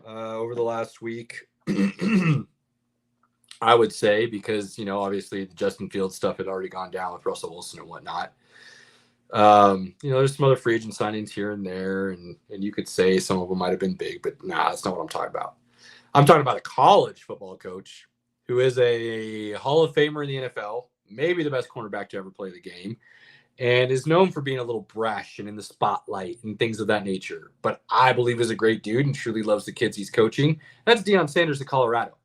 over the last week, I would say, because, obviously the Justin Fields stuff had already gone down with Russell Wilson and whatnot. There's some other free agent signings here and there, and you could say some of them might have been big, but that's not what I'm talking about. I'm talking about a college football coach who is a Hall of Famer in the NFL, maybe the best cornerback to ever play the game, and is known for being a little brash and in the spotlight and things of that nature. But I believe is a great dude and truly loves the kids he's coaching. That's Deion Sanders of Colorado.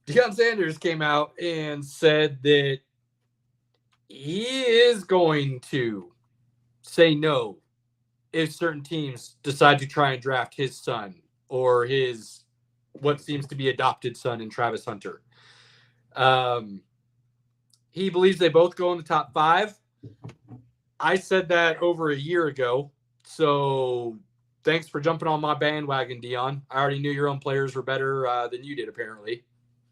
Deion Sanders came out and said that he is going to say no if certain teams decide to try and draft his son or his what seems to be adopted son in Travis Hunter. He believes they both go in the top 5. I said that over a year ago, so thanks for jumping on my bandwagon, Deion. I already knew your own players were better than you did, apparently.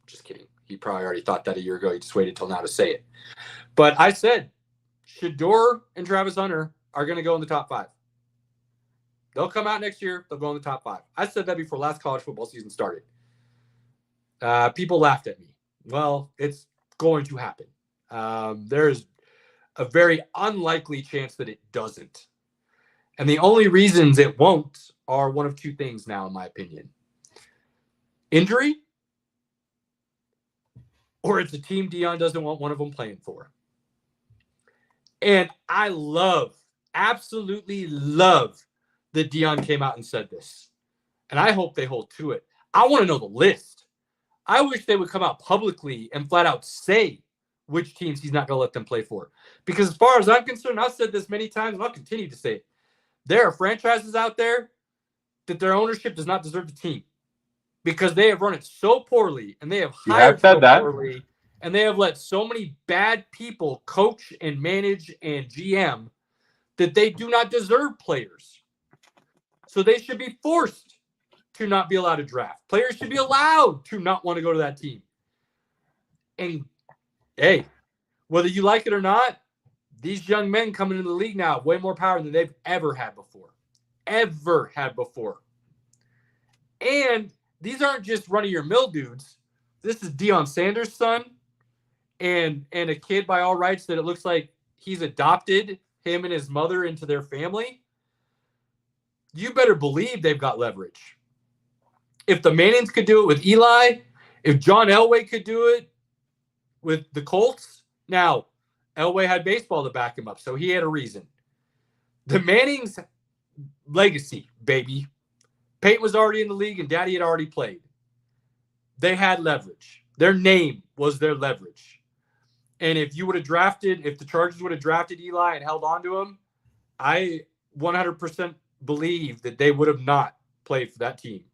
Just kidding. He probably already thought that a year ago. He just waited till now to say it. But I said Shedeur and Travis Hunter are going to go in the top 5. They'll come out next year. They'll go in the top 5. I said that before last college football season started. People laughed at me. Well, it's going to happen. There's a very unlikely chance that it doesn't. And the only reasons it won't are one of two things now, in my opinion. Injury, or it's a team Deion doesn't want one of them playing for. And I absolutely love that Deion came out and said this. And I hope they hold to it. I want to know the list. I wish they would come out publicly and flat out say which teams he's not going to let them play for. Because as far as I'm concerned, I've said this many times and I'll continue to say it. There are franchises out there that their ownership does not deserve the team because they have run it so poorly and they have hired so poorly and they have let so many bad people coach and manage and GM that they do not deserve players. So they should be forced to not be allowed to draft. Players should be allowed to not want to go to that team. And, hey, whether you like it or not, these young men coming into the league now have way more power than they've ever had before. Ever had before. And these aren't just run-of-your-mill dudes. This is Deion Sanders' son and a kid by all rights that it looks like he's adopted him and his mother into their family. You better believe they've got leverage. If the Mannings could do it with Eli, if John Elway could do it with the Colts, now Elway had baseball to back him up, so he had a reason. The Mannings legacy, baby. Peyton was already in the league and Daddy had already played. They had leverage. Their name was their leverage. And if the Chargers would have drafted Eli and held on to him, I 100% believe that they would have not played for that team.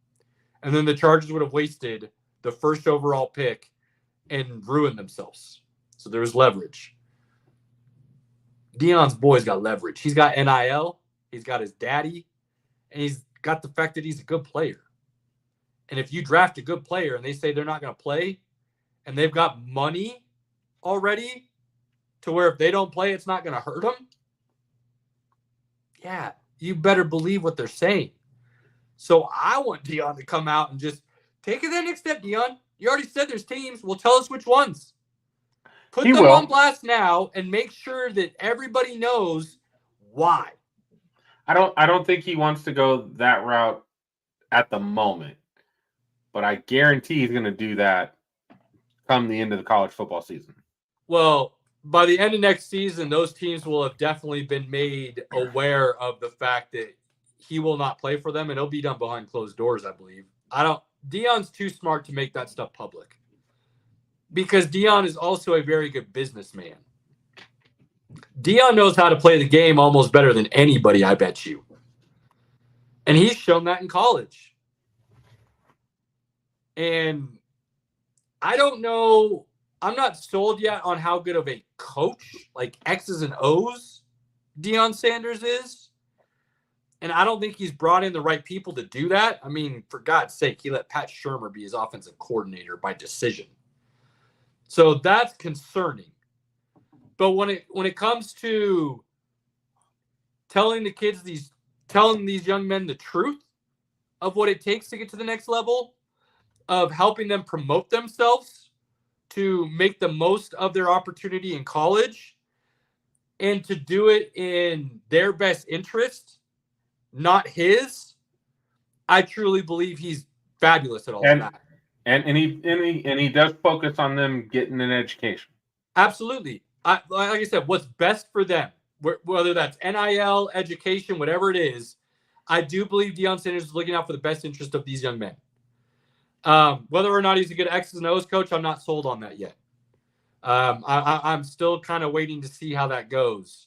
And then the Chargers would have wasted the first overall pick and ruined themselves. So there was leverage. Deion's boy's got leverage. He's got NIL. He's got his daddy. And he's got the fact that he's a good player. And if you draft a good player and they say they're not going to play and they've got money already to where if they don't play, it's not going to hurt them. Yeah, you better believe what they're saying. So I want Deion to come out and just take it that next step, Deion. You already said there's teams. Well, tell us which ones. Put them on blast now and make sure that everybody knows why. I don't think he wants to go that route at the moment, but I guarantee he's going to do that come the end of the college football season. Well, by the end of next season, those teams will have definitely been made aware of the fact that he will not play for them, and it'll be done behind closed doors, I believe. Deion's too smart to make that stuff public because Deion is also a very good businessman. Deion knows how to play the game almost better than anybody, I bet you. And he's shown that in college. And I don't know. I'm not sold yet on how good of a coach, like X's and O's, Deion Sanders is. And I don't think he's brought in the right people to do that. I mean, for God's sake, he let Pat Shurmur be his offensive coordinator by decision. So that's concerning. But when it comes to telling these young men the truth of what it takes to get to the next level, of helping them promote themselves to make the most of their opportunity in college, and to do it in their best interest, not his, I truly believe he's fabulous at all of that. And he does focus on them getting an education. Absolutely. Like I said, what's best for them, whether that's NIL, education, whatever it is, I do believe Deion Sanders is looking out for the best interest of these young men. Whether or not he's a good X's and O's coach, I'm not sold on that yet. I'm still kind of waiting to see how that goes.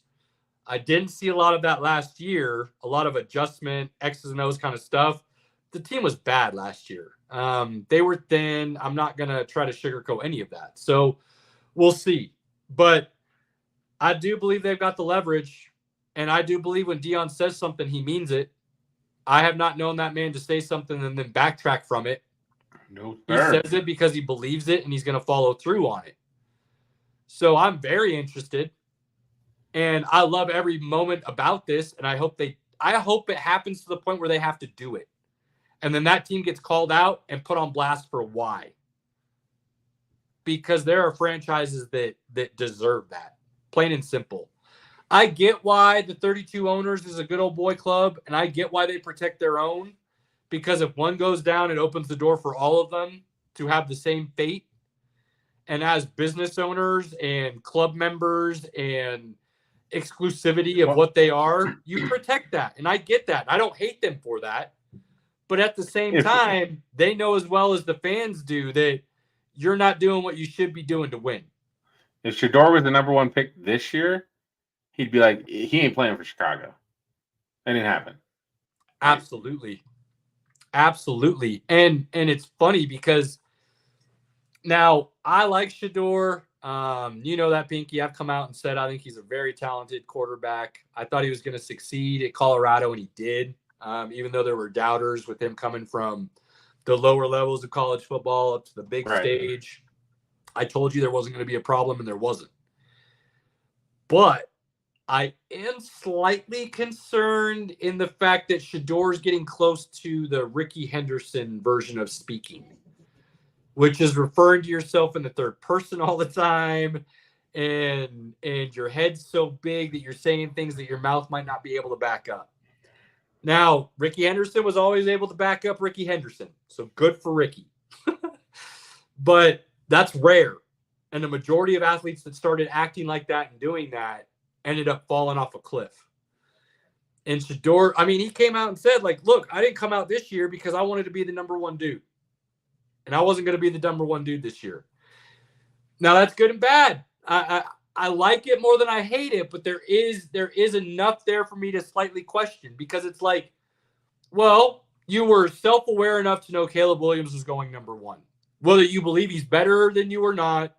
I didn't see a lot of that last year, a lot of adjustment, X's and O's kind of stuff. The team was bad last year. They were thin. I'm not going to try to sugarcoat any of that. So we'll see. But I do believe they've got the leverage. And I do believe when Deion says something, he means it. I have not known that man to say something and then backtrack from it. No, he says it because he believes it and he's going to follow through on it. So I'm very interested. And I love every moment about this. And I hope it happens to the point where they have to do it. And then that team gets called out and put on blast for why. Because there are franchises that deserve that. Plain and simple. I get why the 32 owners is a good old boy club. And I get why they protect their own. Because if one goes down, it opens the door for all of them to have the same fate. And as business owners and club members and exclusivity of what they are, you protect that. And I get that. I don't hate them for that. But at the same time, they know as well as the fans do that you're not doing what you should be doing to win. If Shador was the number one pick this year, he'd be like, he ain't playing for Chicago. That didn't happen. Absolutely. Absolutely. And it's funny because now I like Shador. You know that, Pinky. I've come out and said I think he's a very talented quarterback. I thought he was going to succeed at Colorado, and he did. Even though there were doubters with him coming from the lower levels of college football up to the big stage. I told you there wasn't going to be a problem, and there wasn't. But I am slightly concerned in the fact that Shador is getting close to the Ricky Henderson version of speaking, which is referring to yourself in the third person all the time, and your head's so big that you're saying things that your mouth might not be able to back up. Now, Ricky Henderson was always able to back up Ricky Henderson. So good for Ricky. But that's rare. And the majority of athletes that started acting like that and doing that ended up falling off a cliff. And Shedeur, I mean, he came out and said, like, look, I didn't come out this year because I wanted to be the number one dude. And I wasn't going to be the number one dude this year. Now, that's good and bad. I like it more than I hate it, but there is enough there for me to slightly question, because it's like, well, you were self-aware enough to know Caleb Williams was going number one. Whether you believe he's better than you or not,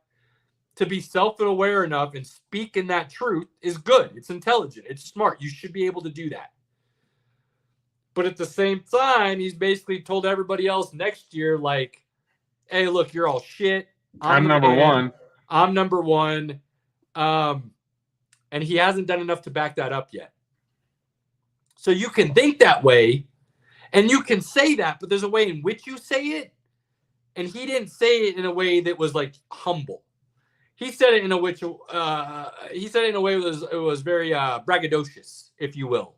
to be self-aware enough and speak in that truth is good. It's intelligent. It's smart. You should be able to do that. But at the same time, he's basically told everybody else next year, like, hey, look, you're all shit. I'm number one. I'm number one. And he hasn't done enough to back that up yet. So you can think that way and you can say that, but there's a way in which you say it. And he didn't say it in a way that was like humble. He said it in a way it was very braggadocious, if you will.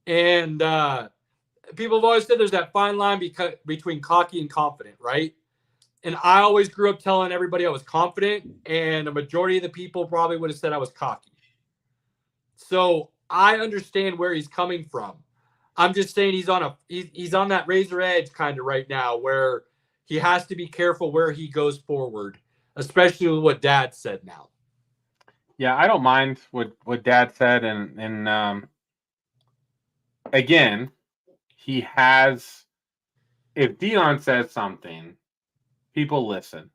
And people have always said there's that fine line between cocky and confident, right? And I always grew up telling everybody I was confident, and a majority of the people probably would have said I was cocky. So I understand where he's coming from. I'm just saying he's on that razor edge kind of right now, where he has to be careful where he goes forward, especially with what Dad said now. Yeah, I don't mind what Dad said, and again, he has. If Deion says something, people listen.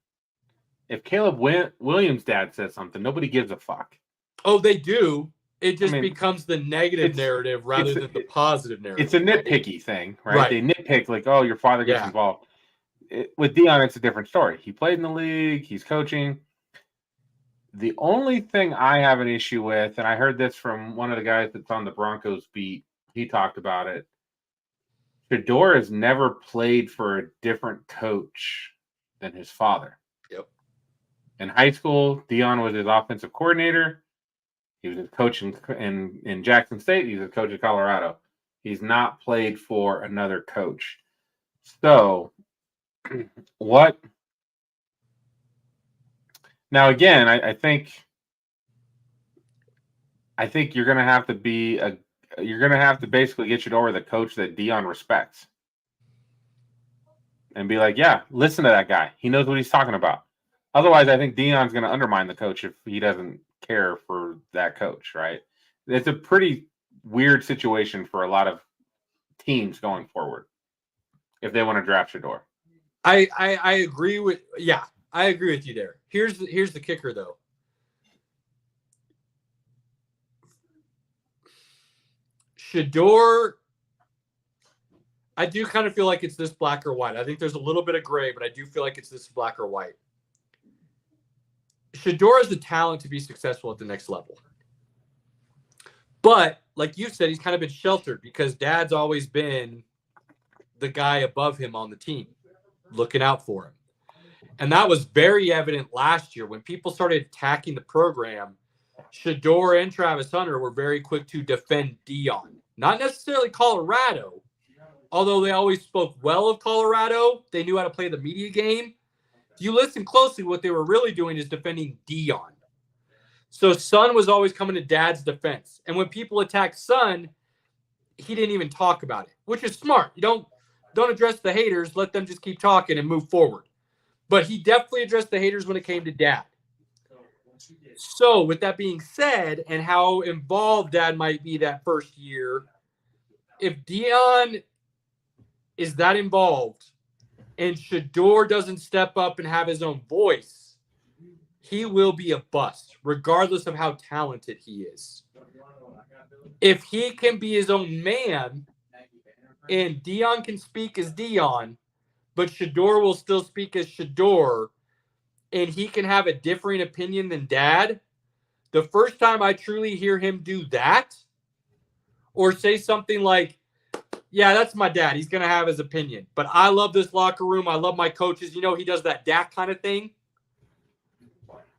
If Caleb Williams' dad says something, nobody gives a fuck. Oh, they do. It just becomes the negative narrative rather than the positive narrative. It's a nitpicky thing, right? They nitpick like, oh, your father gets involved. With Deion, it's a different story. He played in the league. He's coaching. The only thing I have an issue with, and I heard this from one of the guys that's on the Broncos beat, he talked about it. Shedeur has never played for a different coach than his father. Yep. In high school, Deion was his offensive coordinator. He was a coach in Jackson State. He's a coach at Colorado. He's not played for another coach. So, what? Now, again, I think you're going to have to basically get Shedeur with a coach that Deion respects. And be like, yeah, listen to that guy. He knows what he's talking about. Otherwise, I think Deion's going to undermine the coach if he doesn't care for that coach, right? It's a pretty weird situation for a lot of teams going forward if they want to draft Shedeur. I agree with I agree with you there. Here's the kicker though. Shedeur, I do kind of feel like it's this black or white. I think there's a little bit of gray, but I do feel like it's this black or white. Shedeur has the talent to be successful at the next level. But, like you said, he's kind of been sheltered because Dad's always been the guy above him on the team, looking out for him. And that was very evident last year when people started attacking the program. Shedeur and Travis Hunter were very quick to defend Deion. Not necessarily Colorado, although they always spoke well of Colorado. They knew how to play the media game. If you listen closely, what they were really doing is defending Deion. So Son was always coming to Dad's defense. And when people attacked Son, he didn't even talk about it, which is smart. You don't address the haters. Let them just keep talking and move forward. But he definitely addressed the haters when it came to Dad. So with that being said, and how involved Dad might be that first year, if Deion is that involved and Shedeur doesn't step up and have his own voice, he will be a bust, regardless of how talented he is. If he can be his own man and Deion can speak as Deion, but Shedeur will still speak as Shedeur, and he can have a differing opinion than Dad, the first time I truly hear him do that or say something like, yeah, that's my dad. He's going to have his opinion. But I love this locker room. I love my coaches. You know, he does that Dak kind of thing.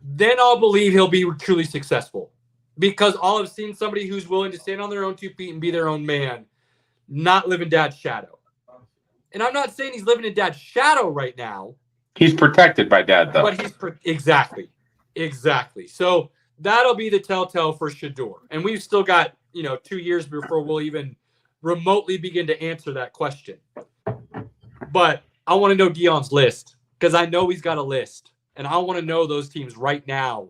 Then I'll believe he'll be truly successful. Because I'll have seen somebody who's willing to stand on their own 2 feet and be their own man not live in dad's shadow. And I'm not saying he's living in dad's shadow right now. He's protected by dad, though. But exactly. So that'll be the telltale for Shador. And we've still got, 2 years before we'll even remotely begin to answer that question. But I want to know Deion's list because I know he's got a list. And I want to know those teams right now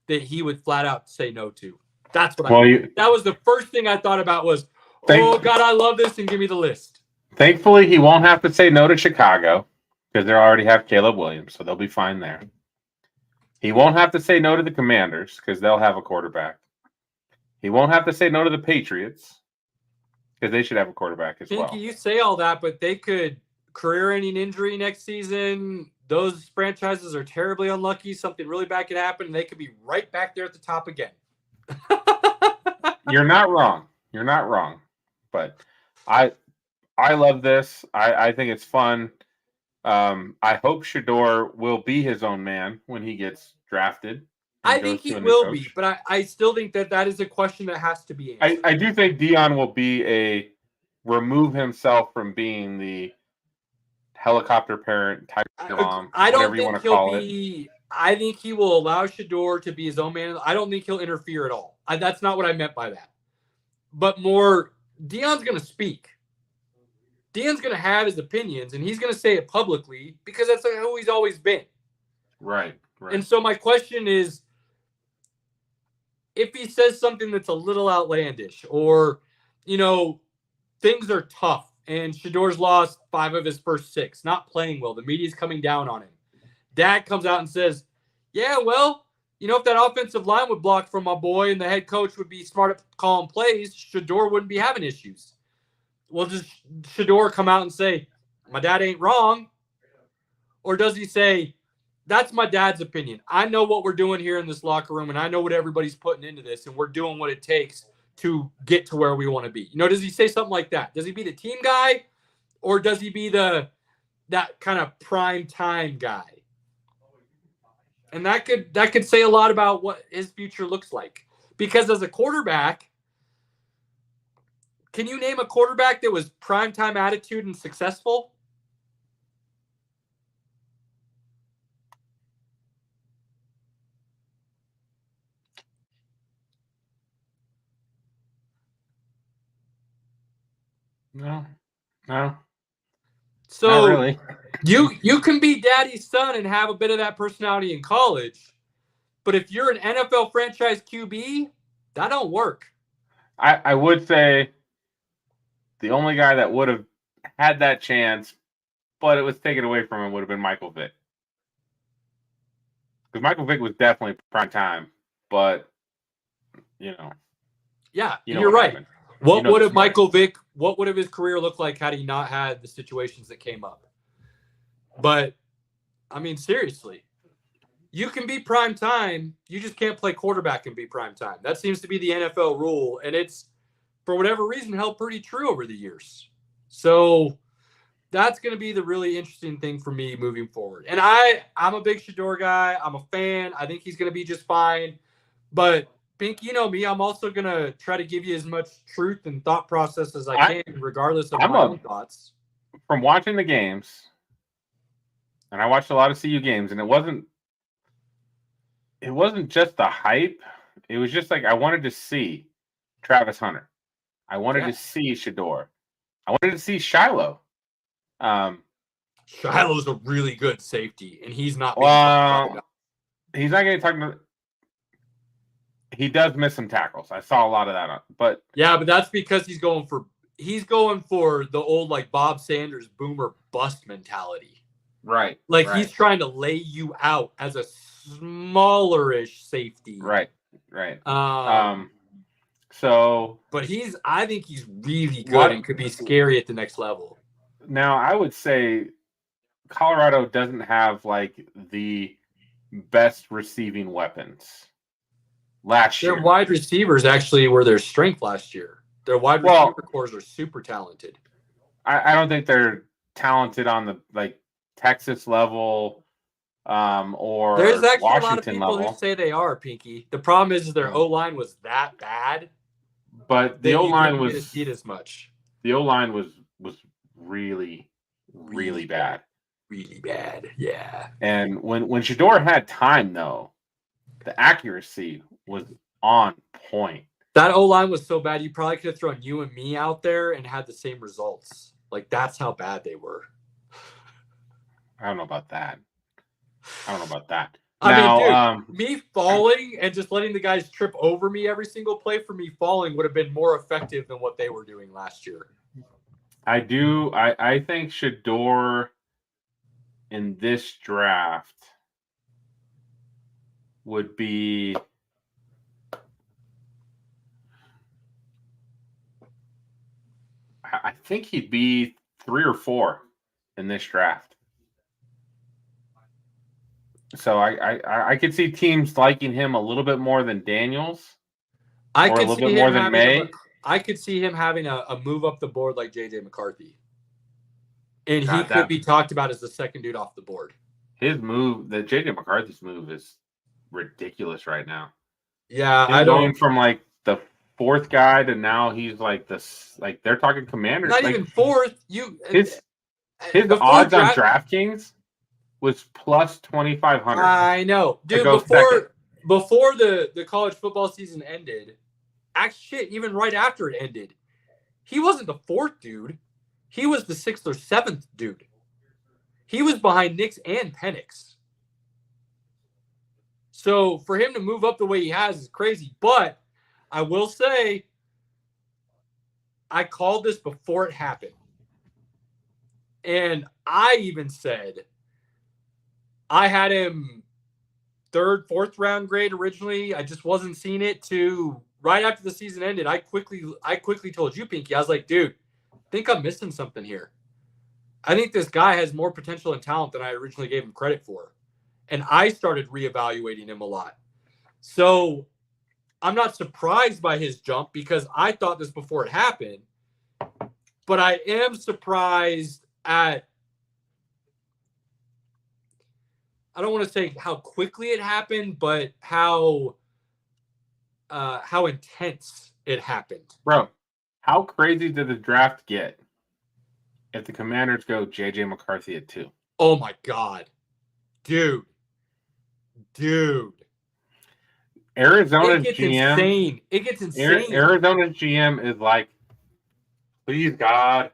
that he would flat out say no to. That's what that was the first thing I thought about was, oh, God, I love this, and give me the list. Thankfully, he won't have to say no to Chicago because they already have Caleb Williams, so they'll be fine there. He won't have to say no to the Commanders because they'll have a quarterback. He won't have to say no to the Patriots because they should have a quarterback as well. You say all that, but they could career-ending injury next season. Those franchises are terribly unlucky. Something really bad could happen, and they could be right back there at the top again. You're not wrong. But I love this. I think it's fun. I hope Shador will be his own man when he gets drafted. I think he will be, but I still think that is a question that has to be answered. I do think Deion will remove himself from being the helicopter parent type mom. I don't think he'll be. I think he will allow Shador to be his own man. I don't think he'll interfere at all. That's not what I meant by that. But more, Deion's going to speak. Deion's going to have his opinions, and he's going to say it publicly because that's who he's always been. Right. And so my question is, if he says something that's a little outlandish or, things are tough and Shador's lost 5 of his first 6, not playing well, the media's coming down on him. Dad comes out and says, yeah, well, if that offensive line would block from my boy and the head coach would be smart at calling plays, Shador wouldn't be having issues. Well, does Shador come out and say, my dad ain't wrong? Or does he say, that's my dad's opinion. I know what we're doing here in this locker room, and I know what everybody's putting into this, and we're doing what it takes to get to where we want to be. Does he say something like that? Does he be the team guy, or does he be that kind of prime time guy? And that could say a lot about what his future looks like. Because as a quarterback, can you name a quarterback that was primetime attitude and successful? No. So not really. You can be daddy's son and have a bit of that personality in college, but if you're an NFL franchise QB, that don't work. I would say the only guy that would have had that chance, but it was taken away from him, would have been Michael Vick. Because Michael Vick was definitely prime time, but Yeah, you're right. Happened. What would have his career looked like had he not had the situations that came up? But, seriously, you can be prime time. You just can't play quarterback and be prime time. That seems to be the NFL rule, and it's, for whatever reason, held pretty true over the years. So that's going to be the really interesting thing for me moving forward. And I'm a big Shador guy. I'm a fan. I think he's going to be just fine. But Pink, you know me, I'm also going to try to give you as much truth and thought process as I can, regardless of my own thoughts. From watching the games, and I watched a lot of CU games, and it wasn't just the hype. It was just like I wanted to see Travis Hunter. I wanted to see Shador. I wanted to see Shiloh. Shiloh's a really good safety, and he's not. He's not getting talked about. He does miss some tackles. I saw a lot of that. But that's because he's going for the old like Bob Sanders boomer bust mentality. Right. He's trying to lay you out as a smallerish safety. Right. But I think he's really good and could be scary at the next level. Now, I would say Colorado doesn't have the best receiving weapons. Last year, their wide receivers actually were their strength last year. Their wide receiver cores are super talented. I don't think they're talented on the Texas level or there's actually Washington a lot of people level. who say they are, Pinky. The problem is their O-line was that bad. But the O-line was see it as much. The O-line was really, really bad. Really bad. Yeah. And when Shador had time, though, the accuracy was on point. That O-line was so bad, you probably could have thrown you and me out there and had the same results. Like, that's how bad they were. I don't know about that. I Now, mean, dude, me falling and just letting the guys trip over me every single play for me falling would have been more effective than what they were doing last year. I think Shador in this draft would be I think he'd be 3 or 4 in this draft. So I could see teams liking him a little bit more than Daniels. I Or a could little see bit him more than having May. I could see him having a move up the board like JJ McCarthy. And he God, could be talked about as the second dude off the board. His move, the JJ McCarthy's move, is ridiculous right now. Yeah, He's going from like the 4th guy to now he's like this. Like they're talking Commanders. Not like, even 4th. His odds on DraftKings was plus 2,500. I know, dude. Before the college football season ended, even right after it ended, he wasn't the 4th dude. He was the 6th or 7th dude. He was behind Nix and Penix. So for him to move up the way he has is crazy. But I will say, I called this before it happened. And I even said I had him 3rd, 4th round grade originally. I just wasn't seeing it to right after the season ended. I quickly told you, Pinky, I was like, dude, I think I'm missing something here. I think this guy has more potential and talent than I originally gave him credit for. And I started reevaluating him a lot. So I'm not surprised by his jump because I thought this before it happened. But I am surprised at, I don't want to say how quickly it happened, but how intense it happened. Bro, how crazy did the draft get if the Commanders go JJ McCarthy at 2? Oh my God. Dude. Arizona's It gets GM. insane. It gets insane. Arizona's GM is like, please God,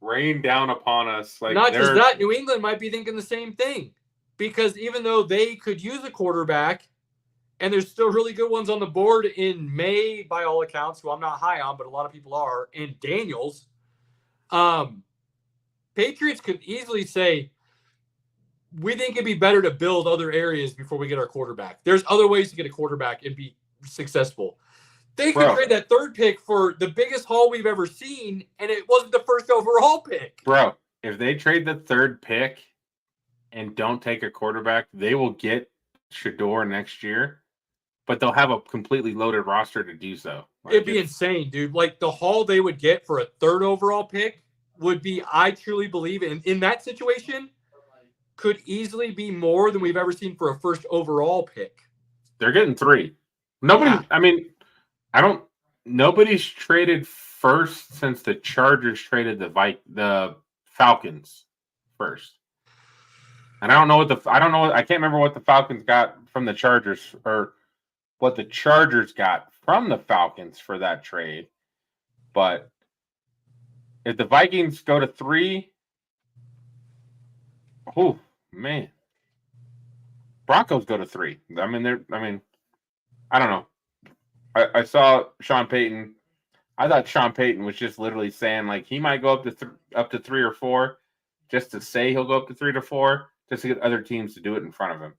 rain down upon us. Like, not just that, New England might be thinking the same thing. Because even though they could use a quarterback, and there's still really good ones on the board in May, by all accounts, who I'm not high on, but a lot of people are, and Daniels, Patriots could easily say, we think it'd be better to build other areas before we get our quarterback. There's other ways to get a quarterback and be successful. They could trade that 3rd pick for the biggest haul we've ever seen, and it wasn't the 1st overall pick. Bro, if they trade the 3rd pick and don't take a quarterback, they will get Shador next year, but they'll have a completely loaded roster to do so. Like, it'd be insane, dude. Like the haul they would get for a 3rd overall pick would be, I truly believe in that situation, could easily be more than we've ever seen for a 1st overall pick. They're getting 3. Nobody's traded 1st since the Chargers traded the Falcons 1st. And I can't remember what the Falcons got from the Chargers or what the Chargers got from the Falcons for that trade. But if the Vikings go to 3, oh man, Broncos go to 3. I don't know. I saw Sean Payton. I thought Sean Payton was just literally saying like he might go up to 3 or 4, just to say he'll go up to 3 to 4, just to get other teams to do it in front of him.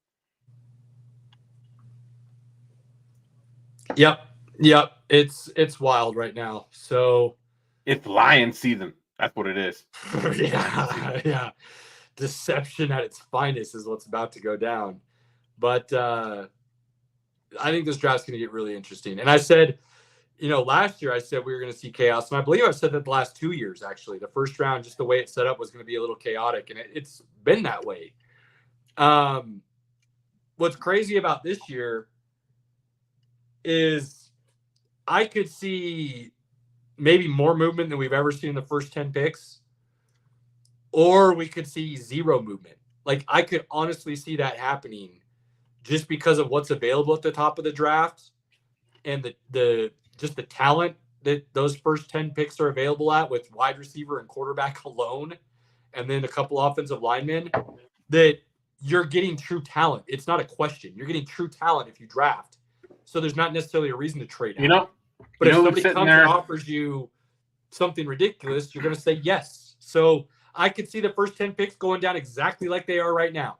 Yep. It's wild right now. So it's lion season. That's what it is. Yeah. Deception at its finest is what's about to go down. But I think this draft's going to get really interesting. And I said, last year I said we were going to see chaos. And I believe I've said that the last 2 years, actually. The 1st round, just the way it's set up, was going to be a little chaotic. And it's been that way. What's crazy about this year is I could see maybe more movement than we've ever seen in the first 10 picks, or we could see zero movement. Like, I could honestly see that happening just because of what's available at the top of the draft and the talent that those first 10 picks are available at, with wide receiver and quarterback alone, and then a couple offensive linemen, that you're getting true talent. It's not a question. You're getting true talent if you draft. So there's not necessarily a reason to trade out. But if somebody comes and offers you something ridiculous, you're going to say yes. So I could see the first 10 picks going down exactly like they are right now.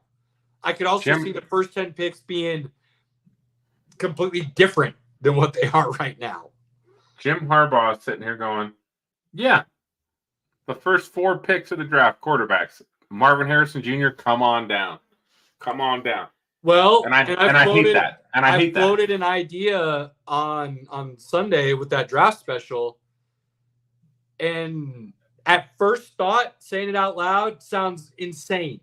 I could also see the first 10 picks being completely different than what they are right now. Jim Harbaugh is sitting here going, yeah, the first 4 picks of the draft, quarterbacks, Marvin Harrison Jr., come on down. Come on down. Well, I hate that. And I hate that. I floated an idea on Sunday with that draft special. And at first thought, saying it out loud sounds insane.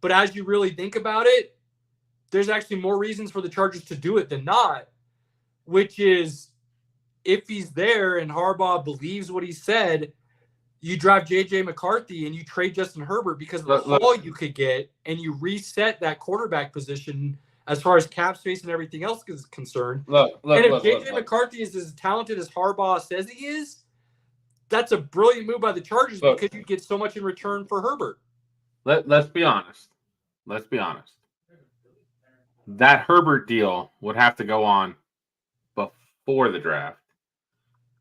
But as you really think about it, there's actually more reasons for the Chargers to do it than not, which is if he's there and Harbaugh believes what he said, you drive J.J. McCarthy and you trade Justin Herbert because of the haul you could get, and you reset that quarterback position as far as cap space and everything else is concerned. If J.J. McCarthy is as talented as Harbaugh says he is, that's a brilliant move by the Chargers because you get so much in return for Herbert. Let's be honest. That Herbert deal would have to go on before the draft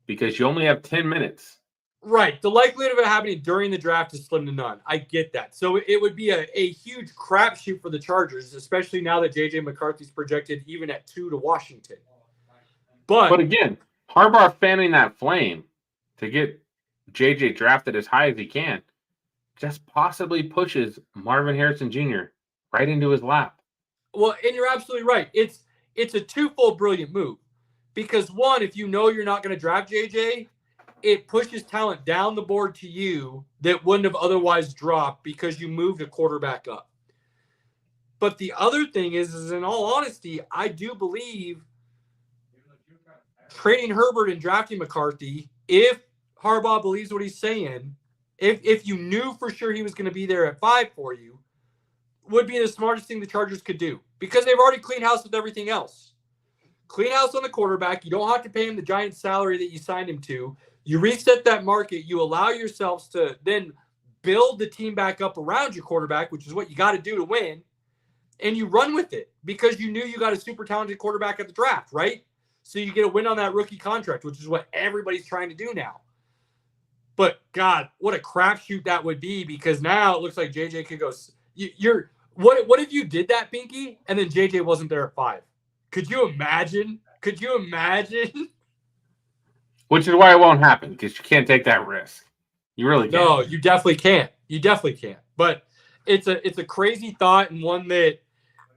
because you only have 10 minutes. Right. The likelihood of it happening during the draft is slim to none. I get that. So it would be a huge crapshoot for the Chargers, especially now that J.J. McCarthy's projected even at 2 to Washington. But again, Harbaugh fanning that flame to get J.J. drafted as high as he can just possibly pushes Marvin Harrison Jr. right into his lap. Well, and you're absolutely right. It's a twofold brilliant move. Because one, if you know you're not going to draft JJ, it pushes talent down the board to you that wouldn't have otherwise dropped because you moved a quarterback up. But the other thing is in all honesty, I do believe trading Herbert and drafting McCarthy, if Harbaugh believes what he's saying, if you knew for sure he was going to be there at 5 for you, would be the smartest thing the Chargers could do because they've already cleaned house with everything else. Clean house on the quarterback. You don't have to pay him the giant salary that you signed him to. You reset that market. You allow yourselves to then build the team back up around your quarterback, which is what you got to do to win, and you run with it because you knew you got a super talented quarterback at the draft, right? So you get a win on that rookie contract, which is what everybody's trying to do now. But, God, what a crapshoot that would be because now it looks like JJ could go – What if you did that, Pinky, and then JJ wasn't there at 5? Could you imagine? Which is why it won't happen because you can't take that risk. You really can't. No, you definitely can't. But it's a crazy thought and one that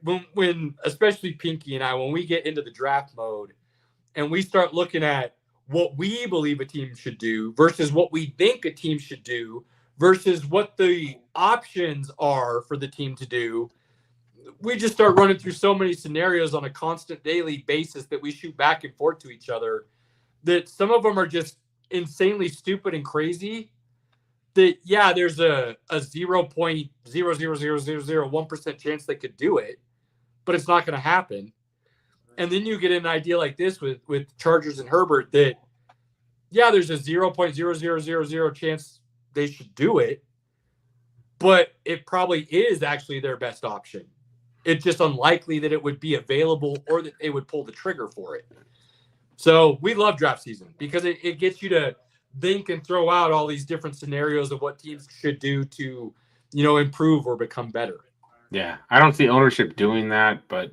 when especially Pinky and I, when we get into the draft mode and we start looking at what we believe a team should do versus what we think a team should do versus what the options are for the team to do, we just start running through so many scenarios on a constant daily basis that we shoot back and forth to each other that some of them are just insanely stupid and crazy that, yeah, there's a 0.00001% chance they could do it, but it's not going to happen. And then you get an idea like this with Chargers and Herbert that, yeah, there's a 0.0000 chance they should do it, but it probably is actually their best option. It's just unlikely that it would be available or that they would pull the trigger for it. So we love draft season because it gets you to think and throw out all these different scenarios of what teams should do to, improve or become better. Yeah, I don't see ownership doing that, but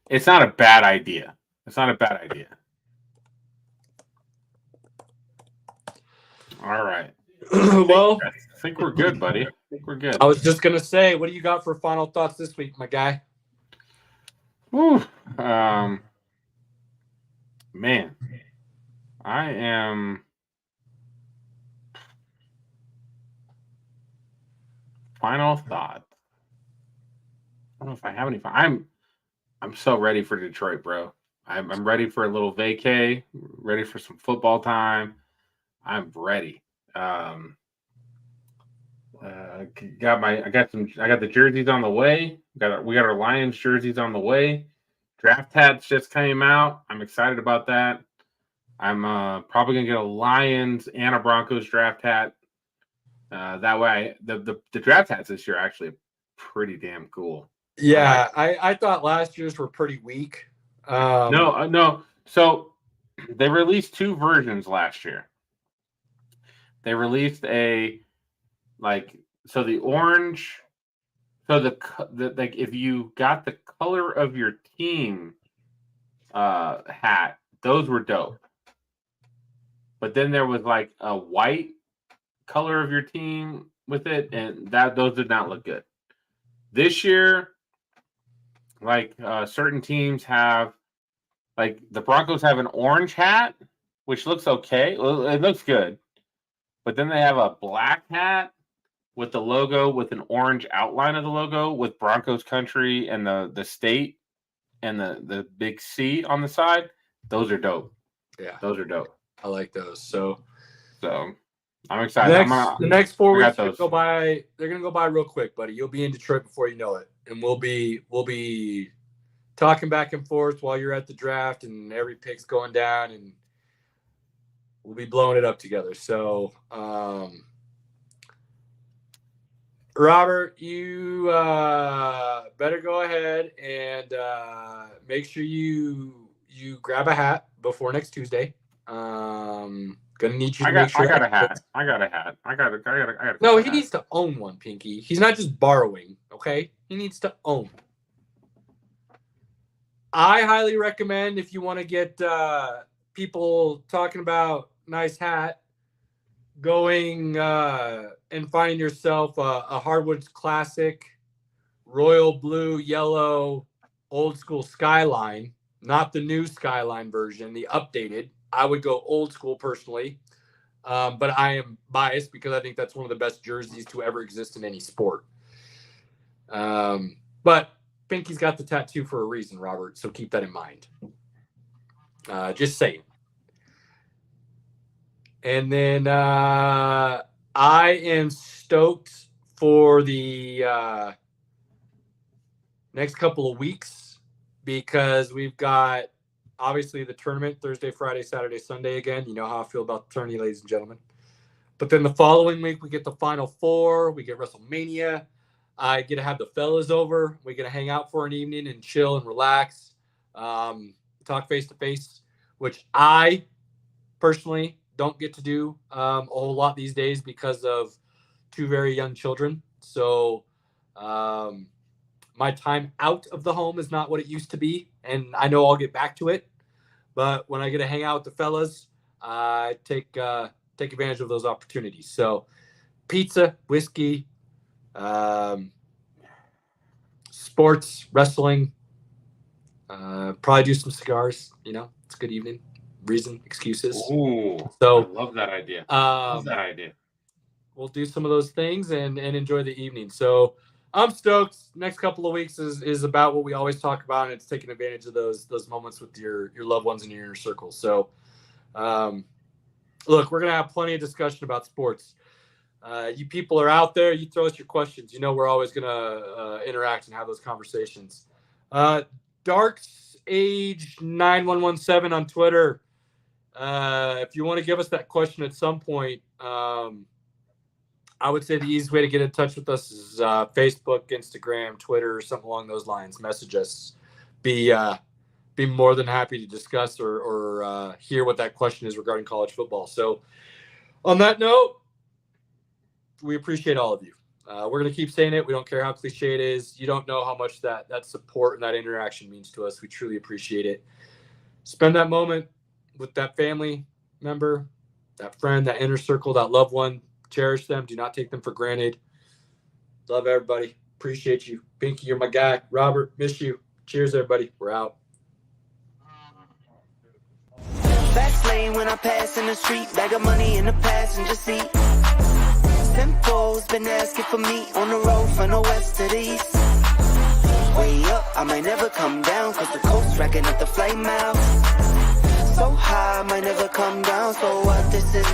it's not a bad idea. All right. Well, I think we're good, buddy. I was just going to say, what do you got for final thoughts this week, my guy? Man, I am final thought. I don't know if I have any. I'm so ready for Detroit, bro. I'm ready for a little vacay, ready for some football time. I'm ready. I got the jerseys on the way. We got our Lions jerseys on the way. Draft hats just came out. I'm excited about that. I'm probably gonna get a Lions and a Broncos draft hat. That way, the draft hats this year are actually pretty damn cool. Yeah, I thought last year's were pretty weak. No. So they released 2 versions last year. They released the orange. So the if you got the color of your team hat, those were dope. But then there was like a white color of your team with it, and those did not look good. This year, certain teams have, like the Broncos have an orange hat, which looks okay. Well, it looks good. But then they have a black hat with the logo, with an orange outline of the logo, with Broncos country and the state and the big C on the side. Those are dope. Yeah, those are dope. I like those. So I'm excited. The next 4 weeks those. go by. They're gonna go by real quick, buddy. You'll be in Detroit before you know it, and we'll be talking back and forth while you're at the draft, and every pick's going down, and we'll be blowing it up together. So, Robert, you better go ahead and make sure you grab a hat before next Tuesday. Gonna need you to make sure. I got a hat. I got a No, he needs to own one, Pinky. He's not just borrowing, okay? He needs to own. I highly recommend, if you want to get people talking about nice hat, going and finding yourself a Hardwoods Classic royal blue, yellow, old school Skyline, not the new Skyline version, the updated. I would go old school personally, but I am biased because I think that's one of the best jerseys to ever exist in any sport. But Pinky's got the tattoo for a reason, Robert, so keep that in mind. Just saying. And then I am stoked for the next couple of weeks because we've got obviously the tournament Thursday, Friday, Saturday, Sunday again. You know how I feel about the tourney, ladies and gentlemen. But then the following week, we get the Final Four. We get WrestleMania. I get to have the fellas over. We get to hang out for an evening and chill and relax, talk face-to-face, which I personally don't get to do a whole lot these days because of 2 very young children. So my time out of the home is not what it used to be, and I know I'll get back to it. But when I get to hang out with the fellas, I take advantage of those opportunities. So pizza, whiskey, sports, wrestling, probably do some cigars. You know, it's a good evening. Reason, excuses. Ooh, so I love that idea. We'll do some of those things and enjoy the evening. So I'm stoked. Next couple of weeks is about what we always talk about, and it's taking advantage of those moments with your loved ones in your inner circle. So, look, we're gonna have plenty of discussion about sports. You people are out there. You throw us your questions. You know we're always gonna interact and have those conversations. Darks Age 9117 on Twitter. If you want to give us that question at some point, I would say the easiest way to get in touch with us is Facebook, Instagram, Twitter, something along those lines. Message us. Be more than happy to discuss or hear what that question is regarding college football. So on that note, we appreciate all of you. We're going to keep saying it. We don't care how cliche it is. You don't know how much that support and that interaction means to us. We truly appreciate it. Spend that moment with that family member, that friend, that inner circle, that loved one. Cherish them. Do not take them for granted. Love everybody. Appreciate you. Pinky, you're my guy. Robert, miss you. Cheers, everybody. We're out. Fast lane when I pass in the street. Bag of money in the passenger seat. Simcoe's been asking for me on the road from the west to the east. Way up, I might never come down, cause the coast racking up the flight miles. So high, I might never come down, so what this is